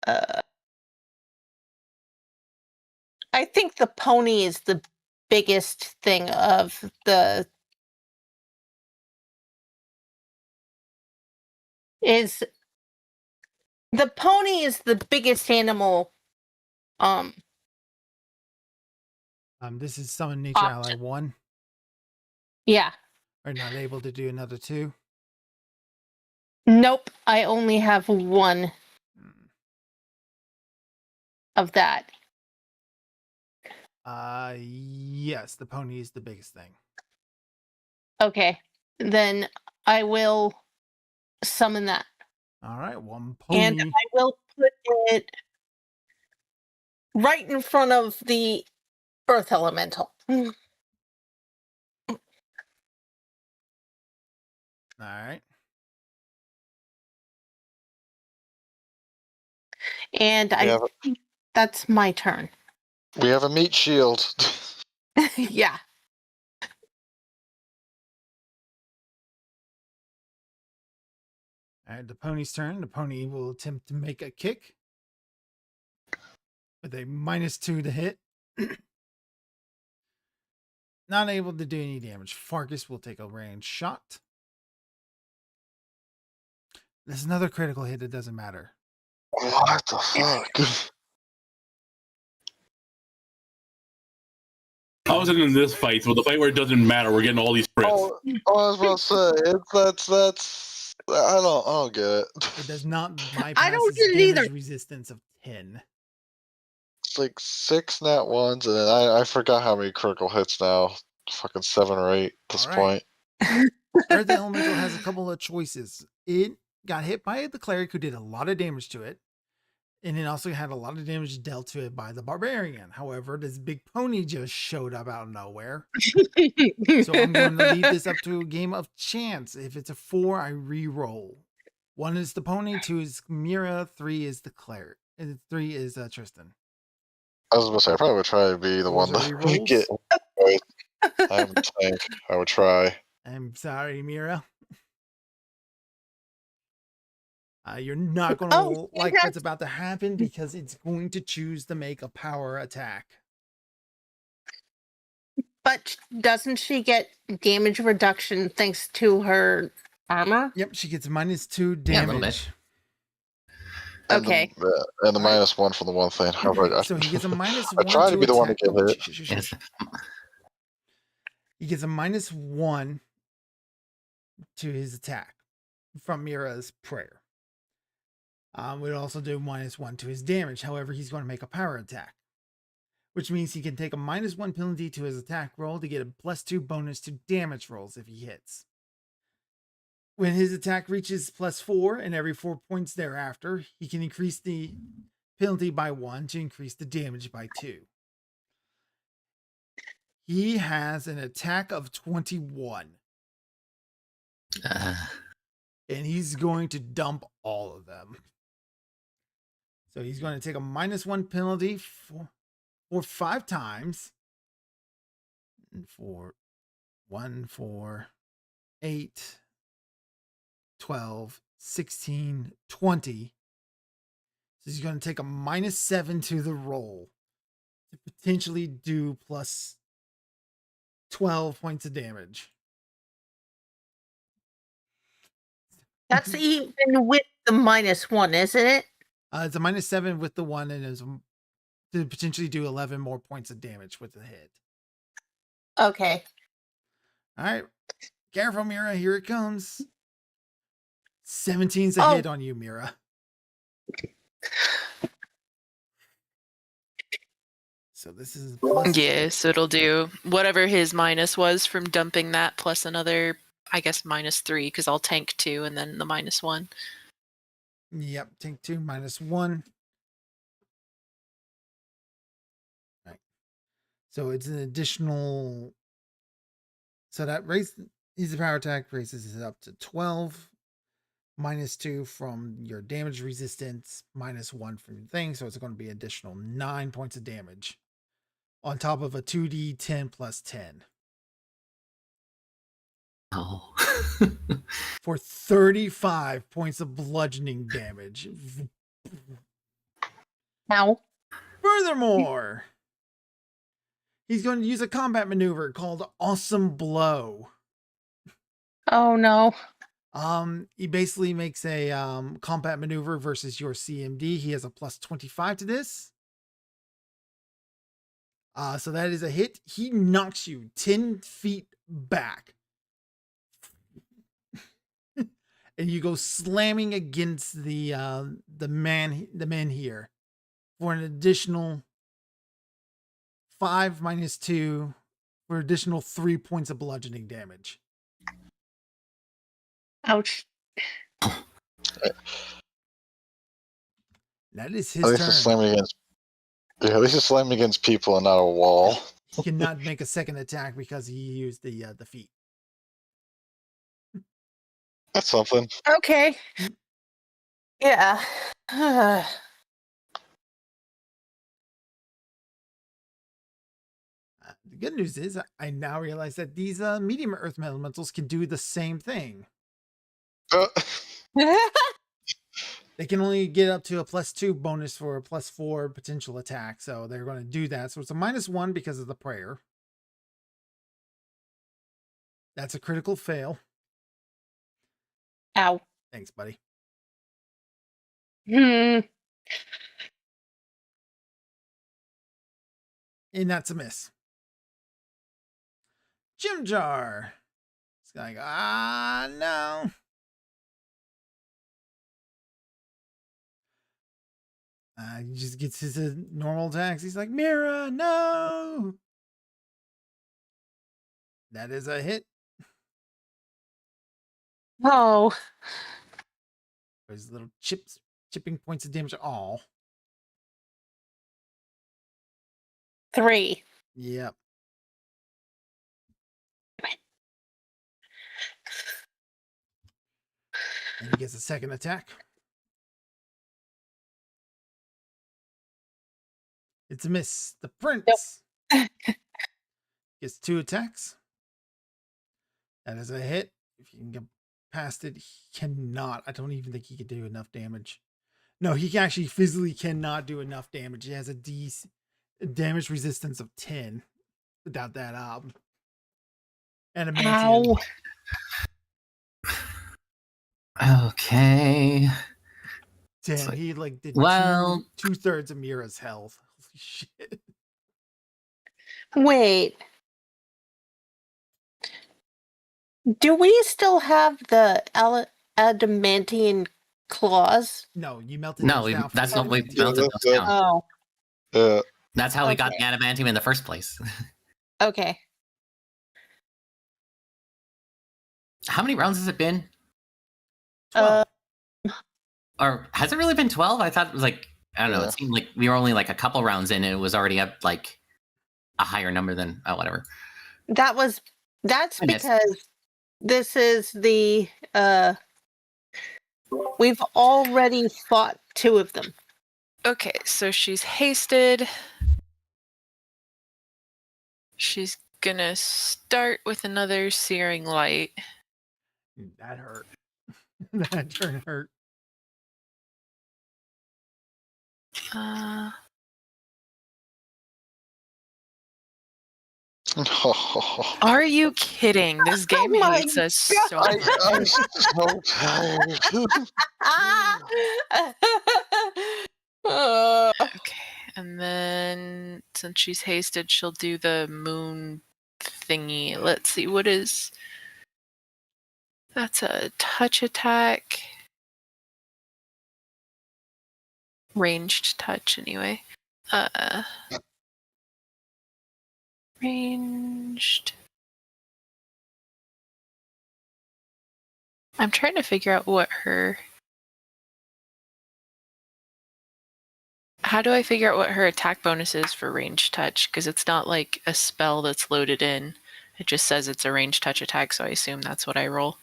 I think the pony is the biggest thing of the pony is the biggest animal. This is summon Nature Option. Ally 1. Yeah. Are not able to do another 2. Nope. I only have 1 of that. Yes, the pony is the biggest thing. Okay. Then I will summon that. All right, 1 pony. And I will put it right in front of the Earth Elemental. All right. And I think that's my turn. We have a meat shield. Yeah. All right, the pony's turn. The pony will attempt to make a kick with a -2 to hit. Not able to do any damage. Fargus will take a range shot. There's another critical hit. It doesn't matter. What the fuck? I was in this fight, so the fight where it doesn't matter, we're getting all these crits. Oh, I was about to say that's I don't get it. It does not bypass I don't its get it damage either. resistance of 10. It's like 6 nat ones, and then I forgot how many critical hits now. Fucking 7 or 8 at this All right. point. Earth Elemental has a couple of choices. It got hit by the cleric who did a lot of damage to it, and it also had a lot of damage dealt to it by the barbarian. However, this big pony just showed up out of nowhere. So I'm going to leave this up to a game of chance. If it's a 4, I re-roll. 1 is the pony, 2 is Mira, 3 is the cleric, and 3 is Tristan. I was gonna say I probably would try to be the Those one are that re-rolls? would get. I would think I would try. I'm sorry, Mira. You're not going to Oh, like fantastic. what's about to happen because it's going to choose to make a power attack. But doesn't she get damage reduction thanks to her armor? Yep, she gets -2 Yeah, a little damage. And Okay. The, and the All right. -1 for the one thing. How about So he gets a -1 I try to be the one to attack. get hit. Yes. He gets a -1 to his attack from Mira's prayer. We'd also do -1 to his damage. However, he's going to make a power attack, which means he can take a -1 penalty to his attack roll to get a +2 bonus to damage rolls if he hits. When his attack reaches +4 and every 4 points thereafter, he can increase the penalty by 1 to increase the damage by 2. He has an attack of 21, and he's going to dump all of them. So he's going to take a -1 penalty for 5 times. And for 1, 4, 8, 12, 16, 20. So he's going to take a -7 to the roll to potentially do plus 12 points of damage. That's even with the -1, isn't it? It's a -7 with the 1 and is to potentially do 11 more points of damage with the hit. Okay. All right. Careful, Mira. Here it comes. 17's a Oh. hit on you, Mira. So this is plus Yeah, so it'll do whatever his minus was from dumping that plus another, I guess, -3 because I'll tank 2 and then the -1. Yep, tank 2 -1. Right. So it's an additional. So that his power attack raises it up to 12. -2 from your damage resistance, -1 from your thing. So it's going to be additional 9 points of damage on top of a 2d10 plus 10 Oh. for 35 points of bludgeoning damage. Now. Furthermore, he's going to use a combat maneuver called Awesome Blow. Oh no. He basically makes a combat maneuver versus your CMD. He has a plus 25 to this. So that is a hit. He knocks you 10 feet back. And you go slamming against the men here for an additional 5 minus 2 for additional 3 points of bludgeoning damage. Ouch. That is At his least it's turn. slamming against. Yeah, at least it's slamming against people and not a wall. He cannot make a second attack because he used the feat. That's something. Okay. Yeah. The good news is I now realize that these medium earth elementals can do the same thing. They can only get up to a +2 bonus for a +4 potential attack, so they're going to do that. So it's a -1 because of the prayer. That's a critical fail. Ow. Thanks, buddy. Hmm. And that's a miss. Jim Jar. It's like, no. He just gets his normal attacks. He's like, Mira, no. That is a hit. Oh. There's little chipping points of damage. All. 3. Yep. And he gets a second attack. It's a miss. The prince gets 2 attacks. That is a hit. If you can get past it, he cannot. I don't even think he could do enough damage. No, he actually physically cannot do enough damage. He has a damage resistance of 10 without that adamantium. Ow. Okay. Damn, like, he did well- 2/3 of Mira's health. Holy shit. Wait. Do we still have the adamantium claws? No, you melted No, those down for that's the not we adamantium. melted that's those down. Oh, Yeah. That's how we got Okay. the adamantium in the first place. okay. How many rounds has it been? 12. Or has it really been 12? I thought it was like, I don't know. Yeah. It seemed like we were only like a couple rounds in and it was already up like a higher number than, whatever. That's I missed. because this is the we've already fought 2 of them. Okay, so she's hasted. She's gonna start with another searing light. That hurt. That turn hurt. Are you kidding? This game my hates us so much. I'm so tired. Okay, and then since she's hasted, she'll do the moon thingy. Let's see, what is... That's a touch attack. Ranged touch, anyway. Ranged. I'm trying to figure out what her... How do I figure out what her attack bonus is for ranged touch? Because it's not like a spell that's loaded in. It just says it's a ranged touch attack, so I assume that's what I roll.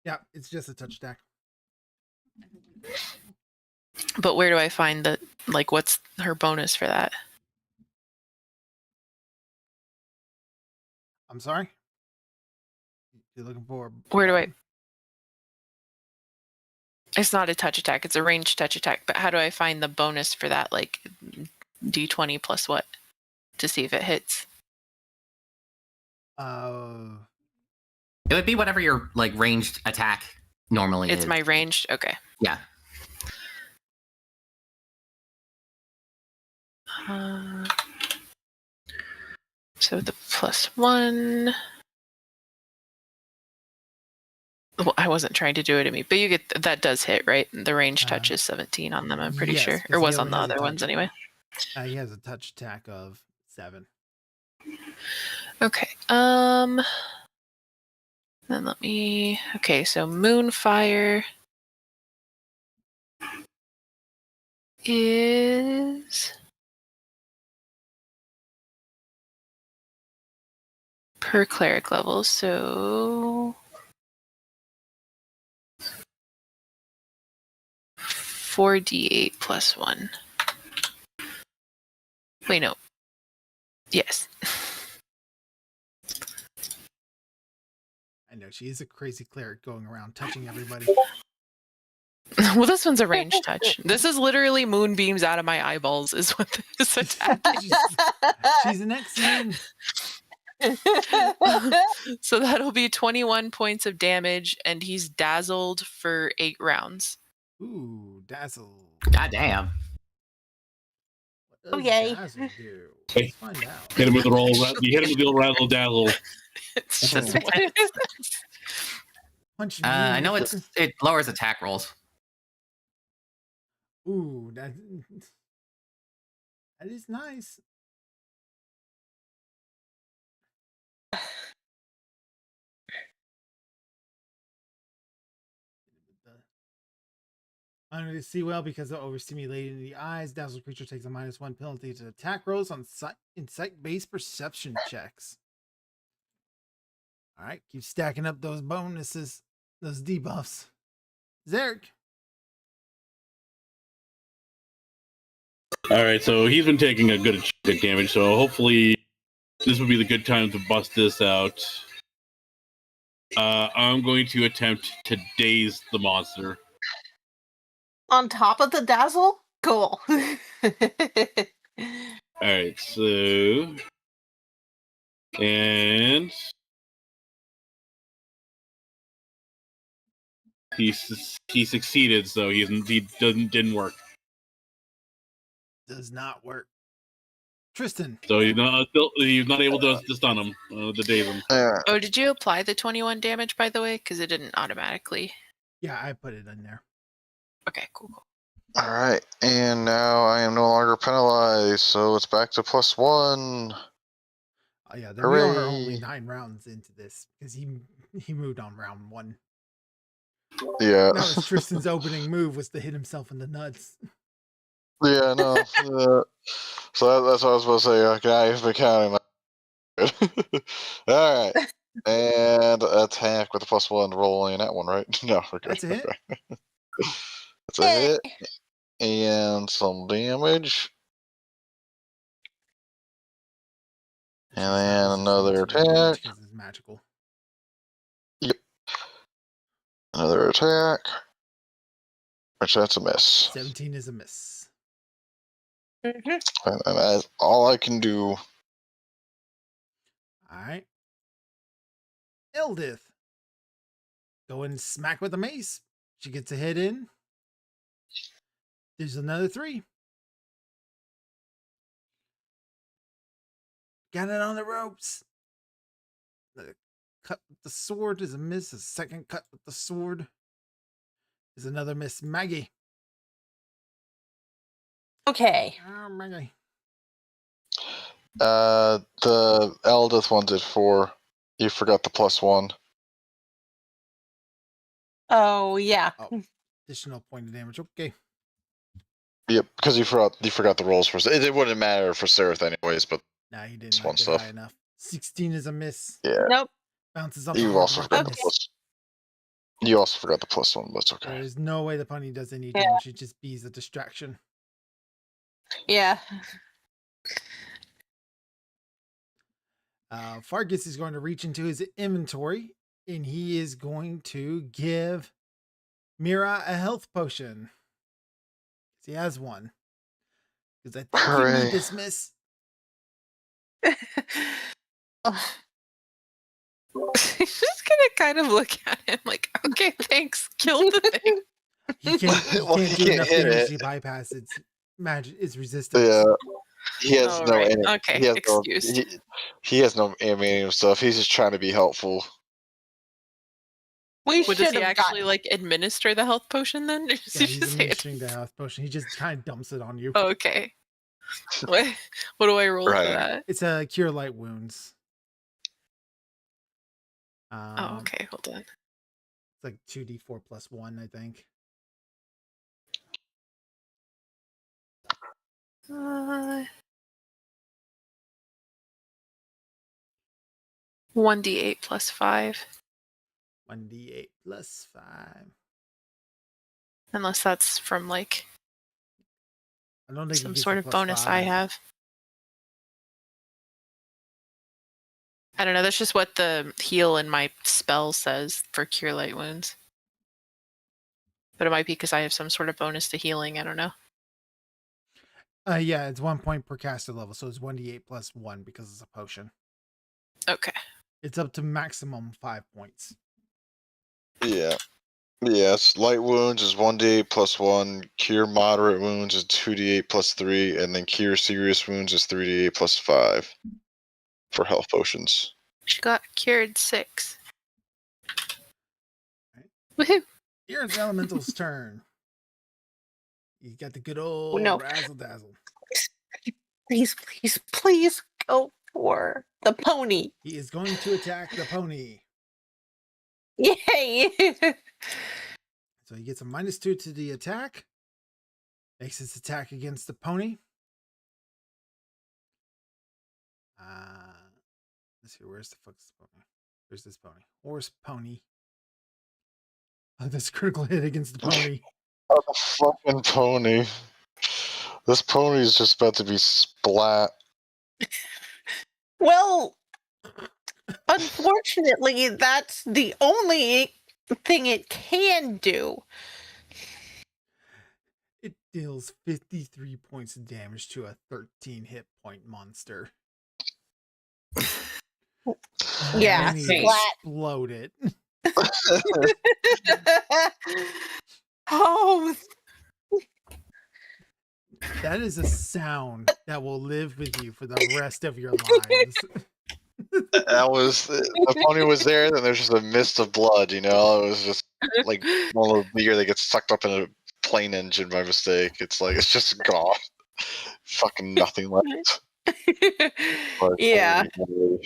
Yeah, it's just a touch attack. But where do I find the, like, what's her bonus for that? I'm sorry? You're looking for... Where do I... It's not a touch attack, it's a ranged touch attack, but how do I find the bonus for that, like, d20 plus what? To see if it hits? Uh, It would be whatever your like ranged attack normally It's is. my ranged? Okay. Yeah. So the +1... Well, I wasn't trying to do it at me, but you get that does hit, right? The range touch is 17 on them, I'm pretty yes, sure. 'cause Or he was on only the has a other ones touch. anyway. he has a touch attack of 7. Okay. Then let me... Okay, so Moonfire is... per cleric level, so... 4d8 plus 1. Wait, no. Yes. know she is a crazy cleric going around touching everybody. Well, this one's a range touch. This is literally moonbeams out of my eyeballs, is what this attack is. She's an X-Men. So that'll be 21 points of damage, and he's dazzled for 8 rounds. Ooh, dazzle. God damn. What does Oh, yay. dazzle do? Hey. Let's find out. Hit him with the roll. You hit him with the old razzle dazzle. It's It's just just- what it is. Punch me. I know it lowers attack rolls. Ooh, that is nice. Unable to see well because of overstimulating the eyes. Dazzled creature takes a -1 penalty to attack rolls on insight-based perception checks. All right, keep stacking up those bonuses, those debuffs. Zarek. All right, so he's been taking a good chunk of damage, so hopefully this would be the good time to bust this out. I'm going to attempt to daze the monster. On top of the dazzle? Cool. All right, so and he succeeded, so he didn't work. Does not work. Tristan. So he's not able to stun him, to daze him. Oh, did you apply the 21 damage, by the way? Because it didn't automatically. Yeah, I put it in there. Okay, cool. All right, and now I am no longer penalized, so it's back to +1. Oh yeah, we are Hooray. only 9 rounds into this because he moved on round 1. Yeah. That was Tristan's opening move, was to hit himself in the nuts. Yeah, no. So that's what I was supposed to say. Okay, I've been counting. All right, and attack with a +1 rolling that one, right? No, we're good. That's a hit. Okay. That's a hit, and some damage, and then another attack. Because it's magical. Another attack, which that's a miss. 17 is a miss. And that's all I can do. All right. Eldith. Go and smack with the mace. She gets a hit in. There's another 3. Got it on the ropes. The cut with the sword is a miss. A second cut with the sword is another miss. Maggie. Okay. Oh, Maggie. The Eldith one did 4. You forgot the +1. Oh, yeah. Oh, additional point of damage. Okay. Yep, because you forgot the rolls for it. It wouldn't matter for Seraph anyways, but Nah, he didn't This one knock it stuff. high enough. 16 is a miss. yeah, Nope. Bounces off you the also hard forgot rock. the Okay. plus. You also forgot the +1, but it's okay. There's no way the pony does any Yeah. damage. It just bees a distraction. Yeah. Fargus is going to reach into his inventory and he is going to give Mira a health potion. He has one. Because I think you Hooray. need this, miss. He's just gonna kind of look at him like, okay, thanks. Kill the thing. He can't Well, he do can't enough hit damage it. to bypass its magic, its resistance. Yeah, he has All no. right. aim- Okay, he has no. excused. He has no aiming and stuff. He's just trying to be helpful. We What, should does he have actually gotten. like administer the health potion then? Or does Yeah, he he's just say it? administering the health potion. He just kind of dumps it on you. Okay. What do I roll Right. for that? It's a cure light wounds. Oh, okay. Hold on. It's like 2d4 plus 1, I think. 1d8 plus 5. 1d8 plus 5. Unless that's from like I don't think he some gets sort the of plus bonus I 5. have. I don't know. That's just what the heal in my spell says for cure light wounds. But it might be because I have some sort of bonus to healing. I don't know. Yeah, it's 1 point per caster level, so it's 1d8 plus 1 because it's a potion. Okay. It's up to maximum 5 points. Yeah. Yes, light wounds is 1d8 plus 1, cure moderate wounds is 2d8 plus 3, and then cure serious wounds is 3d8 plus 5 for health potions. She got cured 6. Right. Woohoo! Here's Elemental's turn. You got the good old no. razzle dazzle. Please, please, please go for the pony. He is going to attack the pony. Yay! So he gets a -2 to the attack. Makes his attack against the pony. Let's see, where's the fuck's pony? Where's this pony? Horse pony. Oh, this critical hit against the pony. Oh, the fucking pony. This pony is just about to be splat. Well, unfortunately, that's the only thing it can do. It deals 53 points of damage to a 13 hit point monster. Yeah, And he splat. exploded. Oh, That is a sound that will live with you for the rest of your lives. That was the pony was there, then there's just a mist of blood, you know? It was just like one of those deer that gets sucked up in a plane engine by mistake. It's like it's just gone. Fucking nothing left. Like, yeah.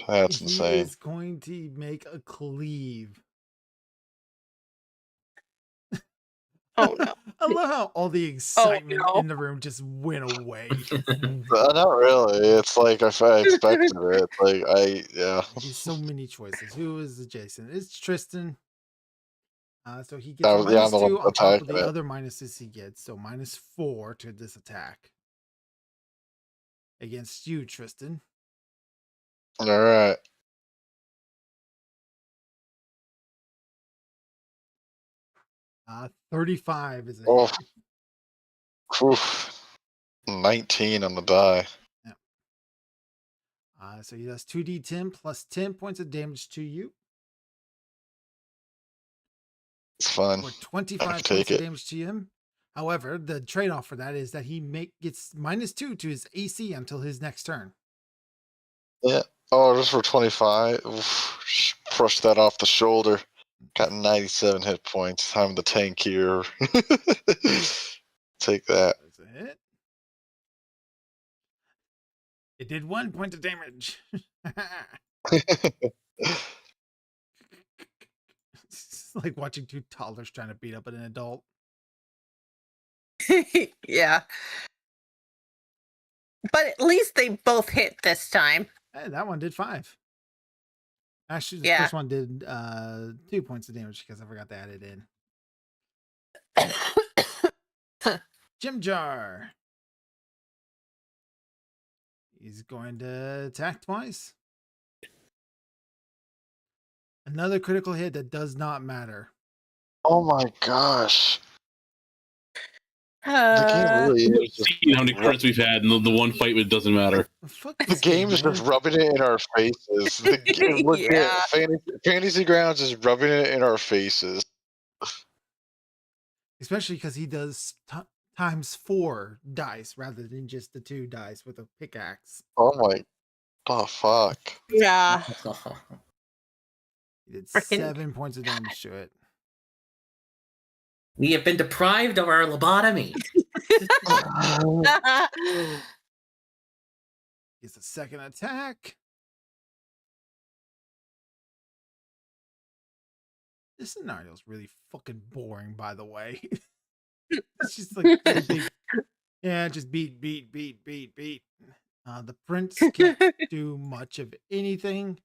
that's He insane. is going to make a cleave. Oh no. I love how all the excitement no. in the room just went away. Not really. It's like if I expected it. Like He's so many choices. Who is adjacent? It's Tristan. So he gets Yeah, a I'm the -2 one on top of attacking the it. other minuses he gets. So -4 to this attack. Against you, Tristan. All right. Uh, 35 is a Oh, hit. oof. 19 on the die. So he does 2d10 plus 10 points of damage to you. It's fun. For 25 I points take of it. damage to him. However, the trade-off for that is that he gets -2 to his AC until his next turn. Yeah. Oh, just for 25. Oof. Brush that off the shoulder. Got 97 hit points. I'm the tank here. Take that. That's a hit. It did 1 point of damage. It's like watching two toddlers trying to beat up an adult. Yeah. But at least they both hit this time. Hey, that one did 5. Actually, the Yeah. first one did 2 points of damage because I forgot to add it in. Jim Jar. He's going to attack twice. Another critical hit that does not matter. Oh my gosh. The game really is just See how many crits we've had, and the one fight it doesn't matter. Fuck the this game is man. just rubbing it in our faces. The game, legit, Yeah. Fantasy Grounds is rubbing it in our faces. Especially because he does times 4 dice rather than just the 2 dice with a pickaxe. Oh my, oh fuck. Yeah. He did Frickin- 7 points of damage to it. We have been deprived of our lobotomy. Gets a second attack. This scenario is really fucking boring, by the way. It's just like a big, yeah, just beat. The prince can't do much of anything.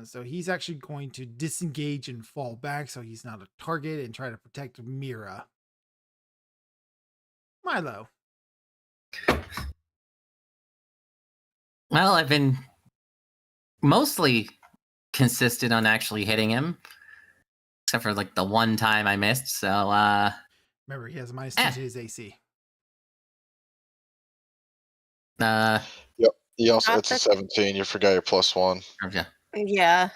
So he's actually going to disengage and fall back so he's not a target and try to protect Mira. Milo. Well, I've been mostly consistent on actually hitting him, except for like the one time I missed. So Remember, he has a -2 to his AC. Yep. You also, Not it's a that- 17. You forgot your +1. yeah. Yeah.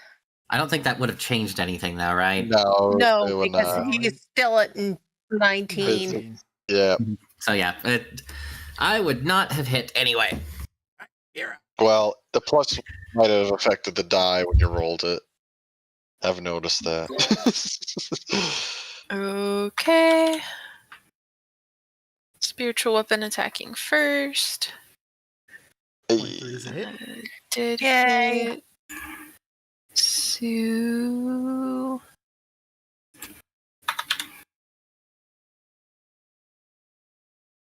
I don't think that would have changed anything though, right? No, it No, would because not. he's still at 19. 19. Yeah. So yeah, I would not have hit anyway. Here. Well, the plus might have affected the die when you rolled it. I've noticed that. Okay. Spiritual weapon attacking first. 23 is a hit. Did Yay. hit. So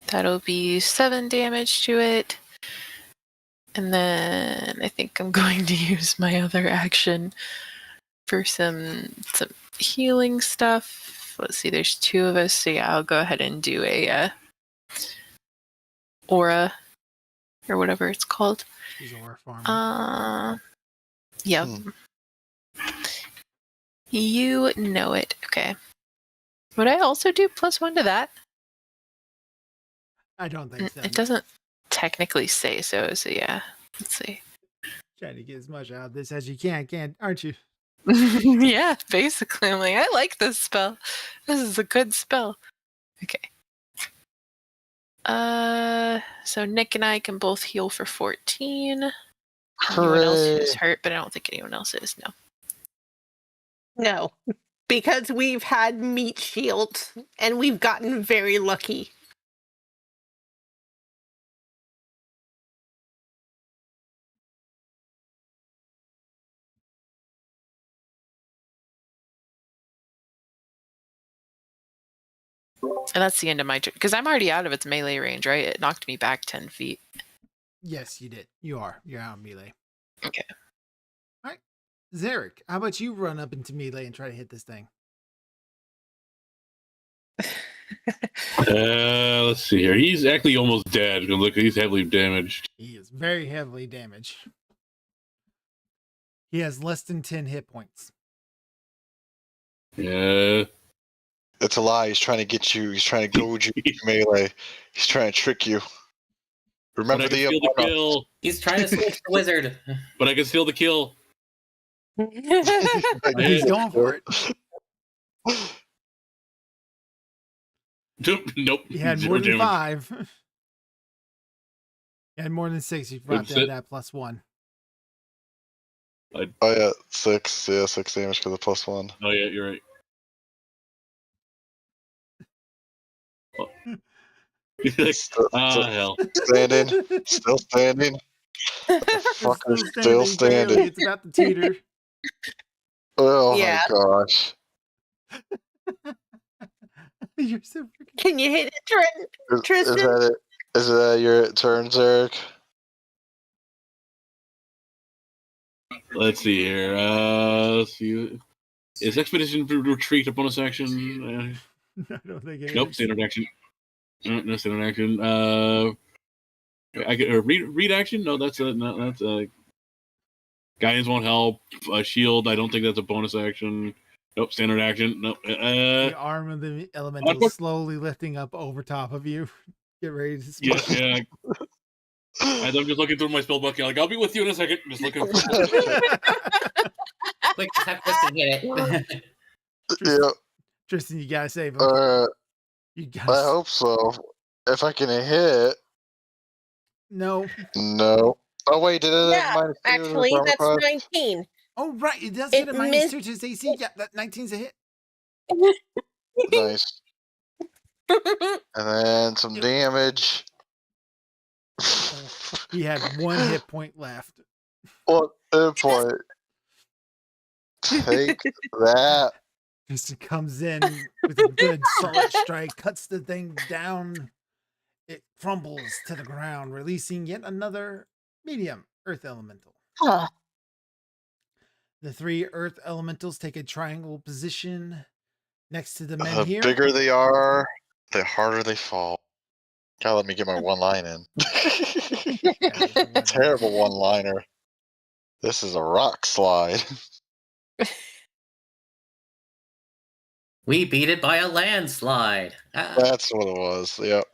that'll be 7 damage to it. And then I think I'm going to use my other action for some healing stuff. Let's see, there's 2 of us, so yeah, I'll go ahead and do a aura or whatever it's called. He's aura farmer. Yeah. You know it. Okay. Would I also do +1 to that? I don't think so. It doesn't technically say so, so yeah. Let's see. Trying to get as much out of this as you can, aren't you? Yeah, basically. I'm like, I like this spell. This is a good spell. Okay. So Nick and I can both heal for 14. Anyone else who's hurt, but I don't think anyone else is. No. No, because we've had meat shields and we've gotten very lucky. And that's the end of my turn. Because I'm already out of its melee range, right? It knocked me back 10 feet. Yes, you did. You are. You're out of melee. Okay. All right. Zarek, how about you run up into melee and try to hit this thing? Let's see here. He's actually almost dead. Look, he's heavily damaged. He is very heavily damaged. He has less than 10 hit points. Yeah. It's a lie. He's trying to get you. He's trying to goad you into melee. He's trying to trick you. Remember But I the can steal the kill. He's trying to switch the wizard. But I can steal the kill. He's going for it. Nope. He had Zero more than damage. 5. He had more than 6. You brought down that +1. Oh yeah, 6. Yeah, 6 damage because of +1. Oh yeah, you're right. Hell. Standing. Still standing. Fucker's still standing. Barely. It's about to teeter. Oh Yeah. my gosh. You're so freaking... Can you hit it, Is Tristan? that it? Is that your turn, Zarek? Let's see here. Let's see. Is Expedition Retreat a bonus action? I don't think it Nope, is. standard action. No standard action. I get a read action. No, that's guidance won't help. Shield. I don't think that's a bonus action. Nope, standard action. Nope. The arm of the elemental is slowly lifting up over top of you. Get ready to smash. Yeah. As I'm just looking through my spell book, like I'll be with you in a second. Just looking. Quick, just have Tristan hit it. Yeah. Tristan, you gotta save him. You gotta. I hope so. If I can hit. No. No. Oh wait, did it? Yeah, actually, that's 19. Oh right, it does get a It -2 missed- to his AC. Yeah, that 19's a hit. Nice. And then some damage. He had 1 hit point left. What hit point? Take that. Tristan comes in with a good solid strike, cuts the thing down. It crumbles to the ground, releasing yet another medium earth elemental. Huh. The 3 earth elementals take a triangle position next to the men The here. bigger they are, the harder they fall. God, let me get my one line in. Terrible one liner. This is a rock slide. We beat it by a landslide. Ah. That's what it was. Yep.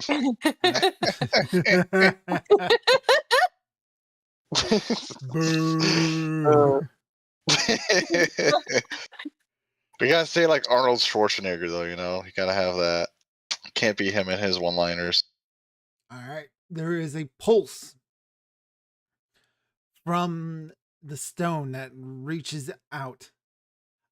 Boo. We gotta say like Arnold Schwarzenegger though, you know? You gotta have that. Can't be him and his one-liners. All right. There is a pulse from the stone that reaches out.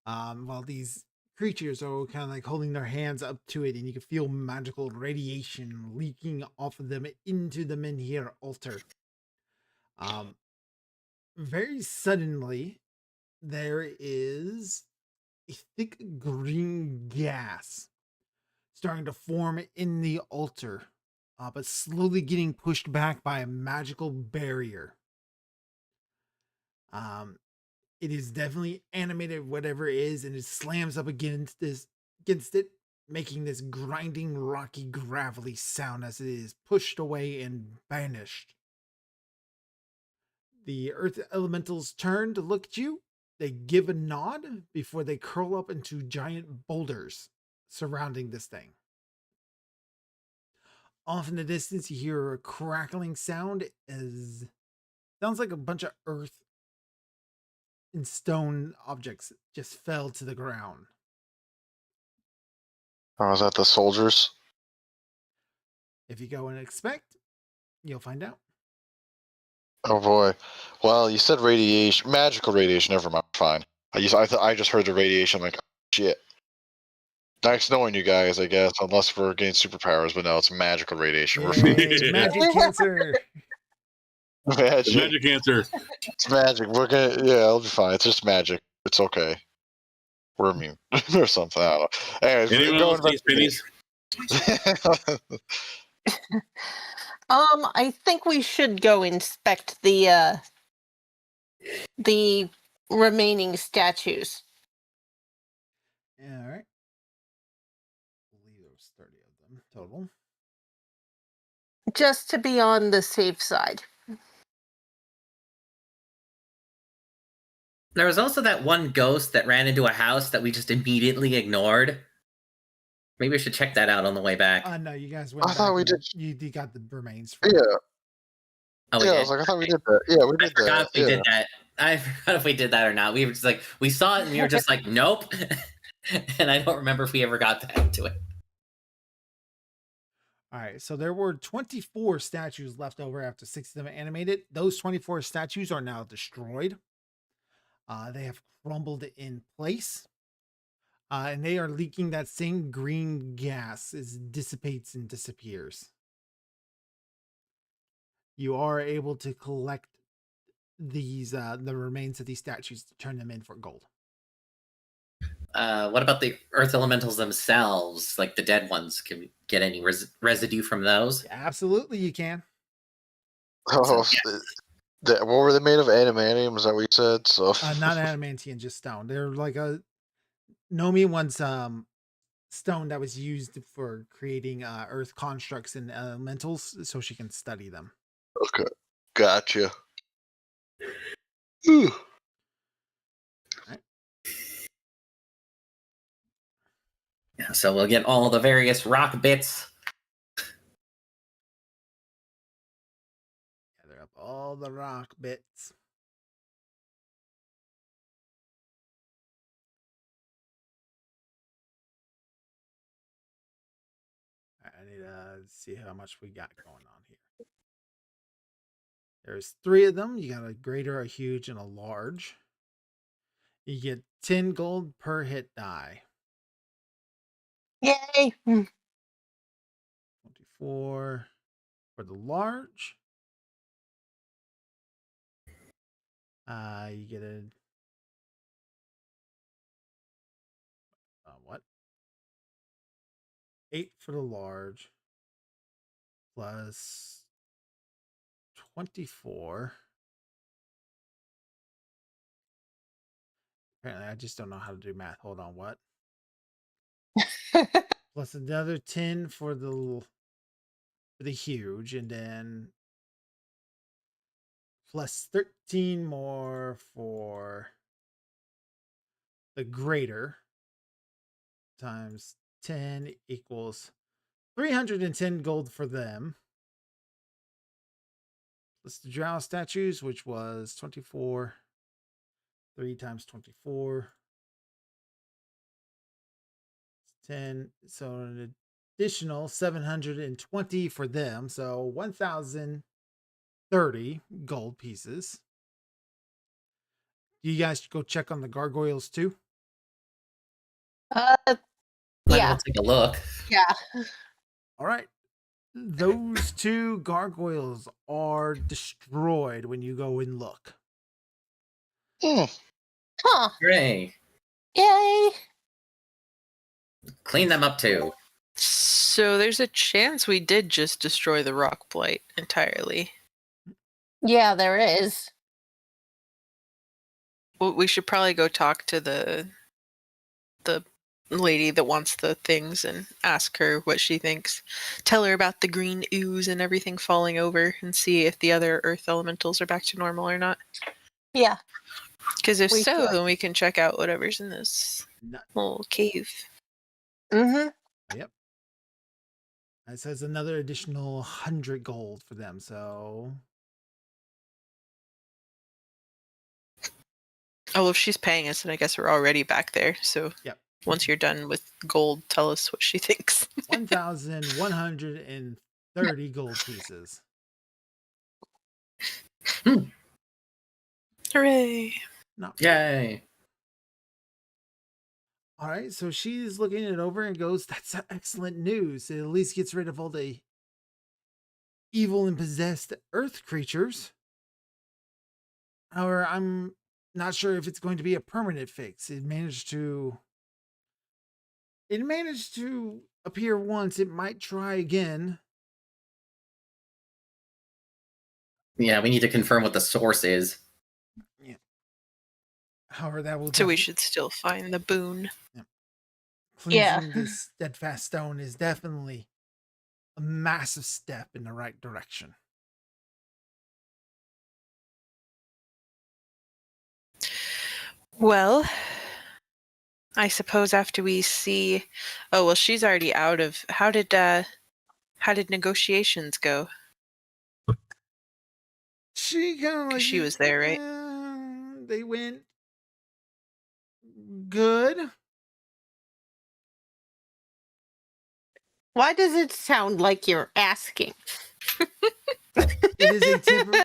While these creatures are kind of like holding their hands up to it, and you can feel magical radiation leaking off of them into the Menhir altar. Very suddenly, there is a thick green gas starting to form in the altar, but slowly getting pushed back by a magical barrier. It is definitely animated, whatever it is, and it slams up against it, making this grinding, rocky, gravelly sound as it is pushed away and banished. The earth elementals turn to look at you. They give a nod before they curl up into giant boulders surrounding this thing. Off in the distance, you hear a crackling sound as sounds like a bunch of earth and stone objects just fell to the ground. Oh, is that the soldiers? If you go and expect, you'll find out. Oh boy. Well, you said radiation, magical radiation. Never mind. Fine. I just heard the radiation. I'm like, oh, shit. Nice knowing you guys, I guess. Unless we're getting superpowers, but no, it's magical radiation. We're fine. Yay, magic cancer. Magic. Magic answer. It's magic. We're gonna. Yeah, it'll be fine. It's just magic. It's okay. We're immune or something. I don't know. Anyways, Anyone go else needs pennies? I think we should go inspect the remaining statues. Yeah, all right. I believe there was 30 of them total. Just to be on the safe side. There was also that one ghost that ran into a house that we just immediately ignored. Maybe we should check that out on the way back. No, you guys went. I thought we and did. You got the remains. Yeah. Oh, we Yeah, I did? was like, I thought we did that. Yeah, we I did forgot that. if we Yeah. did that. I forgot if we did that or not. We were just like, we saw it and we were just like, nope. And I don't remember if we ever got back to it. All right, so there were 24 statues left over after 6 of them animated. Those 24 statues are now destroyed. They have crumbled in place. And they are leaking that same green gas as it dissipates and disappears. You are able to collect these the remains of these statues to turn them in for gold. What about the earth elementals themselves? Like the dead ones? Can we get any residue from those? Absolutely, you can. Oh, what were they made of? Adamantium? Is that what you said? So Not adamantium, just stone. They're like a Nomi wants stone that was used for creating earth constructs and elementals, so she can study them. okay, gotcha. Whew. Yeah, so we'll get all the various rock bits. Gather up all the rock bits. I need to see how much we got going on here. There's 3 of them. You got a greater, a huge, and a large. You get 10 gold per hit die. Yay! 24 for the large. You get a what? 8 for the large plus 24. Apparently, I just don't know how to do math. Hold on, what? Plus another 10 for the huge, and then plus 13 more for the greater times 10 equals 310 gold for them. Plus the drow statues, which was 24. 3 times 24. 10. So an additional 720 for them. So 1,030 gold pieces. You guys go check on the gargoyles too? Might Yeah. take a look. Yeah. All right. Those two gargoyles are destroyed when you go and look. Hmm. Huh. Hooray! Yay. Clean them up too. So there's a chance we did just destroy the rock blight entirely. Yeah, there is. Well, we should probably go talk to the lady that wants the things and ask her what she thinks. Tell her about the green ooze and everything falling over and see if the other earth elementals are back to normal or not. Yeah. Because if We so, should. then we can check out whatever's in this little cave. Mm-hmm. Yep. It says another additional 100 gold for them. So Oh, well, if she's paying us, then I guess we're already back there. So Yep. once you're done with gold, tell us what she thinks. 1,130 gold pieces. Hooray! Not Yay! All right, so she's looking it over and goes, "That's excellent news. It at least gets rid of all the evil and possessed earth creatures. However, I'm not sure if it's going to be a permanent fix. It managed to appear once. It might try again. Yeah, we need to confirm what the source is. However, that will So we should still find the boon. cleansing this steadfast stone is definitely a massive step in the right direction." Well, I suppose after we see, oh well, she's already out of. How did negotiations go? She kind of like She was there, right? They went good. Why does it sound like you're asking? It is a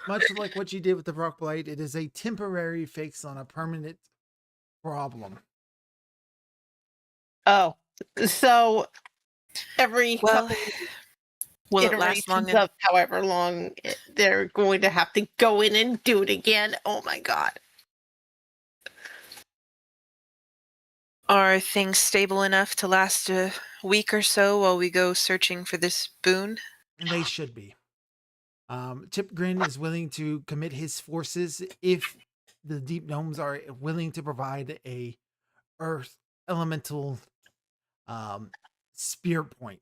much like what you did with the rock blight. It is a temporary fix on a permanent problem. Oh, so every Well, couple will it last long iterations of however long they're going to have to go in and do it again. Oh my god. Are things stable enough to last a week or so while we go searching for this boon? And they should be. Chip Grin is willing to commit his forces if the deep gnomes are willing to provide a earth elemental spear point.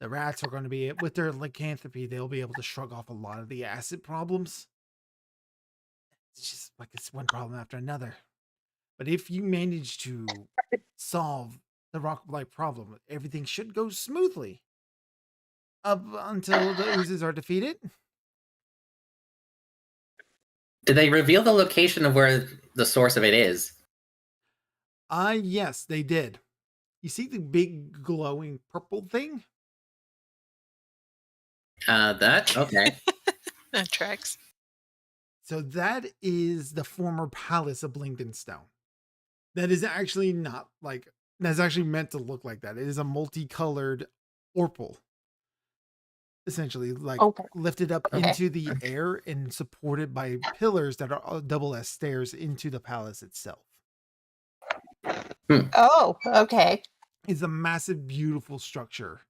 The rats are going to be, with their lycanthropy, they'll be able to shrug off a lot of the acid problems. It's just like it's one problem after another. But if you manage to solve the rock blight problem, everything should go smoothly up until the oozes are defeated. Did they reveal the location of where the source of it is? Yes, they did. You see the big glowing purple thing? That? Okay. That tracks. So that is the former palace of Blinkenstone. That is actually not like, that's actually meant to look like that. It is a multicolored orpal. Essentially, like lifted up into the air and supported by pillars that are double as stairs into the palace itself. Oh, okay. It's a massive, beautiful structure.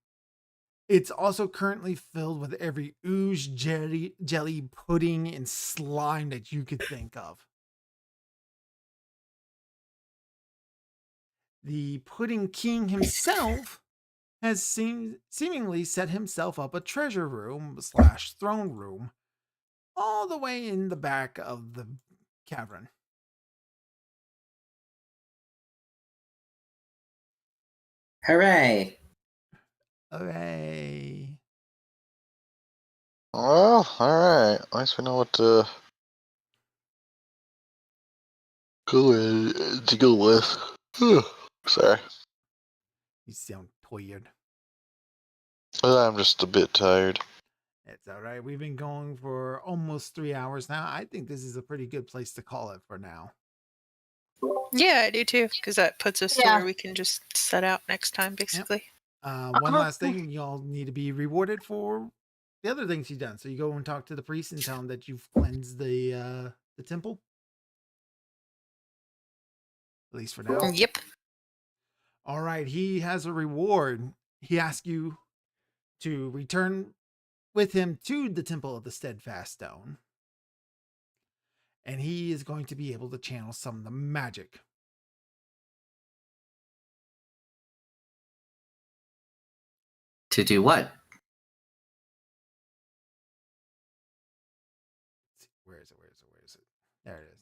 It's also currently filled with every ooze, jelly, pudding, and slime that you could think of. The Pudding King himself has seemingly set himself up a treasure room / throne room all the way in the back of the cavern. Hooray! Okay. Well, alright. At least we know what to go with. Sorry. You sound tired. I'm just a bit tired. It's all right. We've been going for almost 3 hours now. I think this is a pretty good place to call it for now. Yeah, I do too, because that puts us to Yeah. where we can just set out next time, basically. One last thing, y'all need to be rewarded for the other things you've done. So you go and talk to the priest and tell him that you've cleansed the temple. At least for now. Yep. All right, he has a reward. He asks you to return with him to the Temple of the Steadfast Stone. And he is going to be able to channel some of the magic. To do what? Let's see, where is it? There it is.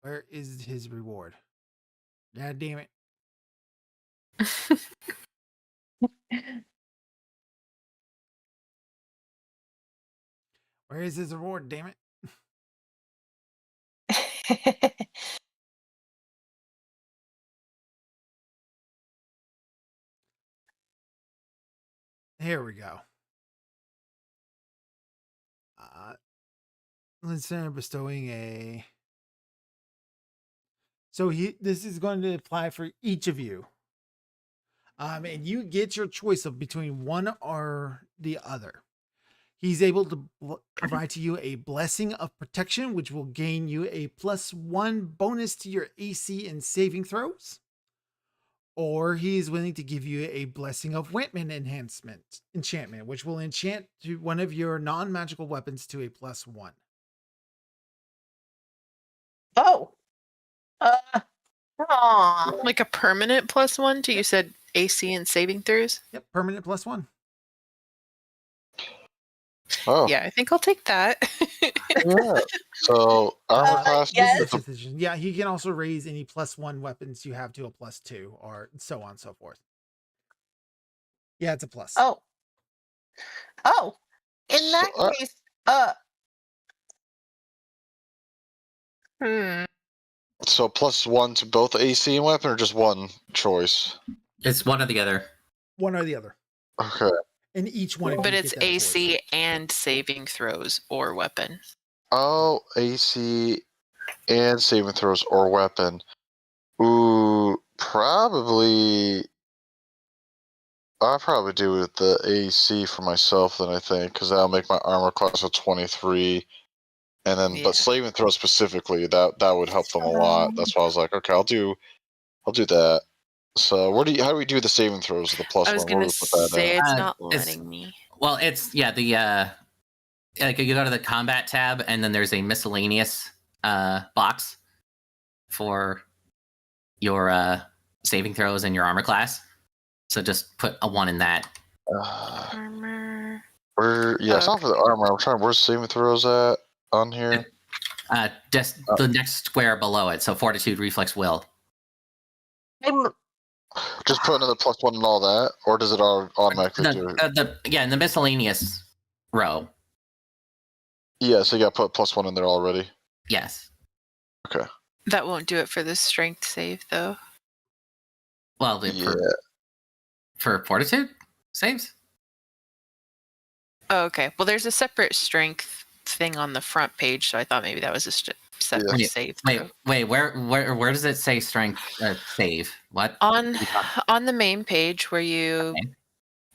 Where is his reward? God damn it. Where is his reward? Damn it. Here we go. Let's say bestowing a. So this is going to apply for each of you. And you get your choice of between one or the other. He's able to provide to you a blessing of protection, which will gain you a +1 bonus to your AC and saving throws. Or he's willing to give you a blessing of enchantment, which will enchant to one of your non-magical weapons to a +1. Oh. Aw. Like a permanent +1 to, you said, AC and saving throws? Yep, permanent +1. Oh, Yeah, I think I'll take that. yeah. So, armor class. yes. Yeah, he can also raise any +1 weapons you have to a +2, or so on and so forth. Yeah, it's a plus. Oh. Oh. In that So, case, So +1 to both AC and weapon, or just one choice? It's one or the other. One or the other. Okay. And each one of But you it's get that AC choice. and saving throws or weapon. Oh, AC and saving throws or weapon. Ooh, probably. I'll probably do with the AC for myself then, I think, because that'll make my armor class a 23. And then, Yeah. but saving throw specifically, that would help them a lot. That's why I was like, okay, I'll do that. So, how do we do the saving throws of the +1? I was Where going do to we put that say in? it's Uh, not it's- letting me. Well, it's the like you go to the combat tab and then there's a miscellaneous box for your saving throws and your armor class. So just put a 1 in that. Armor. It's not for the armor. I'm trying. Where's saving throws at on here? Just the next square below it. So fortitude, reflex, will. Just put another +1 and all that, or does it automatically do it? In the miscellaneous row. Yeah, so you got to put +1 in there already. Yes. Okay. That won't do it for the strength save, though. Well, for fortitude saves. Oh, okay. Well, there's a separate strength thing on the front page, so I thought maybe that was a separate Yeah. save. Wait. Where does it say strength save? What? On the main page where you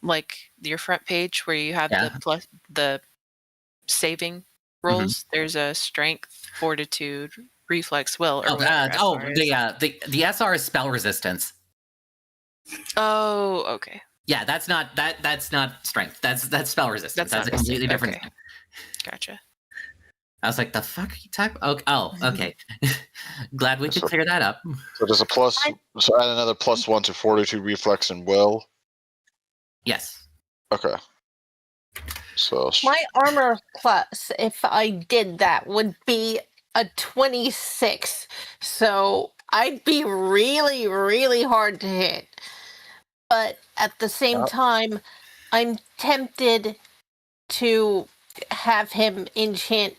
like your front page where you have the saving rolls, there's a strength, fortitude, reflex, will, or whatever. The SR is spell resistance. Oh, okay. Yeah, that's not strength. That's spell resistance. That's a completely different. Okay. Gotcha. I was like, the fuck are you talking about? Oh, okay. Glad we could So- clear that up. So there's a plus. So add another +1 to fortitude, reflex, and will. Yes. Okay. So My armor plus, if I did that, would be a 26. So I'd be really, really hard to hit. But at the same time, I'm tempted to have him enchant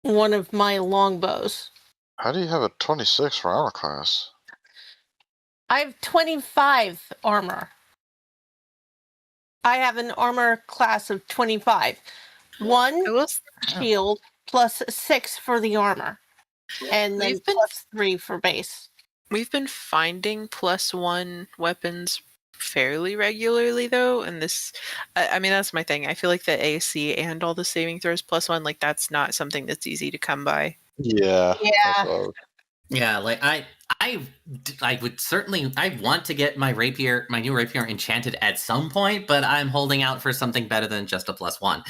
one of my longbows. how do you have a 26 for armor class? I have 25 armor. I have an armor class of 25. One I will s- shield plus 6 for the armor. And then We've been- plus 3 for base. We've been finding +1 weapons fairly regularly, though, and this, I mean, that's my thing. I feel like the AC and all the saving throws +1, like, that's not something that's easy to come by. Yeah. Yeah. that's what I was- Yeah, like I would certainly I want to get my new rapier enchanted at some point, but I'm holding out for something better than just a +1.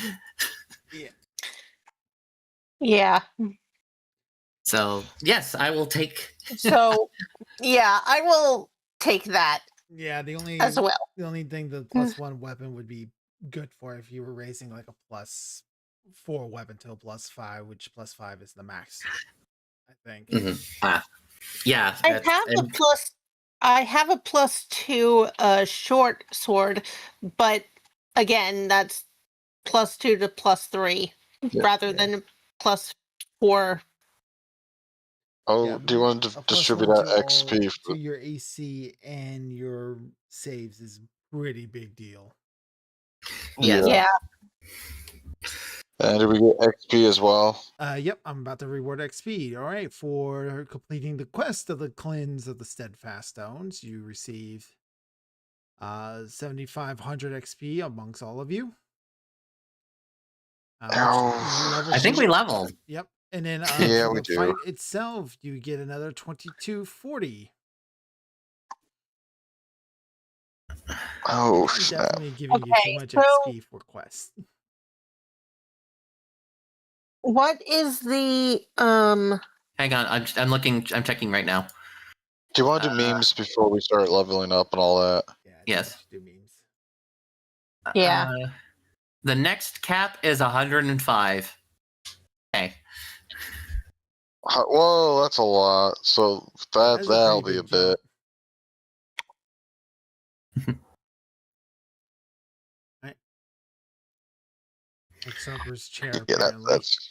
Yeah. So yes, I will take. So, yeah, I will take that Yeah, the only as well. the only thing the +1 weapon would be good for if you were raising like a +4 weapon to a +5, which +5 is the max. I think. Yeah, I that's- have a and- plus. I have a +2 short sword, but again, that's +2 to +3 rather than +4. Oh, Yeah, do you want to a distribute +1 that to XP? all- to your AC and your saves is pretty big deal. yes. Yeah. Yeah. And do we get XP as well? Yep, I'm about to reward XP. All right, for completing the quest of the cleanse of the steadfast stones, you receive 7,500 XP amongst all of you. Which Oh. levels I think you- we leveled. Yep, and then Yeah, for we the do. fight itself, you get another 2240. Oh, I'm snap. definitely giving you Okay, too much so- XP for quests. What is the Hang on, I'm looking. I'm checking right now. Do you want to do memes before we start leveling up and all that? Yeah, I think Yes. I should do memes. Yeah. The next cap is 105. Okay. Whoa, that's a lot. So That's a that'll pretty be a big bit. jump. Right. Usurper's chair, Yeah, apparently. that's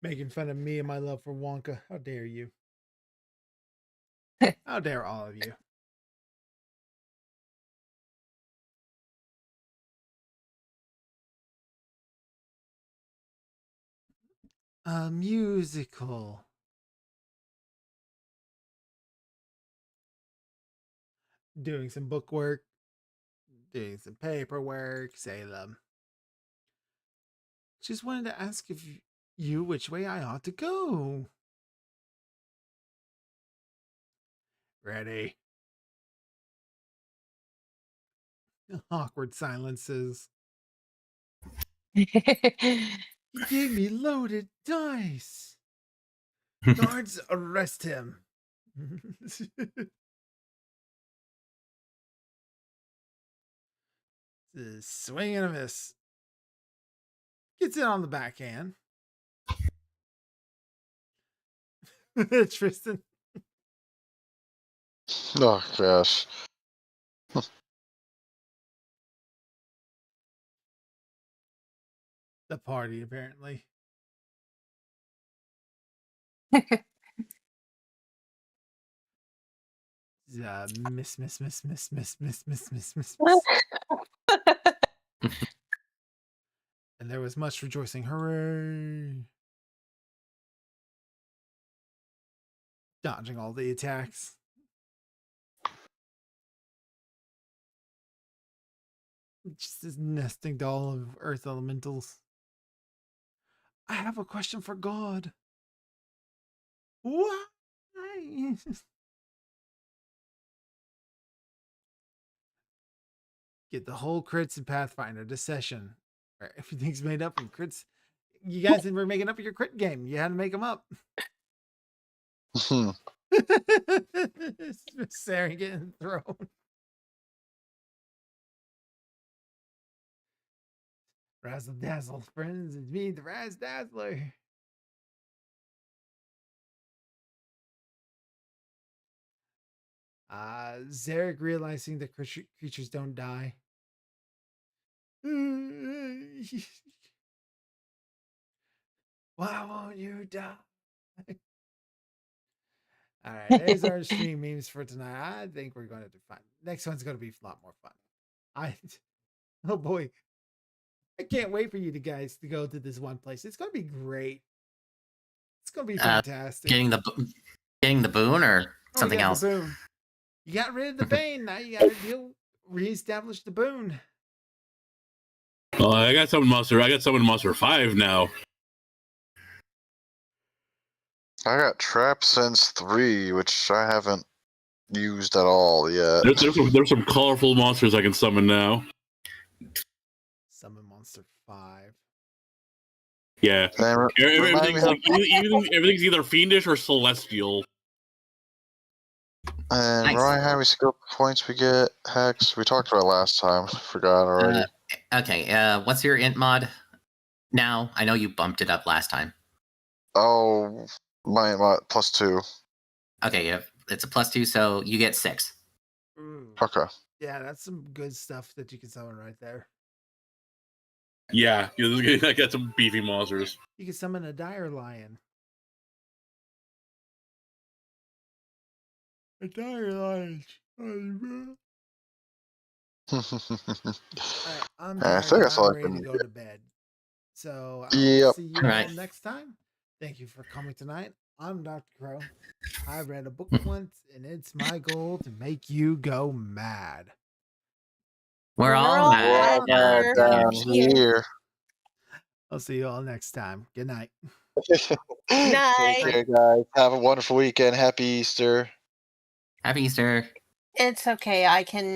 Making fun of me and my love for Wonka. How dare you? How dare all of you? A musical. Doing some bookwork. Doing some paperwork. Salem. Just wanted to ask if you which way I ought to go. Ready. Awkward silences. He gave me loaded dice. Guards, arrest him. It's a swing and a miss. Gets it on the backhand. Tristan. oh gosh. The party, apparently. Miss. And there was much rejoicing. Hooray! Dodging all the attacks. Just this nesting doll of earth elementals. I have a question for God. Why? Get the whole crits and Pathfinder this session. Everything's made up in crits. You guys were making up your crit game. You had to make them up. Sarah getting thrown. Razzle dazzle, friends. It's me, the Razz Dazzler. Zarek realizing that creatures don't die. Why won't you die? All right, there's our stream memes for tonight. I think we're going to do fun. Next one's going to be a lot more fun. Oh boy, I can't wait for you guys to go to this one place. It's going to be great. It's going to be fantastic. Getting the boon or something else? The boon. You got rid of the bane. Now you got to reestablish the boon. Oh, I got Summon Monster 5 now. I got Trap Sense 3, which I haven't used at all yet. There's some colorful monsters I can summon now. Summon Monster 5. Yeah. Everything's Everything's either fiendish or celestial. And Nice. Ryan, how many skill points we get? Hex, we talked about it last time. Forgot already. Okay, what's your int mod now? I know you bumped it up last time. Oh, my +2. Okay, yeah, it's a +2, so you get 6. Okay. Yeah, that's some good stuff that you can summon right there. Yeah, I got some beefy monsters. You can summon a dire lion. A dire lion. I'm I think that's all I ready can to go get. to bed. So I'll Yep. see you Right. all next time. Thank you for coming tonight. I'm Dr. Crow. I read a book once, and it's my goal to make you go mad. We're all mad. mad. Down Here. here. I'll see you all next time. Good night. Night. Take care, guys. Have a wonderful weekend. Happy Easter. Happy Easter. It's okay. I can